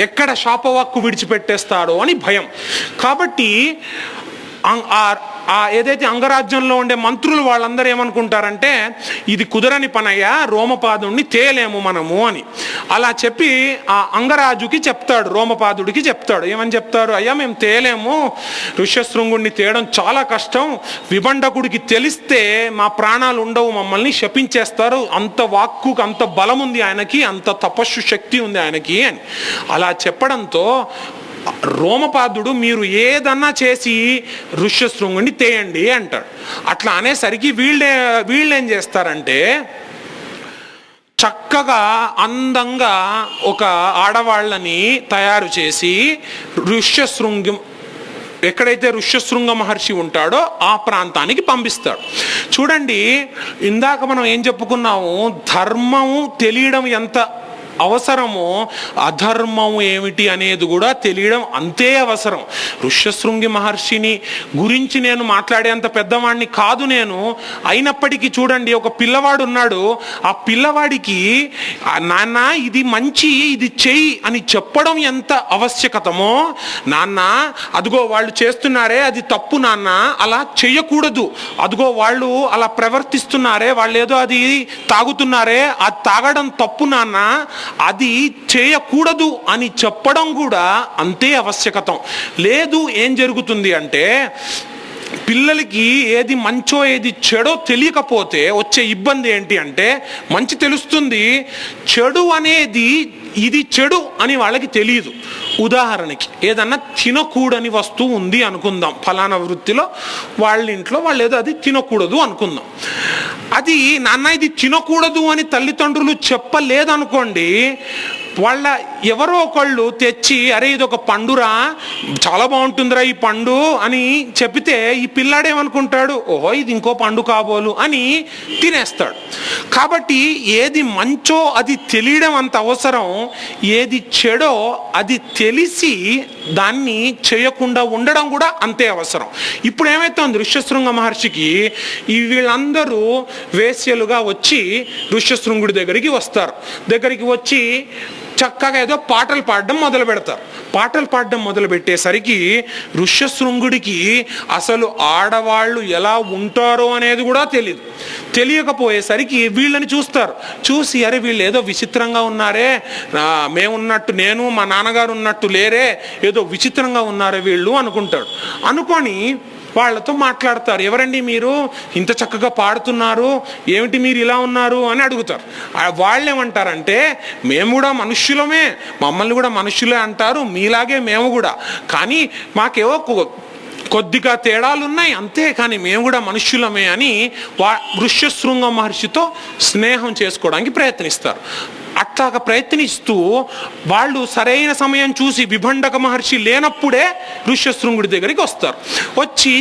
ఎక్కడ శాపవాక్కు విడిచిపెట్టేస్తాడో అని భయం. కాబట్టి ఏదైతే అంగరాజ్యంలో ఉండే మంత్రులు వాళ్ళందరూ ఏమనుకుంటారంటే, ఇది కుదరని పనయ్యా, రోమపాదుడిని తేలేము మనము అని. అలా చెప్పి ఆ అంగరాజుకి చెప్తాడు, రోమపాదుడికి చెప్తాడు. ఏమని చెప్తారు, అయ్యా మేము తేలేము, ఋష్యశృంగుడిని తేయడం చాలా కష్టం, విభండకుడికి తెలిస్తే మా ప్రాణాలు ఉండవు, మమ్మల్ని శపించేస్తారు, అంత వాక్కు అంత బలం ఉంది ఆయనకి, అంత తపస్సు శక్తి ఉంది ఆయనకి అని. అలా చెప్పడంతో రోమపాదుడు, మీరు ఏదన్నా చేసి ఋష్యశృంగుడిని తేయండి అంటాడు. అట్లా అనేసరికి వీళ్ళేం చేస్తారంటే, చక్కగా అందంగా ఒక ఆడవాళ్ళని తయారు చేసి ఎక్కడైతే ఋష్యశృంగ మహర్షి ఉంటాడో ఆ ప్రాంతానికి పంపిస్తాడు. చూడండి, ఇందాక మనం ఏం చెప్పుకున్నాము, ధర్మము తెలియడం ఎంత అవసరమో అధర్మం ఏమిటి అనేది కూడా తెలియడం అంతే అవసరం. ఋష్యశృంగి మహర్షిని గురించి నేను మాట్లాడేంత పెద్దవాడిని కాదు నేను. అయినప్పటికీ చూడండి, ఒక పిల్లవాడు ఉన్నాడు, ఆ పిల్లవాడికి నాన్న ఇది మంచి, ఇది చెయ్యి అని చెప్పడం ఎంత ఆవశ్యకతమో, నాన్న అదిగో వాళ్ళు చేస్తున్నారే అది తప్పు నాన్న, అలా చెయ్యకూడదు, అదిగో వాళ్ళు అలా ప్రవర్తిస్తున్నారే, వాళ్ళు ఏదో అది తాగుతున్నారే, అది తాగడం తప్పు నాన్న, అది చేయకూడదు అని చెప్పడం కూడా అంతే ఆవశ్యకతం. లేదు ఏం జరుగుతుంది అంటే, పిల్లలకి ఏది మంచో ఏది చెడో తెలియకపోతే వచ్చే ఇబ్బంది ఏంటి అంటే, మంచి తెలుస్తుంది, చెడు అనేది ఇది చెడు అని వాళ్ళకి తెలియదు. ఉదాహరణకి ఏదన్నా తినకూడని వస్తువు ఉంది అనుకుందాం, ఫలానా వృత్తిలో వాళ్ళ ఇంట్లో వాళ్ళు ఏదో అది తినకూడదు అనుకుందాం. అది నాన్న ఇది తినకూడదు అని తల్లిదండ్రులు చెప్పలేదనుకోండి, వాళ్ళ ఎవరో ఒకళ్ళు తెచ్చి, అరే ఇది ఒక పండురా, చాలా బాగుంటుందిరా ఈ పండు అని చెప్తే ఈ పిల్లాడేమనుకుంటాడు, ఓహో ఇది ఇంకో పండు కాబోలు అని తినేస్తాడు. కాబట్టి ఏది మంచో అది తెలియడం అంత అవసరం, ఏది చెడో అది తెలిసి దాన్ని చేయకుండా ఉండడం కూడా అంతే అవసరం. ఇప్పుడు ఏమైతుంది, ఋష్యశృంగ మహర్షికి వీళ్ళందరూ వేశ్యలుగా వచ్చి ఋష్యశృంగుడి దగ్గరికి వస్తారు. దగ్గరికి వచ్చి చక్కగా ఏదో పాటలు పాడడం మొదలు పెడతారు. పాటలు పాడడం మొదలు పెట్టేసరికి ఋష్యశృంగుడికి అసలు ఆడవాళ్ళు ఎలా ఉంటారో అనేది కూడా తెలియకపోయేసరికి వీళ్ళని చూస్తారు. చూసి అరే వీళ్ళు ఏదో విచిత్రంగా ఉన్నారే, మేమున్నట్టు నేను మా నాన్నగారు ఉన్నట్టు లేరే, ఏదో విచిత్రంగా ఉన్నారే వీళ్ళు అనుకుంటాడు. అనుకొని వాళ్ళతో మాట్లాడతారు. ఎవరండి మీరు, ఇంత చక్కగా పాడుతున్నారు, ఏమిటి మీరు ఇలా ఉన్నారు అని అడుగుతారు. వాళ్ళు ఏమంటారంటే, మేము కూడా మనుష్యులమే, మమ్మల్ని కూడా మనుష్యులే అంటారు, మీలాగే మేము కూడా, కానీ మాకేవో కొద్దిగా తేడాలు ఉన్నాయి అంతే, కానీ మేము కూడా మనుష్యులమే అని ఋష్యశృంగ మహర్షితో స్నేహం చేసుకోవడానికి ప్రయత్నిస్తారు. అట్లాగా ప్రయత్నిస్తూ వాళ్ళు సరైన సమయం చూసి విభండక మహర్షి లేనప్పుడే ఋష్యశృంగుడి దగ్గరికి వస్తారు. వచ్చి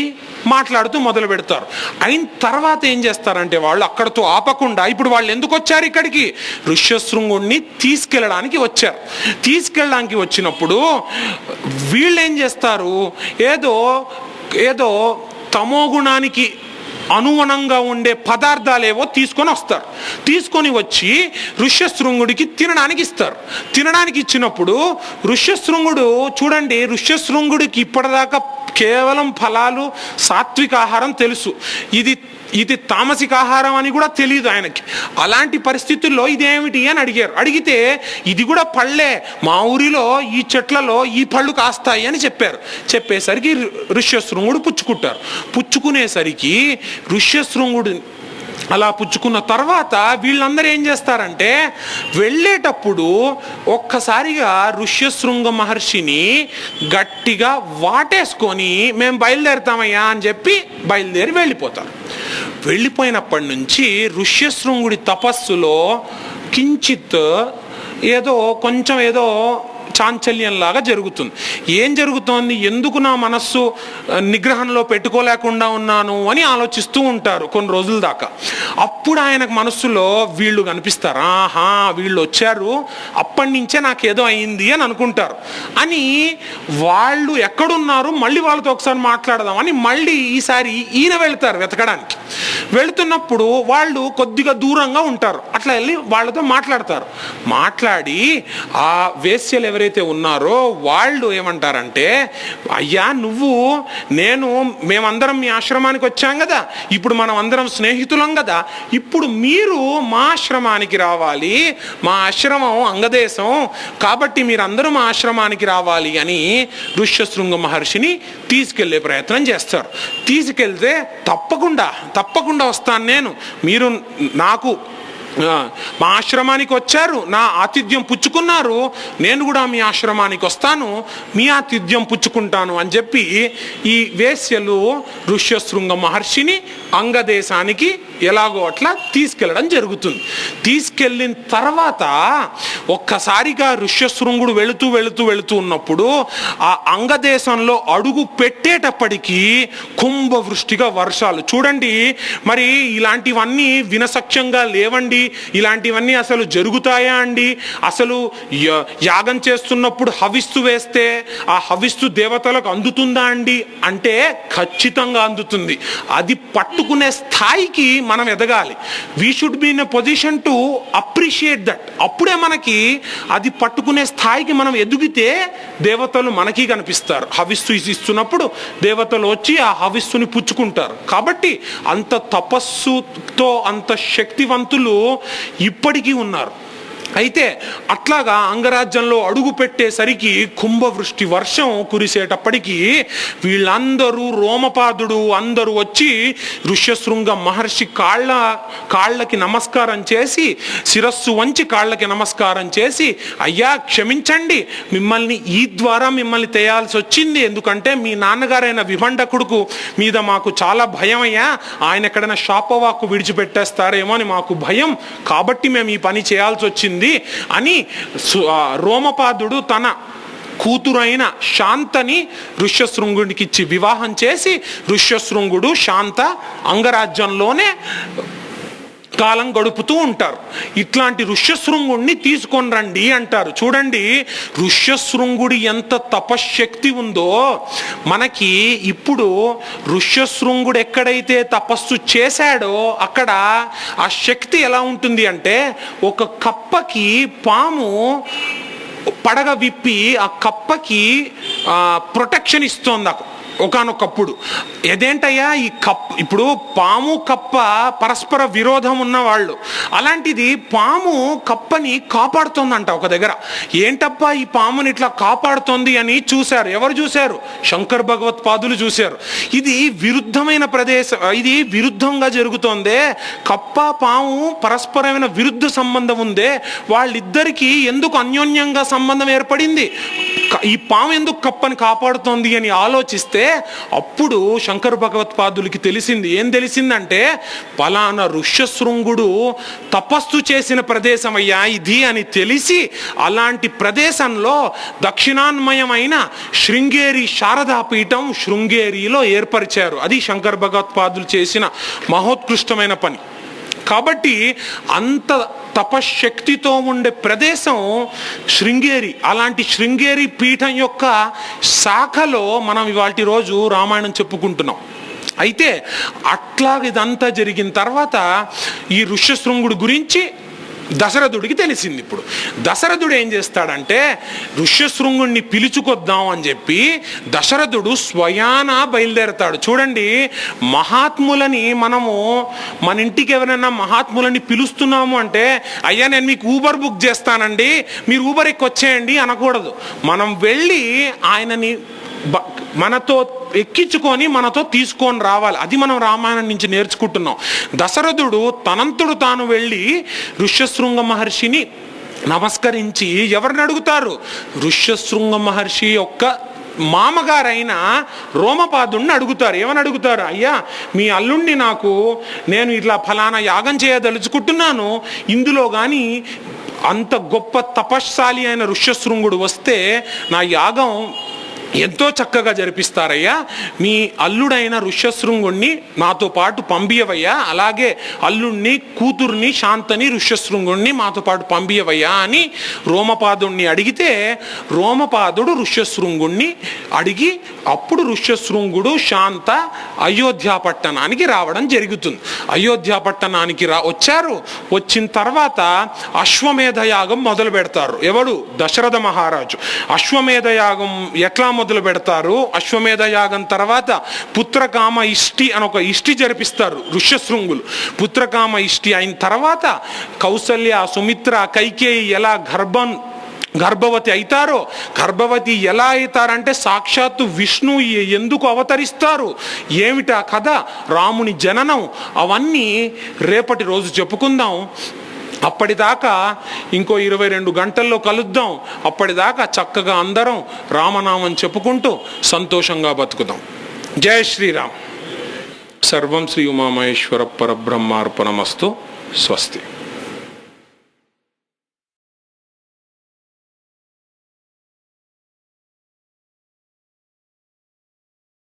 మాట్లాడుతూ మొదలు పెడతారు. అయిన తర్వాత ఏం చేస్తారంటే, వాళ్ళు అక్కడతో ఆపకుండా, ఇప్పుడు వాళ్ళు ఎందుకు వచ్చారు ఇక్కడికి, ఋష్యశృంగుడిని తీసుకెళ్ళడానికి వచ్చారు. తీసుకెళ్ళడానికి వచ్చినప్పుడు వీళ్ళు ఏం చేస్తారు, ఏదో తమోగుణానికి అనుగుణంగా ఉండే పదార్థాలేవో తీసుకొని వస్తారు. తీసుకొని వచ్చి ఋష్యశృంగుడికి తినడానికి ఇస్తారు. తినడానికి ఇచ్చినప్పుడు ఋష్యశృంగుడు చూడండి, ఋష్యశృంగుడికి ఇప్పటిదాకా కేవలం ఫలాలు, సాత్విక ఆహారం తెలుసు, ఇది తామసిక ఆహారం అని కూడా తెలియదు ఆయనకి. అలాంటి పరిస్థితుల్లో ఇదేమిటి అని అడిగారు. అడిగితే ఇది కూడా పళ్ళే, మా ఊరిలో ఈ చెట్లలో ఈ పళ్ళు కాస్తాయి అని చెప్పారు. చెప్పేసరికి ఋష్యశృంగుడు పుచ్చుకుంటారు. పుచ్చుకునేసరికి ఋష్యశృంగుడు అలా పుచ్చుకున్న తర్వాత వీళ్ళందరూ ఏం చేస్తారంటే, వెళ్ళేటప్పుడు ఒక్కసారిగా ఋష్యశృంగ మహర్షిని గట్టిగా వాటేసుకొని మేము బయలుదేరుతామయ్యా అని చెప్పి బయలుదేరి వెళ్ళిపోతారు. వెళ్ళిపోయినప్పటి నుంచి ఋష్యశృంగుడి తపస్సులో కించిత్ కొంచెం చాంచల్యంలాగా జరుగుతుంది. ఏం జరుగుతోంది, ఎందుకు నా మనస్సు నిగ్రహంలో పెట్టుకోలేకుండా ఉన్నాను అని ఆలోచిస్తూ ఉంటారు కొన్ని రోజుల దాకా. అప్పుడు ఆయనకు మనస్సులో వీళ్ళు కనిపిస్తారు. ఆహా, వీళ్ళు వచ్చారు, అప్పటి నుంచే నాకేదో అయింది అని అనుకుంటారు. అని వాళ్ళు ఎక్కడున్నారు, మళ్ళీ వాళ్ళతో ఒకసారి మాట్లాడదామని మళ్ళీ ఈసారి ఈయన వెళ్తారు వెతకడానికి. వెళుతున్నప్పుడు వాళ్ళు కొద్దిగా దూరంగా ఉంటారు. అట్లా వెళ్ళి వాళ్ళతో మాట్లాడతారు. మాట్లాడి ఆ వేశ్యలు ఎవరైతే ఉన్నారో వాళ్ళు ఏమంటారంటే, అయ్యా మేమందరం మీ ఆశ్రమానికి వచ్చాం కదా, ఇప్పుడు మనం అందరం స్నేహితులం కదా, ఇప్పుడు మీరు మా ఆశ్రమానికి రావాలి, మా ఆశ్రమం అంగదేశం కాబట్టి మీరందరూ మా ఆశ్రమానికి రావాలి అని ఋష్యశృంగ మహర్షిని తీసుకెళ్లే ప్రయత్నం చేస్తారు. తీసుకెళ్తే తప్పకుండా వస్తాను నేను, మీరు నాకు మా ఆశ్రమానికి వచ్చారు, నా ఆతిథ్యం పుచ్చుకున్నారు, నేను కూడా మీ ఆశ్రమానికి వస్తాను, మీ ఆతిథ్యం పుచ్చుకుంటాను అని చెప్పి ఈ వేశ్యలు ఋష్యశృంగ మహర్షిని అంగదేశానికి ఎలాగో అట్లా తీసుకెళ్ళడం జరుగుతుంది. తీసుకెళ్ళిన తర్వాత ఒక్కసారిగా ఋష్యశృంగుడు వెళుతూ ఉన్నప్పుడు ఆ అంగదేశంలో అడుగు పెట్టేటప్పటికీ కుంభవృష్టిగా వర్షాలు. చూడండి, మరి ఇలాంటివన్నీ వినసఖ్యంగా లేవండి, ఇలాంటివన్నీ అసలు జరుగుతాయా అండి? అసలు యాగం చేస్తున్నప్పుడు హవిస్సు వేస్తే ఆ హవిస్సు దేవతలకు అందుతుందా అండి అంటే ఖచ్చితంగా అందుతుంది. అది పట్టుకునే స్థాయికి మనం ఎదగాలి. We should be in a position to appreciate that. అప్పుడే మనకి అది పట్టుకునే స్థాయికి మనం ఎదిగితే దేవతలు మనకి కనిపిస్తారు. హవిస్సు ఇస్తున్నప్పుడు దేవతలు వచ్చి ఆ హవిస్సుని పుచ్చుకుంటారు. కాబట్టి అంత తపస్సుతో అంత శక్తివంతులు ఇప్పటికీ ఉన్నారు. అయితే అట్లాగా అంగరాజ్యంలో అడుగు పెట్టేసరికి కుంభవృష్టి వర్షం కురిసేటప్పటికీ వీళ్ళందరూ, రోమపాదుడు అందరూ వచ్చి ఋష్యశృంగ మహర్షి కాళ్ళకి నమస్కారం చేసి, శిరస్సు వంచి కాళ్ళకి నమస్కారం చేసి, అయ్యా క్షమించండి, ఈ ద్వారా మిమ్మల్ని తేయాల్సి వచ్చింది, ఎందుకంటే మీ నాన్నగారైన విభండకుడుకు మీద మాకు చాలా భయం అయ్యా, ఆయన ఎక్కడైనా శాపవాక్కు విడిచిపెట్టేస్తారేమో అని మాకు భయం, కాబట్టి మేము ఈ పని చేయాల్సి వచ్చింది అని రోమపాదుడు తన కూతురైన శాంతని ఋష్యశృంగుడికి ఇచ్చి వివాహం చేసి, ఋష్యశృంగుడు శాంత అంగరాజ్యంలోనే కాలం గడుపుతూ ఉంటారు. ఇట్లాంటి ఋష్యశృంగుడిని తీసుకొని రండి అంటారు. చూడండి, ఋష్యశృంగుడి ఎంత తపశ్శక్తి ఉందో మనకి. ఇప్పుడు ఋష్యశృంగుడు ఎక్కడైతే తపస్సు చేశాడో అక్కడ ఆ శక్తి ఎలా ఉంటుంది అంటే, ఒక కప్పకి పాము పడగ విప్పి ఆ కప్పకి ప్రొటెక్షన్ ఇస్తోంది. ఒకానొకప్పుడు. ఏదేంటయ్యా ఈ ఇప్పుడు పాము కప్ప పరస్పర విరోధం ఉన్నవాళ్ళు, అలాంటిది పాము కప్పని కాపాడుతోందంట ఒక దగ్గర. ఏంటప్పా ఈ పాముని ఇట్లా కాపాడుతోంది అని చూశారు. ఎవరు చూశారు? శంకర్ భగవత్పాదులు చూశారు. ఇది విరుద్ధమైన ప్రదేశం, ఇది విరుద్ధంగా జరుగుతోందే, కప్ప పాము పరస్పరమైన విరుద్ధ సంబంధం ఉందే, వాళ్ళిద్దరికీ ఎందుకు అన్యోన్యంగా సంబంధం ఏర్పడింది, ఈ పాము ఎందుకు కప్పని కాపాడుతోంది అని ఆలోచిస్తే అప్పుడు శంకర భగవత్పాదులకి తెలిసింది. ఏం తెలిసిందంటే, పలానా ఋష్యశృంగుడు తపస్సు చేసిన ప్రదేశం అయ్యా ఇది అని తెలిసి, అలాంటి ప్రదేశంలో దక్షిణాన్మయమైన శృంగేరి శారదాపీఠం శృంగేరిలో ఏర్పరిచారు. అది శంకర భగవత్పాదులు చేసిన మహోత్కృష్టమైన పని. కాబట్టి అంత తపశక్తితో ఉండే ప్రదేశం శృంగేరి. అలాంటి శృంగేరి పీఠం యొక్క శాఖలో మనం ఇవాల్టి రోజు రామాయణం చెప్పుకుంటున్నాం. అయితే అట్లా ఇదంతా జరిగిన తర్వాత ఈ ఋష్యశృంగుడి గురించి దశరథుడికి తెలిసింది. ఇప్పుడు దశరథుడు ఏం చేస్తాడంటే, ఋష్యశృంగుడిని పిలుచుకొద్దాం అని చెప్పి దశరథుడు స్వయాన బయలుదేరతాడు. చూడండి, మహాత్ములని మనము మన ఇంటికి ఎవరైనా మహాత్ములని పిలుస్తున్నాము అంటే, అయ్యా నేను మీకు ఊబర్ బుక్ చేస్తానండి, మీరు ఊబర్ ఎక్కి వచ్చేయండి అనకూడదు. మనం వెళ్ళి ఆయనని మనతో ఎక్కించుకొని మనతో తీసుకొని రావాలి. అది మనం రామాయణం నుంచి నేర్చుకుంటున్నాం. దశరథుడు తనంతుడు తాను వెళ్ళి ఋష్యశృంగ మహర్షిని నమస్కరించి ఎవరిని అడుగుతారు? ఋష్యశృంగ మహర్షి యొక్క మామగారైన రోమపాదుడిని అడుగుతారు. ఏమని అడుగుతారు? అయ్యా మీ అల్లుణ్ణి నేను ఇట్లా ఫలానా యాగం చేయదలుచుకుంటున్నాను, ఇందులో కానీ అంత గొప్ప తపశ్శాలి అయిన ఋష్యశృంగుడు వస్తే నా యాగం ఎంతో చక్కగా జరిపిస్తారయ్యా, మీ అల్లుడైన ఋష్యశృంగుణ్ణి నాతో పాటు పంపియవయ్యా, అలాగే అల్లుణ్ణి కూతుర్ని శాంతని ఋష్యశృంగుణ్ణి మాతో పాటు పంపియవయ్యా అని రోమపాదుణ్ణి అడిగితే, రోమపాదుడు ఋష్యశృంగుణ్ణి అడిగి అప్పుడు ఋష్యశృంగుడు శాంత అయోధ్య పట్టణానికి రావడం జరుగుతుంది. అయోధ్య పట్టణానికి వచ్చారు. వచ్చిన తర్వాత అశ్వమేధ యాగం మొదలు పెడతారు. ఎవడు? దశరథ మహారాజు. అశ్వమేధ యాగం ఎట్లా మొదలు పెడతారు? అశ్వమేధ యాగం తర్వాత పుత్రకామ ఇష్టి అని ఒక ఇష్టి జరిపిస్తారు ఋష్యశృంగులు. పుత్రకామ ఇష్టి అయిన తర్వాత కౌసల్య, సుమిత్ర, కైకేయి ఎలా గర్భవతి అవుతారో, గర్భవతి ఎలా అవుతారంటే సాక్షాత్తు విష్ణు ఎందుకు అవతరిస్తారు, ఏమిటా కథ, రాముని జననం, అవన్నీ రేపటి రోజు చెప్పుకుందాం. అప్పటిదాకా ఇంకో 22 గంటల్లో కలుద్దాం. అప్పటిదాకా చక్కగా అందరం రామనామం చెప్పుకుంటూ సంతోషంగా బతుకుదాం. జై శ్రీరామ్. సర్వం శ్రీ ఉమామహేశ్వర పరబ్రహ్మార్పణమస్తు. స్వస్తి.